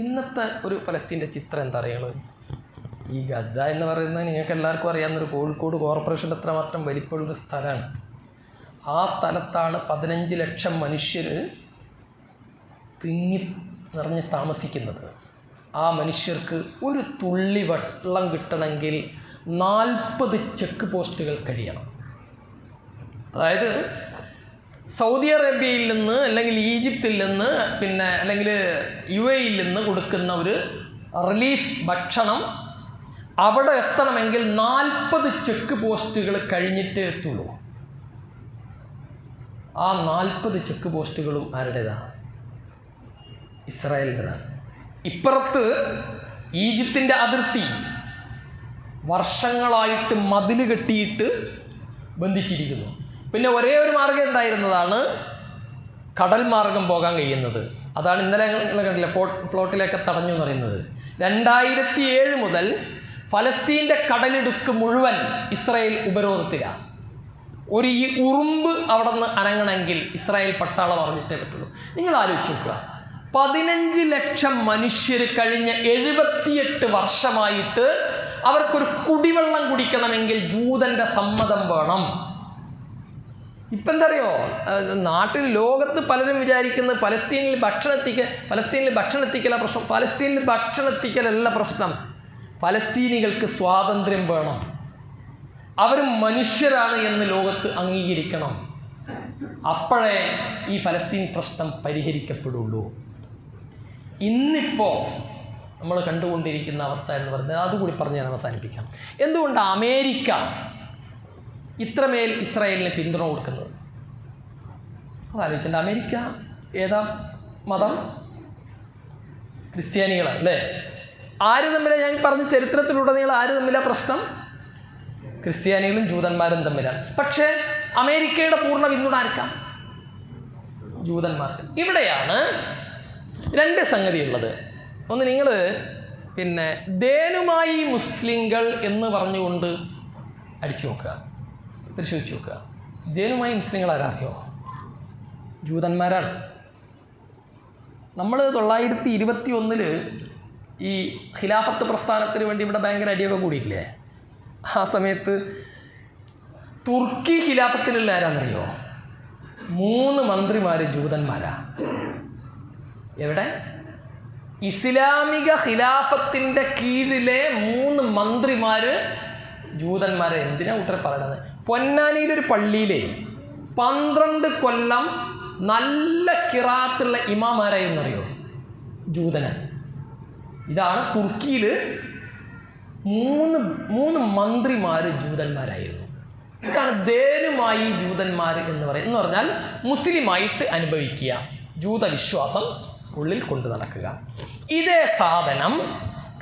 ഇന്നത്തെ ഒരു ഫലസ്തീൻ്റെ ചിത്രം എന്താ അറിയുള്ളത്? ഈ ഗസ എന്ന് പറയുന്നത് നിങ്ങൾക്ക് എല്ലാവർക്കും അറിയാവുന്നൊരു കോഴിക്കോട് കോർപ്പറേഷൻ്റെ അത്രമാത്രം വലിപ്പമുള്ളൊരു സ്ഥലമാണ്. ആ സ്ഥലത്താണ് 15 ലക്ഷം മനുഷ്യർ തിങ്ങി നിറഞ്ഞ് താമസിക്കുന്നത്. ആ മനുഷ്യർക്ക് ഒരു തുള്ളി വെള്ളം കിട്ടണമെങ്കിൽ 40 ചെക്ക് പോസ്റ്റുകൾ കഴിയണം. അതായത് സൗദി അറേബ്യയിൽ നിന്ന് അല്ലെങ്കിൽ ഈജിപ്തിൽ നിന്ന് അല്ലെങ്കിൽ UAEയിൽ നിന്ന് കൊടുക്കുന്ന ഒരു റിലീഫ് ഭക്ഷണം അവിടെ എത്തണമെങ്കിൽ 40 ചെക്ക് പോസ്റ്റുകൾ കഴിഞ്ഞിട്ടേ എത്തുള്ളൂ. ആ 40 ചെക്ക് പോസ്റ്റുകളും ആരുടേതാണ്? ഇസ്രായേലിൻ്റെതാണ്. ഇപ്പുറത്ത് ഈജിപ്തിൻ്റെ അതിർത്തി വർഷങ്ങളായിട്ട് മതിൽ കെട്ടിയിട്ട് ബന്ധിച്ചിരിക്കുന്നു. പിന്നെ ഒരേ ഒരു മാർഗ്ഗം ഉണ്ടായിരുന്നതാണ് കടൽ മാർഗം പോകാൻ കഴിയുന്നത്. അതാണ് ഇന്നലെ നിങ്ങൾ കണ്ടില്ല ഫ്ലോട്ടിലേക്ക് തടഞ്ഞു എന്ന് പറയുന്നത്. 2007 മുതൽ ഫലസ്തീൻ്റെ കടലിടുക്ക് മുഴുവൻ ഇസ്രായേൽ ഉപരോധത്തിലാണ്. ഒരു ഈ ഉറുമ്പ് അവിടെ നിന്ന് അനങ്ങണമെങ്കിൽ ഇസ്രായേൽ പട്ടാളം അറിഞ്ഞിട്ടേ പറ്റുള്ളൂ. നിങ്ങൾ ആലോചിച്ച് നോക്കുക, 15 ലക്ഷം മനുഷ്യർ കഴിഞ്ഞ 78 വർഷമായിട്ട് അവർക്കൊരു കുടിവെള്ളം കുടിക്കണമെങ്കിൽ ജൂതൻ്റെ സമ്മതം വേണം. ഇപ്പം എന്താ അറിയോ, നാട്ടിൽ ലോകത്ത് പലരും വിചാരിക്കുന്നത് ഫലസ്തീനിൽ ഭക്ഷണം എത്തിക്കല പ്രശ്നം. ഫലസ്തീനിൽ ഭക്ഷണം എത്തിക്കലല്ല പ്രശ്നം. ഫലസ്തീനികൾക്ക് സ്വാതന്ത്ര്യം വേണം. അവർ മനുഷ്യരാണ് എന്ന് ലോകത്ത് അംഗീകരിക്കണം. അപ്പോഴേ ഈ ഫലസ്തീൻ പ്രശ്നം പരിഹരിക്കപ്പെടുള്ളൂ. ഇന്നിപ്പോൾ നമ്മൾ കണ്ടുകൊണ്ടിരിക്കുന്ന അവസ്ഥ എന്ന് പറയുന്നത്, അതുകൂടി പറഞ്ഞ് ഞാൻ അവസാനിപ്പിക്കാം. എന്തുകൊണ്ട് അമേരിക്ക ഇത്രമേൽ ഇസ്രായേലിന് പിന്തുണ കൊടുക്കുന്നത്? അതാലോചിച്ചിട്ടുണ്ട്. അമേരിക്ക ഏതാ മതം? ക്രിസ്ത്യാനികളാണ് അല്ലേ? ആര് തമ്മിലാണ്? ഞാൻ പറഞ്ഞ ചരിത്രത്തിലുടനീളം ആര് തമ്മിലാണ് പ്രശ്നം? ക്രിസ്ത്യാനികളും ജൂതന്മാരും തമ്മിലാണ്. പക്ഷേ അമേരിക്കയുടെ പൂർണ്ണ പിന്തുണ ആർക്കാം? ജൂതന്മാർക്ക്. ഇവിടെയാണ് 2 സംഗതിയുള്ളത്. ഒന്ന്, നിങ്ങൾ ദേനുമായി മുസ്ലിങ്ങൾ എന്ന് പറഞ്ഞുകൊണ്ട് അടിച്ചു നോക്കുക, പരിശോധിച്ച് നോക്കുക. ദേനുമായി മുസ്ലിങ്ങൾ ആരാറിയോ? ജൂതന്മാരാണ്. നമ്മൾ 921 ഈ ഖിലാഫത്ത് പ്രസ്ഥാനത്തിന് വേണ്ടി ഇവിടെ ഭയങ്കര അടിയൊക്കെ കൂടിയിട്ടില്ലേ? ആ സമയത്ത് തുർക്കി ഖിലാഫത്തിലുള്ള ആരാന്നറിയോ? 3 മന്ത്രിമാർ ജൂതന്മാരാ. എവിടെ? ഇസ്ലാമിക ഖിലാഫത്തിൻ്റെ കീഴിലെ 3 മന്ത്രിമാർ ജൂതന്മാരെ. എന്തിനാ കൂട്ടർ പറയണത്? പൊന്നാനിയിലൊരു പള്ളിയിലെ 12 കൊല്ലം നല്ല കിറാത്തുള്ള ഇമാമാരായിരുന്നറിയോ? ജൂതനാണ്. ഇതാണ് തുർക്കിയിൽ 3 മന്ത്രിമാർ ജൂതന്മാരായിരുന്നു. ഇതാണ് ദേനുമായി ജൂതന്മാർ എന്ന് പറയുന്നത്. എന്ന് പറഞ്ഞാൽ മുസ്ലിമായിട്ട് അനുഭവിക്കുക, ജൂതവിശ്വാസം ഉള്ളിൽ കൊണ്ടു നടക്കുക. ഇതേ സാധനം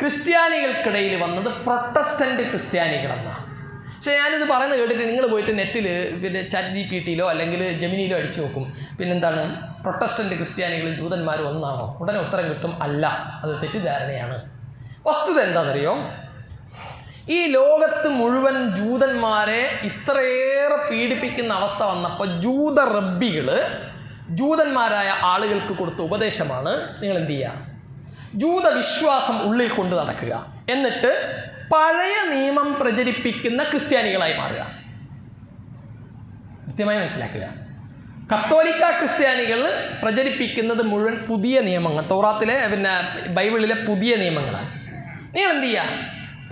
ക്രിസ്ത്യാനികൾക്കിടയിൽ വന്നത് പ്രൊട്ടസ്റ്റൻ്റ് ക്രിസ്ത്യാനികളെന്നാണ്. പക്ഷേ ഞാനിത് പറയുന്നത് കേട്ടിട്ട് നിങ്ങൾ പോയിട്ട് നെറ്റിൽ ChatGPTയിലോ അല്ലെങ്കിൽ ജെമിനിയിലോ അടിച്ചു നോക്കും. പിന്നെന്താണ്, പ്രൊട്ടസ്റ്റൻ്റ് ക്രിസ്ത്യാനികളും ജൂതന്മാരും ഒന്നാണോ? ഉടനെ ഉത്തരം കിട്ടും, അല്ല, അത് തെറ്റിദ്ധാരണയാണ്. വസ്തുത എന്താണെന്നറിയോ? ഈ ലോകത്ത് മുഴുവൻ ജൂതന്മാരെ ഇത്രയേറെ പീഡിപ്പിക്കുന്ന അവസ്ഥ വന്നപ്പോൾ ജൂത റബ്ബികൾ ജൂതന്മാരായ ആളുകൾക്ക് കൊടുത്ത ഉപദേശമാണ്, നിങ്ങൾ എന്ത് ചെയ്യുക? ജൂതവിശ്വാസം ഉള്ളിൽ കൊണ്ട് നടക്കുക, എന്നിട്ട് പഴയ നിയമം പ്രചരിപ്പിക്കുന്ന ക്രിസ്ത്യാനികളായി മാറുക. കൃത്യമായി മനസ്സിലാക്കുക. കത്തോലിക്ക ക്രിസ്ത്യാനികൾ പ്രചരിപ്പിക്കുന്നത് മുഴുവൻ പുതിയ നിയമങ്ങൾ, തൗറാത്തിലെ ബൈബിളിലെ പുതിയ നിയമങ്ങളാണ്. നിങ്ങൾ എന്ത് ചെയ്യുക?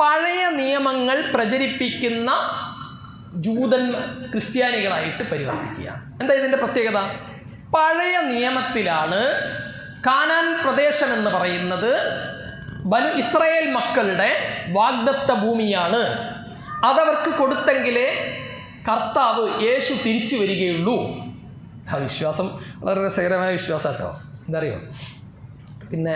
പഴയ നിയമങ്ങൾ പ്രചരിപ്പിക്കുന്ന ക്രിസ്ത്യാനികളായിട്ട് പരിവർത്തിക്കുക. എന്താ ഇതിൻ്റെ പ്രത്യേകത? പഴയ നിയമത്തിലാണ് കാനാൻ പ്രദേശം എന്ന് പറയുന്നത് ബനു ഇസ്രായേൽ മക്കളുടെ വാഗ്ദത്ത ഭൂമിയാണ്. അതവർക്ക് കൊടുത്തെങ്കിലേ കർത്താവ് യേശു തിരിച്ചു വരികയുള്ളൂ. ആ വിശ്വാസം വളരെ രസകരമായ വിശ്വാസം കേട്ടോ. എന്തറിയോ, പിന്നെ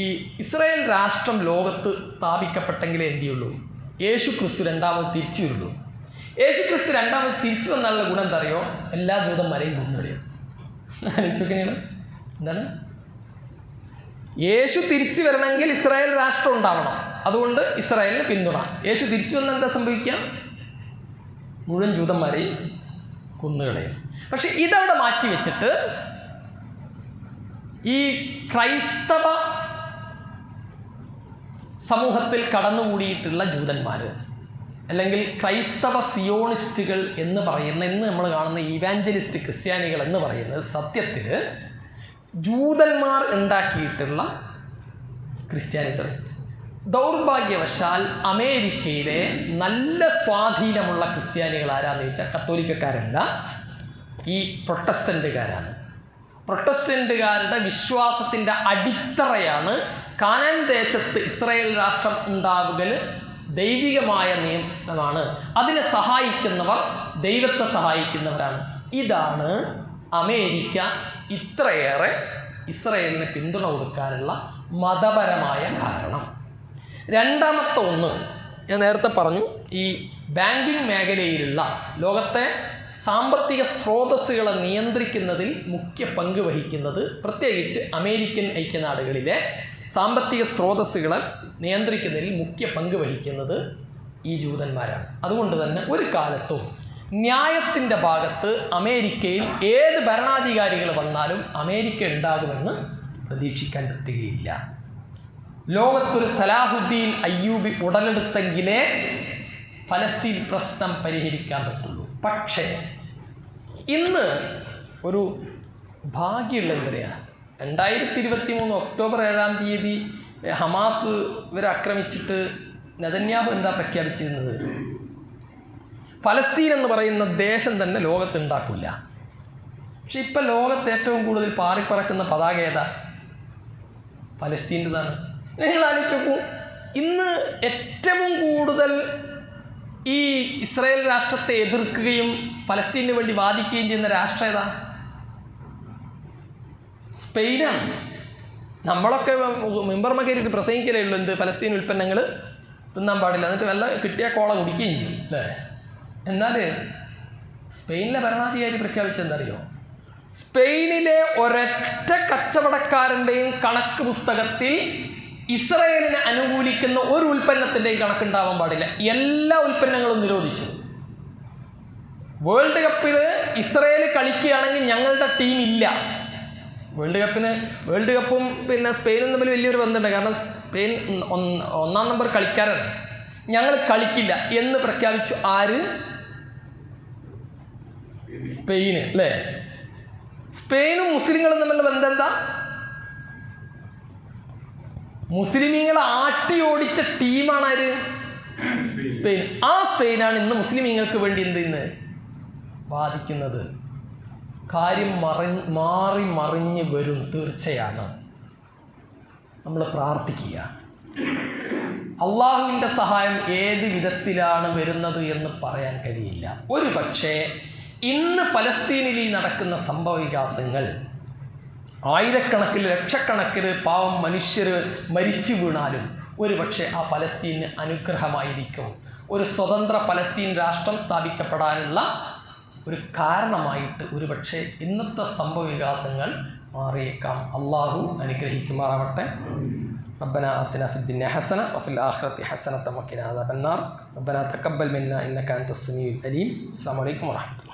ഈ ഇസ്രായേൽ രാഷ്ട്രം ലോകത്ത് സ്ഥാപിക്കപ്പെട്ടെങ്കിലേ എന്ത് ചെയ്യുള്ളൂ? യേശു ക്രിസ്തു 2ാമത് തിരിച്ചു വരുള്ളൂ. യേശു ക്രിസ്തു 2ാമത് തിരിച്ചു വന്നാലുള്ള ഗുണം എന്താ അറിയോ? എല്ലാ ജൂതന്മാരെയും കൊന്നുകളയും. ആലോചിക്കുകയാണ്. എന്താണ്? യേശു തിരിച്ചു വരണമെങ്കിൽ ഇസ്രായേൽ രാഷ്ട്രം ഉണ്ടാവണം. അതുകൊണ്ട് ഇസ്രായേലിന് പിന്തുണ. യേശു തിരിച്ചു വന്നാൽ എന്താ സംഭവിക്കുക? മുഴുവൻ ജൂതന്മാരെയും കൊന്നുകളയും. പക്ഷെ ഇതവിടെ മാറ്റി വെച്ചിട്ട് ഈ ക്രൈസ്തവ സമൂഹത്തിൽ കടന്നുകൂടിയിട്ടുള്ള ജൂതന്മാർ, അല്ലെങ്കിൽ ക്രൈസ്തവ സിയോണിസ്റ്റുകൾ എന്ന് പറയുന്ന, ഇന്ന് നമ്മൾ കാണുന്ന ഇവാഞ്ചലിസ്റ്റ് ക്രിസ്ത്യാനികൾ എന്ന് പറയുന്നത് സത്യത്തിൽ ജൂതന്മാർ ഉണ്ടാക്കിയിട്ടുള്ള ക്രിസ്ത്യാനിസം. ദൗർഭാഗ്യവശാൽ അമേരിക്കയിലെ നല്ല സ്വാധീനമുള്ള ക്രിസ്ത്യാനികൾ ആരാന്ന് ചോദിച്ചാൽ കത്തോലിക്കക്കാരല്ല, ഈ പ്രൊട്ടസ്റ്റൻ്റുകാരാണ്. പ്രൊട്ടസ്റ്റൻ്റുകാരുടെ വിശ്വാസത്തിൻ്റെ അടിത്തറയാണ് കാനാൻ ദേശത്ത് ഇസ്രായേൽ രാഷ്ട്രം ഉണ്ടാവുകൽ ദൈവികമായ നിയമമാണ്. അതിനെ സഹായിക്കുന്നവർ ദൈവത്തെ സഹായിക്കുന്നവരാണ്. ഇതാണ് അമേരിക്ക ഇത്രയേറെ ഇസ്രായേലിന് പിന്തുണ കൊടുക്കാനുള്ള മതപരമായ കാരണം. രണ്ടാമത്തെ ഒന്ന് ഞാൻ നേരത്തെ പറഞ്ഞു, ഈ ബാങ്കിങ് മേഖലയിലുള്ള ലോകത്തെ സാമ്പത്തിക സ്രോതസ്സുകളെ നിയന്ത്രിക്കുന്നതിൽ മുഖ്യ പങ്ക് വഹിക്കുന്നത്, പ്രത്യേകിച്ച് അമേരിക്കൻ ഐക്യനാടുകളിലെ സാമ്പത്തിക സ്രോതസ്സുകളെ നിയന്ത്രിക്കുന്നതിൽ മുഖ്യ പങ്ക് വഹിക്കുന്നത് ഈ ജൂതന്മാരാണ്. അതുകൊണ്ട് തന്നെ ഒരു കാലത്തും ന്യായത്തിൻ്റെ ഭാഗത്ത് അമേരിക്കയിൽ ഏത് ഭരണാധികാരികൾ വന്നാലും അമേരിക്ക ഉണ്ടാകുമെന്ന് പ്രതീക്ഷിക്കാൻ പറ്റുകയില്ല. ലോകത്തൊരു സലാഹുദ്ദീൻ അയ്യൂബി ഉടലെടുത്തെങ്കിലേ ഫലസ്തീൻ പ്രശ്നം പരിഹരിക്കാൻ പറ്റുള്ളൂ. പക്ഷേ ഇന്ന് ഒരു ഭാഗ്യമുള്ളത് എങ്ങനെയാണ്? 2023 ഒക്ടോബർ 7 ഹമാസ് ഇവരെ ആക്രമിച്ചിട്ട് നെതന്യാഹു എന്താ പ്രഖ്യാപിച്ചിരുന്നത്? ഫലസ്തീൻ എന്ന് പറയുന്ന ദേശം തന്നെ ലോകത്തുണ്ടാക്കില്ല. പക്ഷെ ഇപ്പം ലോകത്ത് ഏറ്റവും കൂടുതൽ പാറിപ്പറക്കുന്ന പതാക ഏതാ? ഫലസ്തീൻ്റെതാണ്. നിങ്ങൾ ആലോചിച്ച് നോക്കൂ, ഇന്ന് ഏറ്റവും കൂടുതൽ ഈ ഇസ്രായേൽ രാഷ്ട്രത്തെ എതിർക്കുകയും ഫലസ്തീനു വേണ്ടി വാദിക്കുകയും ചെയ്യുന്ന രാഷ്ട്രം ഏതാ? സ്പെയിനാണ്. നമ്മളൊക്കെ മെമ്പർമ കയറിയിട്ട് പ്രസംഗിക്കലേ ഉള്ളൂ, എന്ത് ഫലസ്തീൻ ഉൽപ്പന്നങ്ങൾ തിന്നാൻ പാടില്ല, എന്നിട്ട് വല്ല കിട്ടിയ കോള കുടിക്കുകയും ചെയ്യും അല്ലേ? എന്നാൽ സ്പെയിനിലെ ഭരണാധികാരി പ്രഖ്യാപിച്ചെന്തറിയോ? സ്പെയിനിലെ ഒരൊറ്റ കച്ചവടക്കാരൻ്റെയും കണക്ക് പുസ്തകത്തിൽ ഇസ്രായേലിനെ അനുകൂലിക്കുന്ന ഒരു ഉൽപ്പന്നത്തിൻ്റെയും കണക്കുണ്ടാവാൻ പാടില്ല. എല്ലാ ഉൽപ്പന്നങ്ങളും നിരോധിച്ചു. വേൾഡ് കപ്പിൽ ഇസ്രായേൽ കളിക്കുകയാണെങ്കിൽ ഞങ്ങളുടെ ടീം ഇല്ല. വേൾഡ് കപ്പും പിന്നെ സ്പെയിനും തമ്മിൽ വലിയൊരു ബന്ധമുണ്ട്. കാരണം സ്പെയിൻ 1-ാം നമ്പർ കളിക്കാരാണ്. ഞങ്ങൾ കളിക്കില്ല എന്ന് പ്രഖ്യാപിച്ചു. ആര്? സ്പെയിന് അല്ലേ? സ്പെയിനും മുസ്ലിങ്ങളും തമ്മിലുള്ള ബന്ധം എന്താ? മുസ്ലിമീങ്ങളെ ആട്ടി ഓടിച്ച ടീമാണ് ആര്? സ്പെയിൻ. ആ സ്പെയിനാണ് ഇന്ന് മുസ്ലിമീങ്ങൾക്ക് വേണ്ടി എന്ത് വാദിക്കുന്നത്. കാര്യം മാറി മറിഞ്ഞ് വരും, തീർച്ചയാണ്. നമ്മൾ പ്രാർത്ഥിക്കുക. അള്ളാഹുവിൻ്റെ സഹായം ഏത് വിധത്തിലാണ് വരുന്നത് എന്ന് പറയാൻ കഴിയില്ല. ഒരു പക്ഷേ ഇന്ന് ഫലസ്തീനിൽ നടക്കുന്ന സംഭവ വികാസങ്ങൾ ആയിരക്കണക്കിന് ലക്ഷക്കണക്കിന് പാവം മനുഷ്യർ മരിച്ചു വീണാലും ഒരു പക്ഷേ ആ ഫലസ്തീന് അനുഗ്രഹമായിരിക്കും. ഒരു സ്വതന്ത്ര ഫലസ്തീൻ രാഷ്ട്രം സ്ഥാപിക്കപ്പെടാനുള്ള ഒരു കാരണമായിട്ട് ഒരു പക്ഷേ ഇന്നത്തെ സംഭവ വികാസങ്ങൾ മാറിയേക്കാം. അള്ളാഹു അനുഗ്രഹിക്കുമാറാവട്ടെ. ربنا آتنا في الدنيا حسنة وفي الآخرة حسنة وقنا عذاب النار. ربنا تقبل منا إنك أنت السميع العليم. السلام عليكم ورحمة الله.